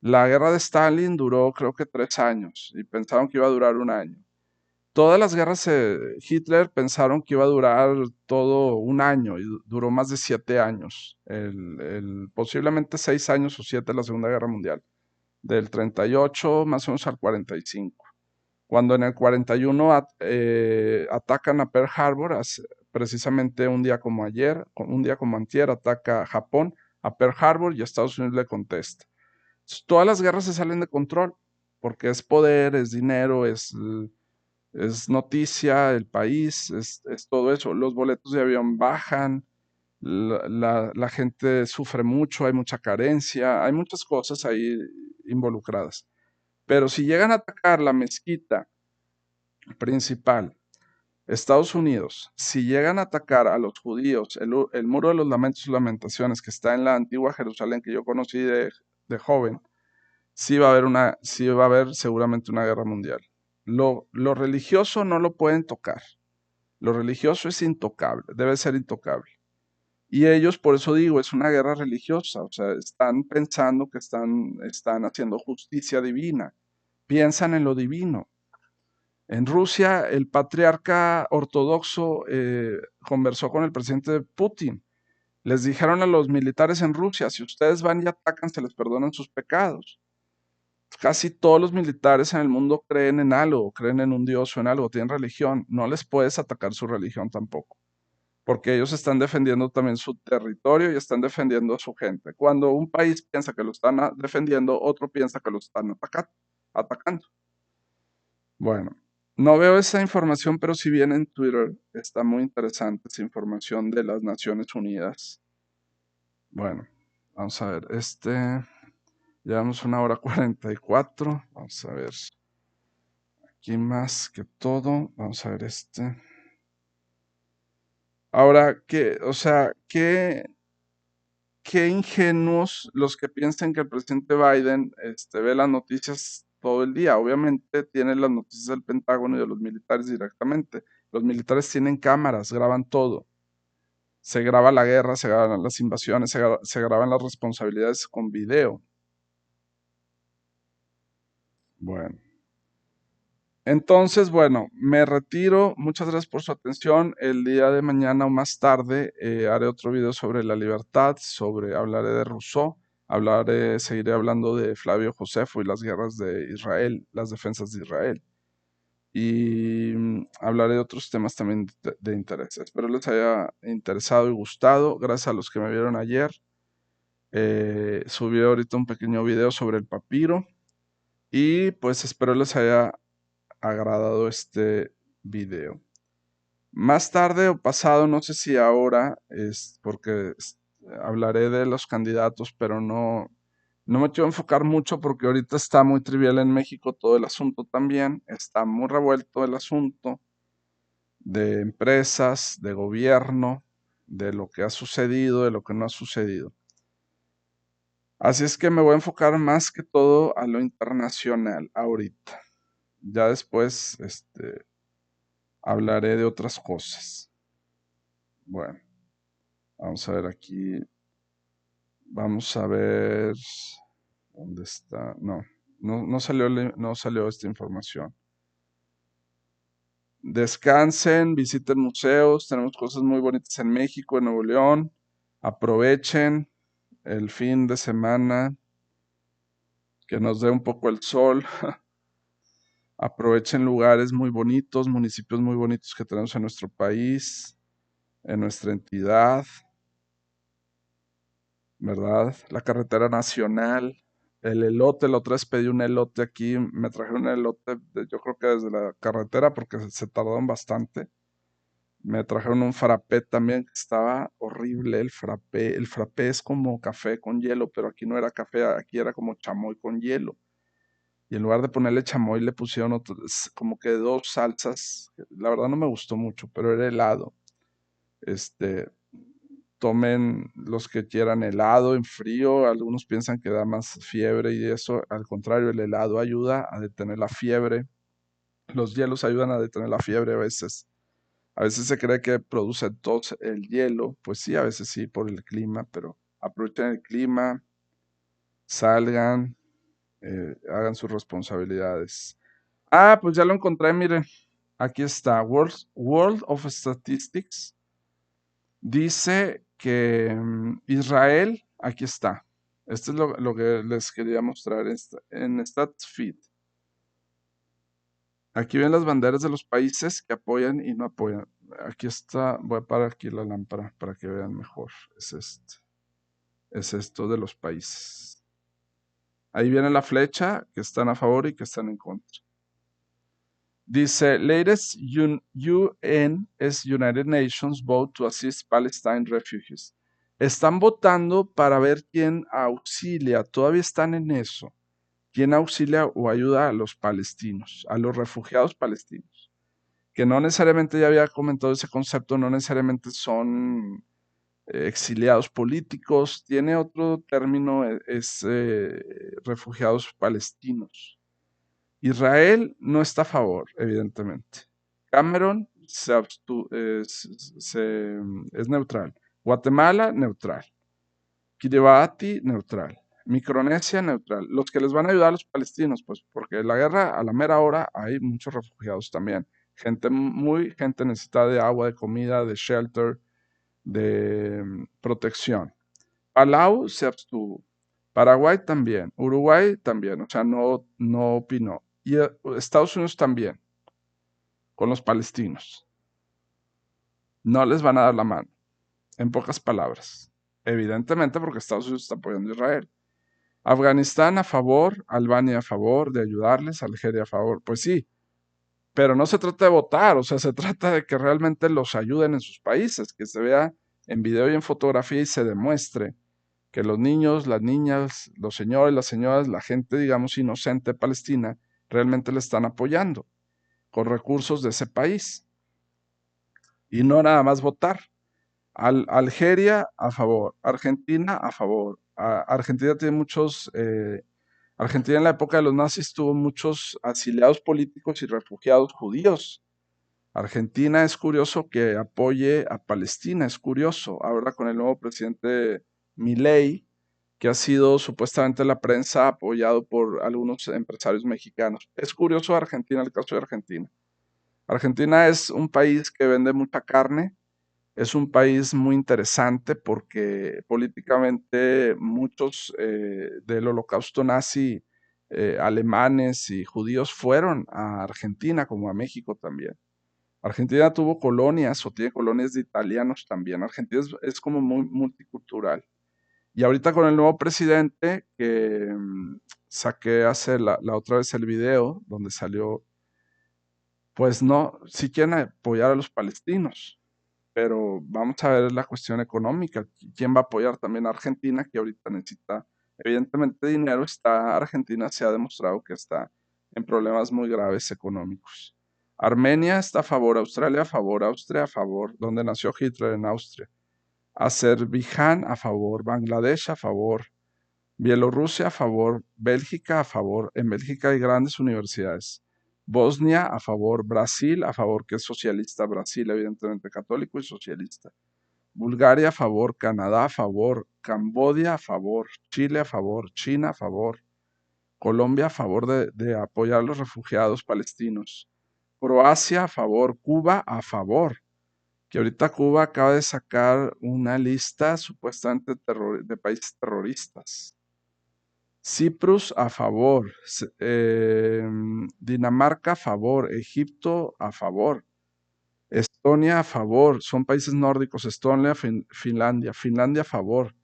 La guerra de Stalin duró creo que 3 años y pensaron que iba a durar un año. Todas las guerras, Hitler pensaron que iba a durar todo un año y duró más de 7 años. Posiblemente 6 años o 7 la Segunda Guerra Mundial. Del 38 más o menos al 45. Cuando en el 41 atacan a Pearl Harbor, precisamente un día como ayer, un día como antier, ataca a Japón a Pearl Harbor y a Estados Unidos le contesta. Entonces, todas las guerras se salen de control, porque es poder, es dinero, es noticia, el país, es todo eso. Los boletos de avión bajan, la gente sufre mucho, hay mucha carencia, hay muchas cosas ahí involucradas. Pero si llegan a atacar la mezquita principal, Estados Unidos, si llegan a atacar a los judíos, el muro de los lamentos y lamentaciones que está en la antigua Jerusalén que yo conocí de joven, sí va a haber seguramente una guerra mundial. Lo religioso no lo pueden tocar. Lo religioso es intocable, debe ser intocable. Y ellos, por eso digo, es una guerra religiosa, o sea, están pensando que están haciendo justicia divina, piensan en lo divino. En Rusia, el patriarca ortodoxo conversó con el presidente Putin. Les dijeron a los militares en Rusia, si ustedes van y atacan, se les perdonan sus pecados. Casi todos los militares en el mundo creen en algo, creen en un dios o en algo, tienen religión. No les puedes atacar su religión tampoco, porque ellos están defendiendo también su territorio y están defendiendo a su gente. Cuando un país piensa que lo están defendiendo, otro piensa que lo están atacando. Bueno, no veo esa información, pero si bien en Twitter está muy interesante esa información de las Naciones Unidas. Bueno, vamos a ver, llevamos 1 hora 44. Vamos a ver, aquí más que todo, vamos a ver Ahora, o sea, qué ingenuos los que piensan que el presidente Biden ve las noticias todo el día. Obviamente tiene las noticias del Pentágono y de los militares directamente. Los militares tienen cámaras, graban todo. Se graba la guerra, se graban las invasiones, se graban las responsabilidades con video. Bueno. Entonces, bueno, me retiro. Muchas gracias por su atención. El día de mañana o más tarde haré otro video sobre la libertad, hablaré de Rousseau, seguiré hablando de Flavio Josefo y las guerras de Israel, las defensas de Israel. Y hablaré de otros temas también de interés. Espero les haya interesado y gustado. Gracias a los que me vieron ayer. Subí ahorita un pequeño video sobre el papiro. Y pues espero les haya agradado este video. Más tarde o pasado, no sé si ahora, es porque hablaré de los candidatos, pero no me quiero enfocar mucho porque ahorita está muy trivial en México todo el asunto también. Está muy revuelto el asunto de empresas, de gobierno, de lo que ha sucedido, de lo que no ha sucedido. Así es que me voy a enfocar más que todo a lo internacional ahorita. Ya después, hablaré de otras cosas. Bueno, vamos a ver aquí. Vamos a ver dónde está. No salió, no salió esta información. Descansen, visiten museos. Tenemos cosas muy bonitas en México, en Nuevo León. Aprovechen el fin de semana que nos dé un poco el sol. Aprovechen lugares muy bonitos, municipios muy bonitos que tenemos en nuestro país, en nuestra entidad. ¿Verdad? La carretera nacional, el elote, la otra vez pedí un elote aquí, me trajeron un elote, yo creo que desde la carretera porque se tardaron bastante. Me trajeron un frappé también que estaba horrible el frappé. El frappé es como café con hielo, pero aquí no era café, aquí era como chamoy con hielo. Y en lugar de ponerle chamoy le pusieron como que dos salsas. La verdad no me gustó mucho, pero era helado. Este, Tomen los que quieran helado en frío. Algunos piensan que da más fiebre y eso. Al contrario, el helado ayuda a detener la fiebre. Los hielos ayudan a detener la fiebre a veces. A veces se cree que produce tos el hielo. Pues sí, a veces sí por el clima, pero aprovechen el clima, salgan, hagan sus responsabilidades. Ah, pues ya lo encontré, miren. Aquí está, World of Statistics. Dice que Israel, aquí está. Esto es lo que les quería mostrar en StatFeed. Aquí ven las banderas de los países que apoyan y no apoyan. Aquí está, voy a parar aquí la lámpara para que vean mejor. Es esto de los países. Ahí viene la flecha que están a favor y que están en contra. Dice, latest UN es United Nations vote to assist Palestine refugees. Están votando para ver quién auxilia, todavía están en eso, quién auxilia o ayuda a los palestinos, a los refugiados palestinos, que no necesariamente, ya había comentado ese concepto, no necesariamente son exiliados políticos, tiene otro término, es refugiados palestinos. Israel no está a favor, evidentemente. Cameron es neutral. Guatemala, neutral. Kiribati, neutral. Micronesia, neutral. Los que les van a ayudar a los palestinos, pues porque la guerra a la mera hora hay muchos refugiados también. Gente necesitada de agua, de comida, de shelter, de protección. Palau se abstuvo. Paraguay también. Uruguay también. O sea, no opinó. Y Estados Unidos también, con los palestinos. No les van a dar la mano, en pocas palabras. Evidentemente porque Estados Unidos está apoyando a Israel. Afganistán a favor, Albania a favor de ayudarles, Algeria a favor. Pues sí, pero no se trata de votar, o sea, se trata de que realmente los ayuden en sus países, que se vea en video y en fotografía y se demuestre que los niños, las niñas, los señores, las señoras, la gente, digamos, inocente palestina, realmente le están apoyando con recursos de ese país. Y no nada más votar. Algeria a favor, Argentina a favor. Argentina tiene muchos, Argentina en la época de los nazis tuvo muchos exiliados políticos y refugiados judíos. Argentina es curioso que apoye a Palestina, es curioso. Ahora con el nuevo presidente Milei, que ha sido supuestamente la prensa apoyado por algunos empresarios mexicanos. Es curioso Argentina, el caso de Argentina. Argentina es un país que vende mucha carne, es un país muy interesante porque políticamente muchos del holocausto nazi, alemanes y judíos fueron a Argentina como a México también. Argentina tuvo colonias o tiene colonias de italianos también. Argentina es como muy multicultural. Y ahorita con el nuevo presidente que saqué hace la otra vez el video donde salió, pues no, sí quieren apoyar a los palestinos, pero vamos a ver la cuestión económica. ¿Quién va a apoyar también a Argentina, que ahorita necesita, evidentemente, dinero? Argentina se ha demostrado que está en problemas muy graves económicos. Armenia está a favor, Australia a favor, Austria a favor, donde nació Hitler en Austria. Azerbaiyán a favor, Bangladesh a favor, Bielorrusia a favor, Bélgica a favor. En Bélgica hay grandes universidades. Bosnia a favor, Brasil a favor, que es socialista, Brasil evidentemente católico y socialista. Bulgaria a favor, Canadá a favor, Camboya a favor, Chile a favor, China a favor, Colombia a favor de apoyar a los refugiados palestinos. Croacia a favor, Cuba a favor, que ahorita Cuba acaba de sacar una lista supuestamente de países terroristas. Ciprus a favor, Dinamarca a favor, Egipto a favor, Estonia a favor, son países nórdicos, Estonia, Finlandia, Finlandia a favor,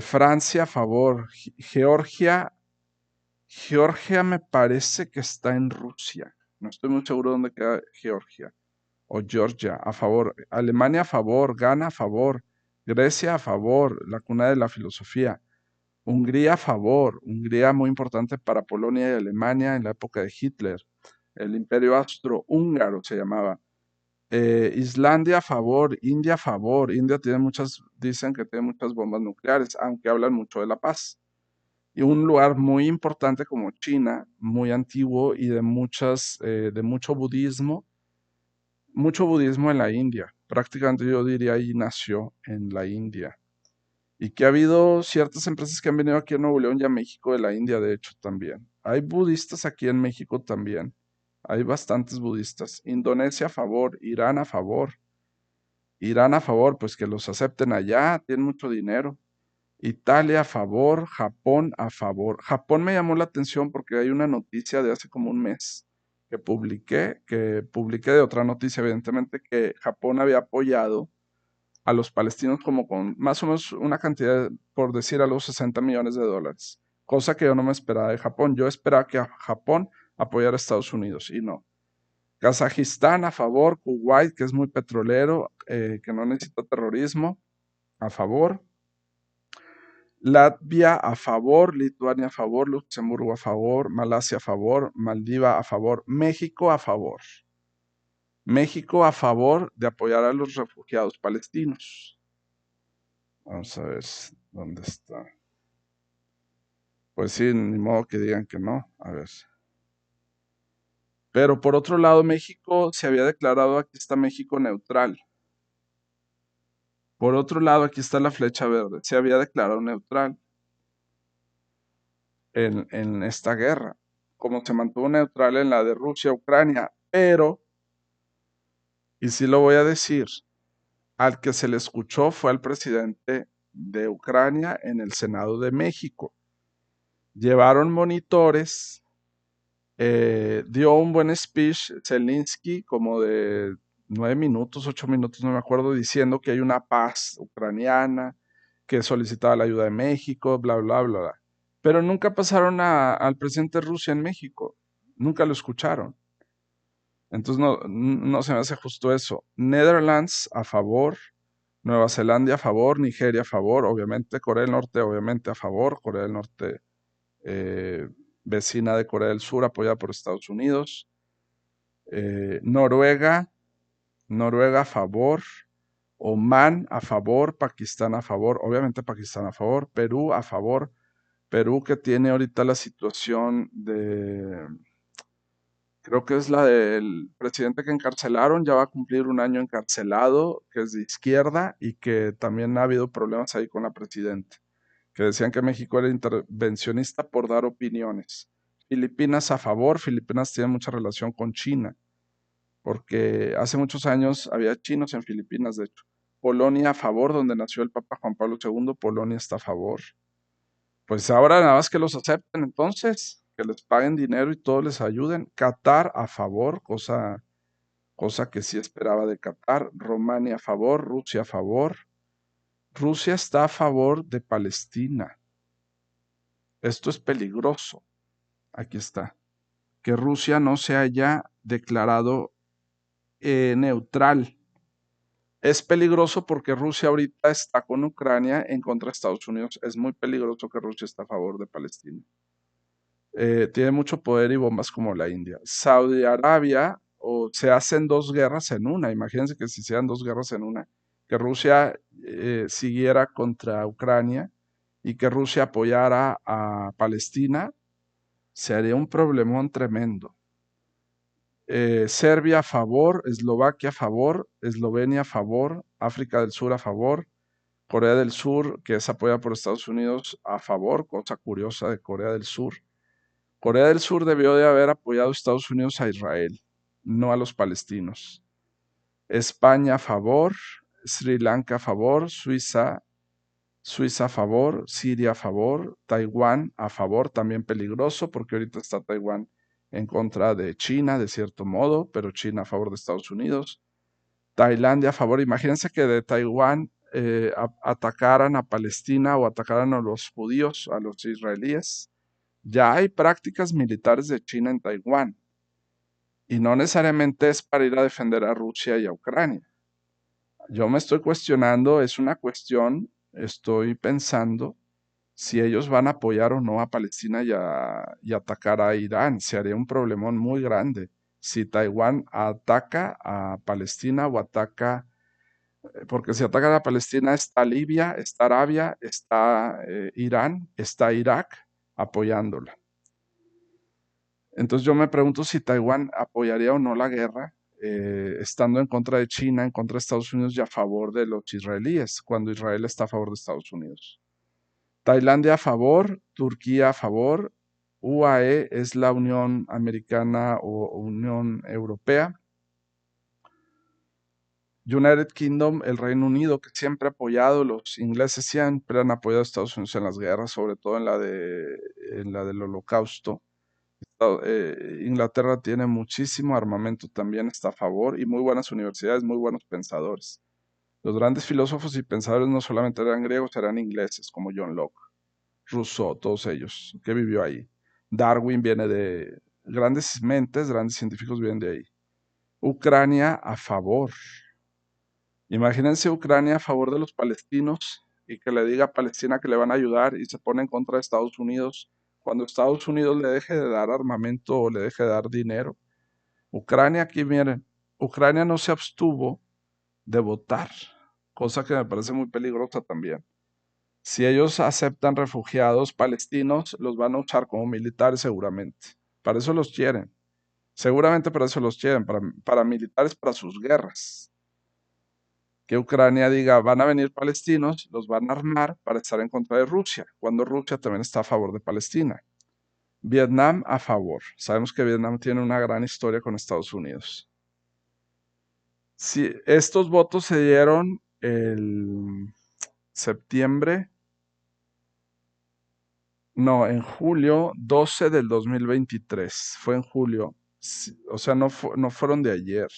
Francia a favor, Georgia me parece que está en Rusia, no estoy muy seguro dónde queda Georgia, o Georgia a favor, Alemania a favor, Ghana a favor, Grecia a favor, la cuna de la filosofía. Hungría a favor, Hungría muy importante para Polonia y Alemania en la época de Hitler. El imperio austrohúngaro se llamaba. Islandia a favor, India a favor. India tiene dicen que tiene muchas bombas nucleares, aunque hablan mucho de la paz. Y un lugar muy importante como China, muy antiguo y de mucho budismo en la India. Prácticamente yo diría ahí nació en la India. Y que ha habido ciertas empresas que han venido aquí a Nuevo León y a México de la India, de hecho, también. Hay budistas aquí en México también. Hay bastantes budistas. Indonesia a favor, Irán a favor. Irán a favor, pues que los acepten allá, tienen mucho dinero. Italia a favor, Japón a favor. Japón me llamó la atención porque hay una noticia de hace como un mes que publiqué de otra noticia, evidentemente, que Japón había apoyado a los palestinos como con más o menos una cantidad, por decir algo, 60 millones de dólares, cosa que yo no me esperaba de Japón. Yo esperaba que Japón apoyara a Estados Unidos y no. Kazajistán a favor, Kuwait, que es muy petrolero, que no necesita terrorismo, a favor. Latvia a favor, Lituania a favor, Luxemburgo a favor, Malasia a favor, Maldiva a favor, México a favor. México a favor de apoyar a los refugiados palestinos. Vamos a ver dónde está. Pues sí, ni modo que digan que no. A ver. Pero por otro lado, México se había declarado, aquí está México neutral. Por otro lado, aquí está la flecha verde. Se había declarado neutral en esta guerra, como se mantuvo neutral en la de Rusia-Ucrania. Pero, y sí lo voy a decir, al que se le escuchó fue al presidente de Ucrania en el Senado de México. Llevaron monitores. Dio un buen speech Zelensky, como de 9 minutos, 8 minutos, no me acuerdo, diciendo que hay una paz ucraniana, que solicitaba la ayuda de México, bla, bla, bla, bla. Pero nunca pasaron al presidente de Rusia en México, nunca lo escucharon. Entonces no se me hace justo eso. Netherlands a favor, Nueva Zelanda a favor, Nigeria a favor, obviamente, Corea del Norte obviamente a favor, Corea del Norte eh, vecina de Corea del Sur, apoyada por Estados Unidos. Noruega a favor. Omán a favor, Pakistán a favor, obviamente Pakistán a favor, Perú a favor, Perú que tiene ahorita la situación de, creo que es la del presidente que encarcelaron, ya va a cumplir un año encarcelado, que es de izquierda y que también ha habido problemas ahí con la presidenta, que decían que México era intervencionista por dar opiniones. Filipinas a favor, Filipinas tiene mucha relación con China, porque hace muchos años había chinos en Filipinas, de hecho. Polonia a favor, donde nació el Papa Juan Pablo II, Polonia está a favor. Pues ahora nada más que los acepten entonces, que les paguen dinero y todos les ayuden. Qatar a favor, cosa que sí esperaba de Qatar. Rumania a favor, Rusia a favor. Rusia está a favor de Palestina. Esto es peligroso. Aquí está. Que Rusia no se haya declarado neutral. Es peligroso porque Rusia ahorita está con Ucrania en contra de Estados Unidos. Es muy peligroso que Rusia esté a favor de Palestina. Tiene mucho poder y bombas como la India. Saudi Arabia, o se hacen dos guerras en una. Imagínense que si se hicieran dos guerras en una, que Rusia siguiera contra Ucrania y que Rusia apoyara a Palestina, se haría un problemón tremendo. Serbia a favor, Eslovaquia a favor, Eslovenia a favor, África del Sur a favor, Corea del Sur, que es apoyada por Estados Unidos, a favor, cosa curiosa de Corea del Sur. Corea del Sur debió de haber apoyado a Estados Unidos a Israel, no a los palestinos. España a favor, Sri Lanka a favor, Suiza a favor, Siria a favor, Taiwán a favor, también peligroso porque ahorita está Taiwán en contra de China, de cierto modo, pero China a favor de Estados Unidos. Tailandia a favor, imagínense que de Taiwán atacaran a Palestina o atacaran a los judíos, a los israelíes. Ya hay prácticas militares de China en Taiwán y no necesariamente es para ir a defender a Rusia y a Ucrania. Yo me estoy cuestionando, es una cuestión, estoy pensando si ellos van a apoyar o no a Palestina y atacar a Irán. Se haría un problemón muy grande si Taiwán ataca a Palestina o ataca, porque si atacan a Palestina está Libia, está Arabia, está Irán, está Irak apoyándola. Entonces yo me pregunto si Taiwán apoyaría o no la guerra, estando en contra de China, en contra de Estados Unidos y a favor de los israelíes, cuando Israel está a favor de Estados Unidos. Tailandia a favor, Turquía a favor, UAE es la Unión Americana o Unión Europea. United Kingdom, el Reino Unido, que siempre ha apoyado, los ingleses siempre han apoyado a Estados Unidos en las guerras, sobre todo en la del Holocausto. Inglaterra tiene muchísimo armamento, también está a favor, y muy buenas universidades, muy buenos pensadores. Los grandes filósofos y pensadores no solamente eran griegos, eran ingleses, como John Locke, Rousseau, todos ellos, que vivió ahí. Darwin viene de grandes mentes, grandes científicos vienen de ahí. Ucrania a favor. Imagínense Ucrania a favor de los palestinos y que le diga a Palestina que le van a ayudar y se pone en contra de Estados Unidos cuando Estados Unidos le deje de dar armamento o le deje de dar dinero. Ucrania, aquí miren, Ucrania no se abstuvo de votar, cosa que me parece muy peligrosa también. Si ellos aceptan refugiados palestinos, los van a usar como militares seguramente. Para eso los quieren. Seguramente para eso los quieren, para militares, para sus guerras. Que Ucrania diga, van a venir palestinos, los van a armar para estar en contra de Rusia, cuando Rusia también está a favor de Palestina. Vietnam a favor. Sabemos que Vietnam tiene una gran historia con Estados Unidos. Si estos votos se dieron el septiembre, no, en julio 12 del 2023, fue en julio, o sea, no fueron de ayer.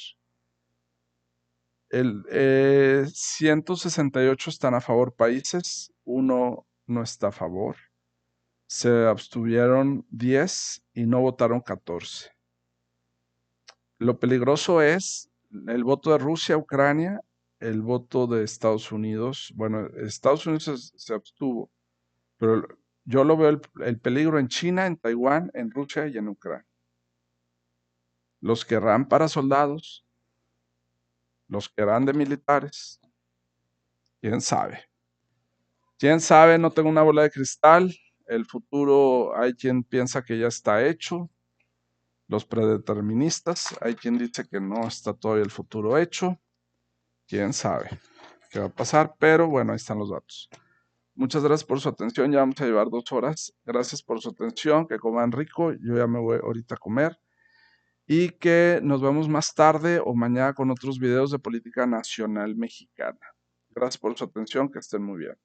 168 están a favor países, uno no está a favor. Se abstuvieron 10 y no votaron 14. Lo peligroso es el voto de Rusia, Ucrania, el voto de Estados Unidos. Bueno, Estados Unidos se abstuvo, pero yo lo veo el peligro en China, en Taiwán, en Rusia y en Ucrania. Los querrán para soldados, los querrán de militares, ¿Quién sabe? ¿Quién sabe? No tengo una bola de cristal. El futuro hay quien piensa que ya está hecho. Los predeterministas, hay quien dice que no está todavía el futuro hecho. ¿Quién sabe qué va a pasar? Pero bueno, ahí están los datos. Muchas gracias por su atención. Ya vamos a llevar 2 horas. Gracias por su atención. Que coman rico. Yo ya me voy ahorita a comer. Y que nos vemos más tarde o mañana con otros videos de política nacional mexicana. Gracias por su atención. Que estén muy bien.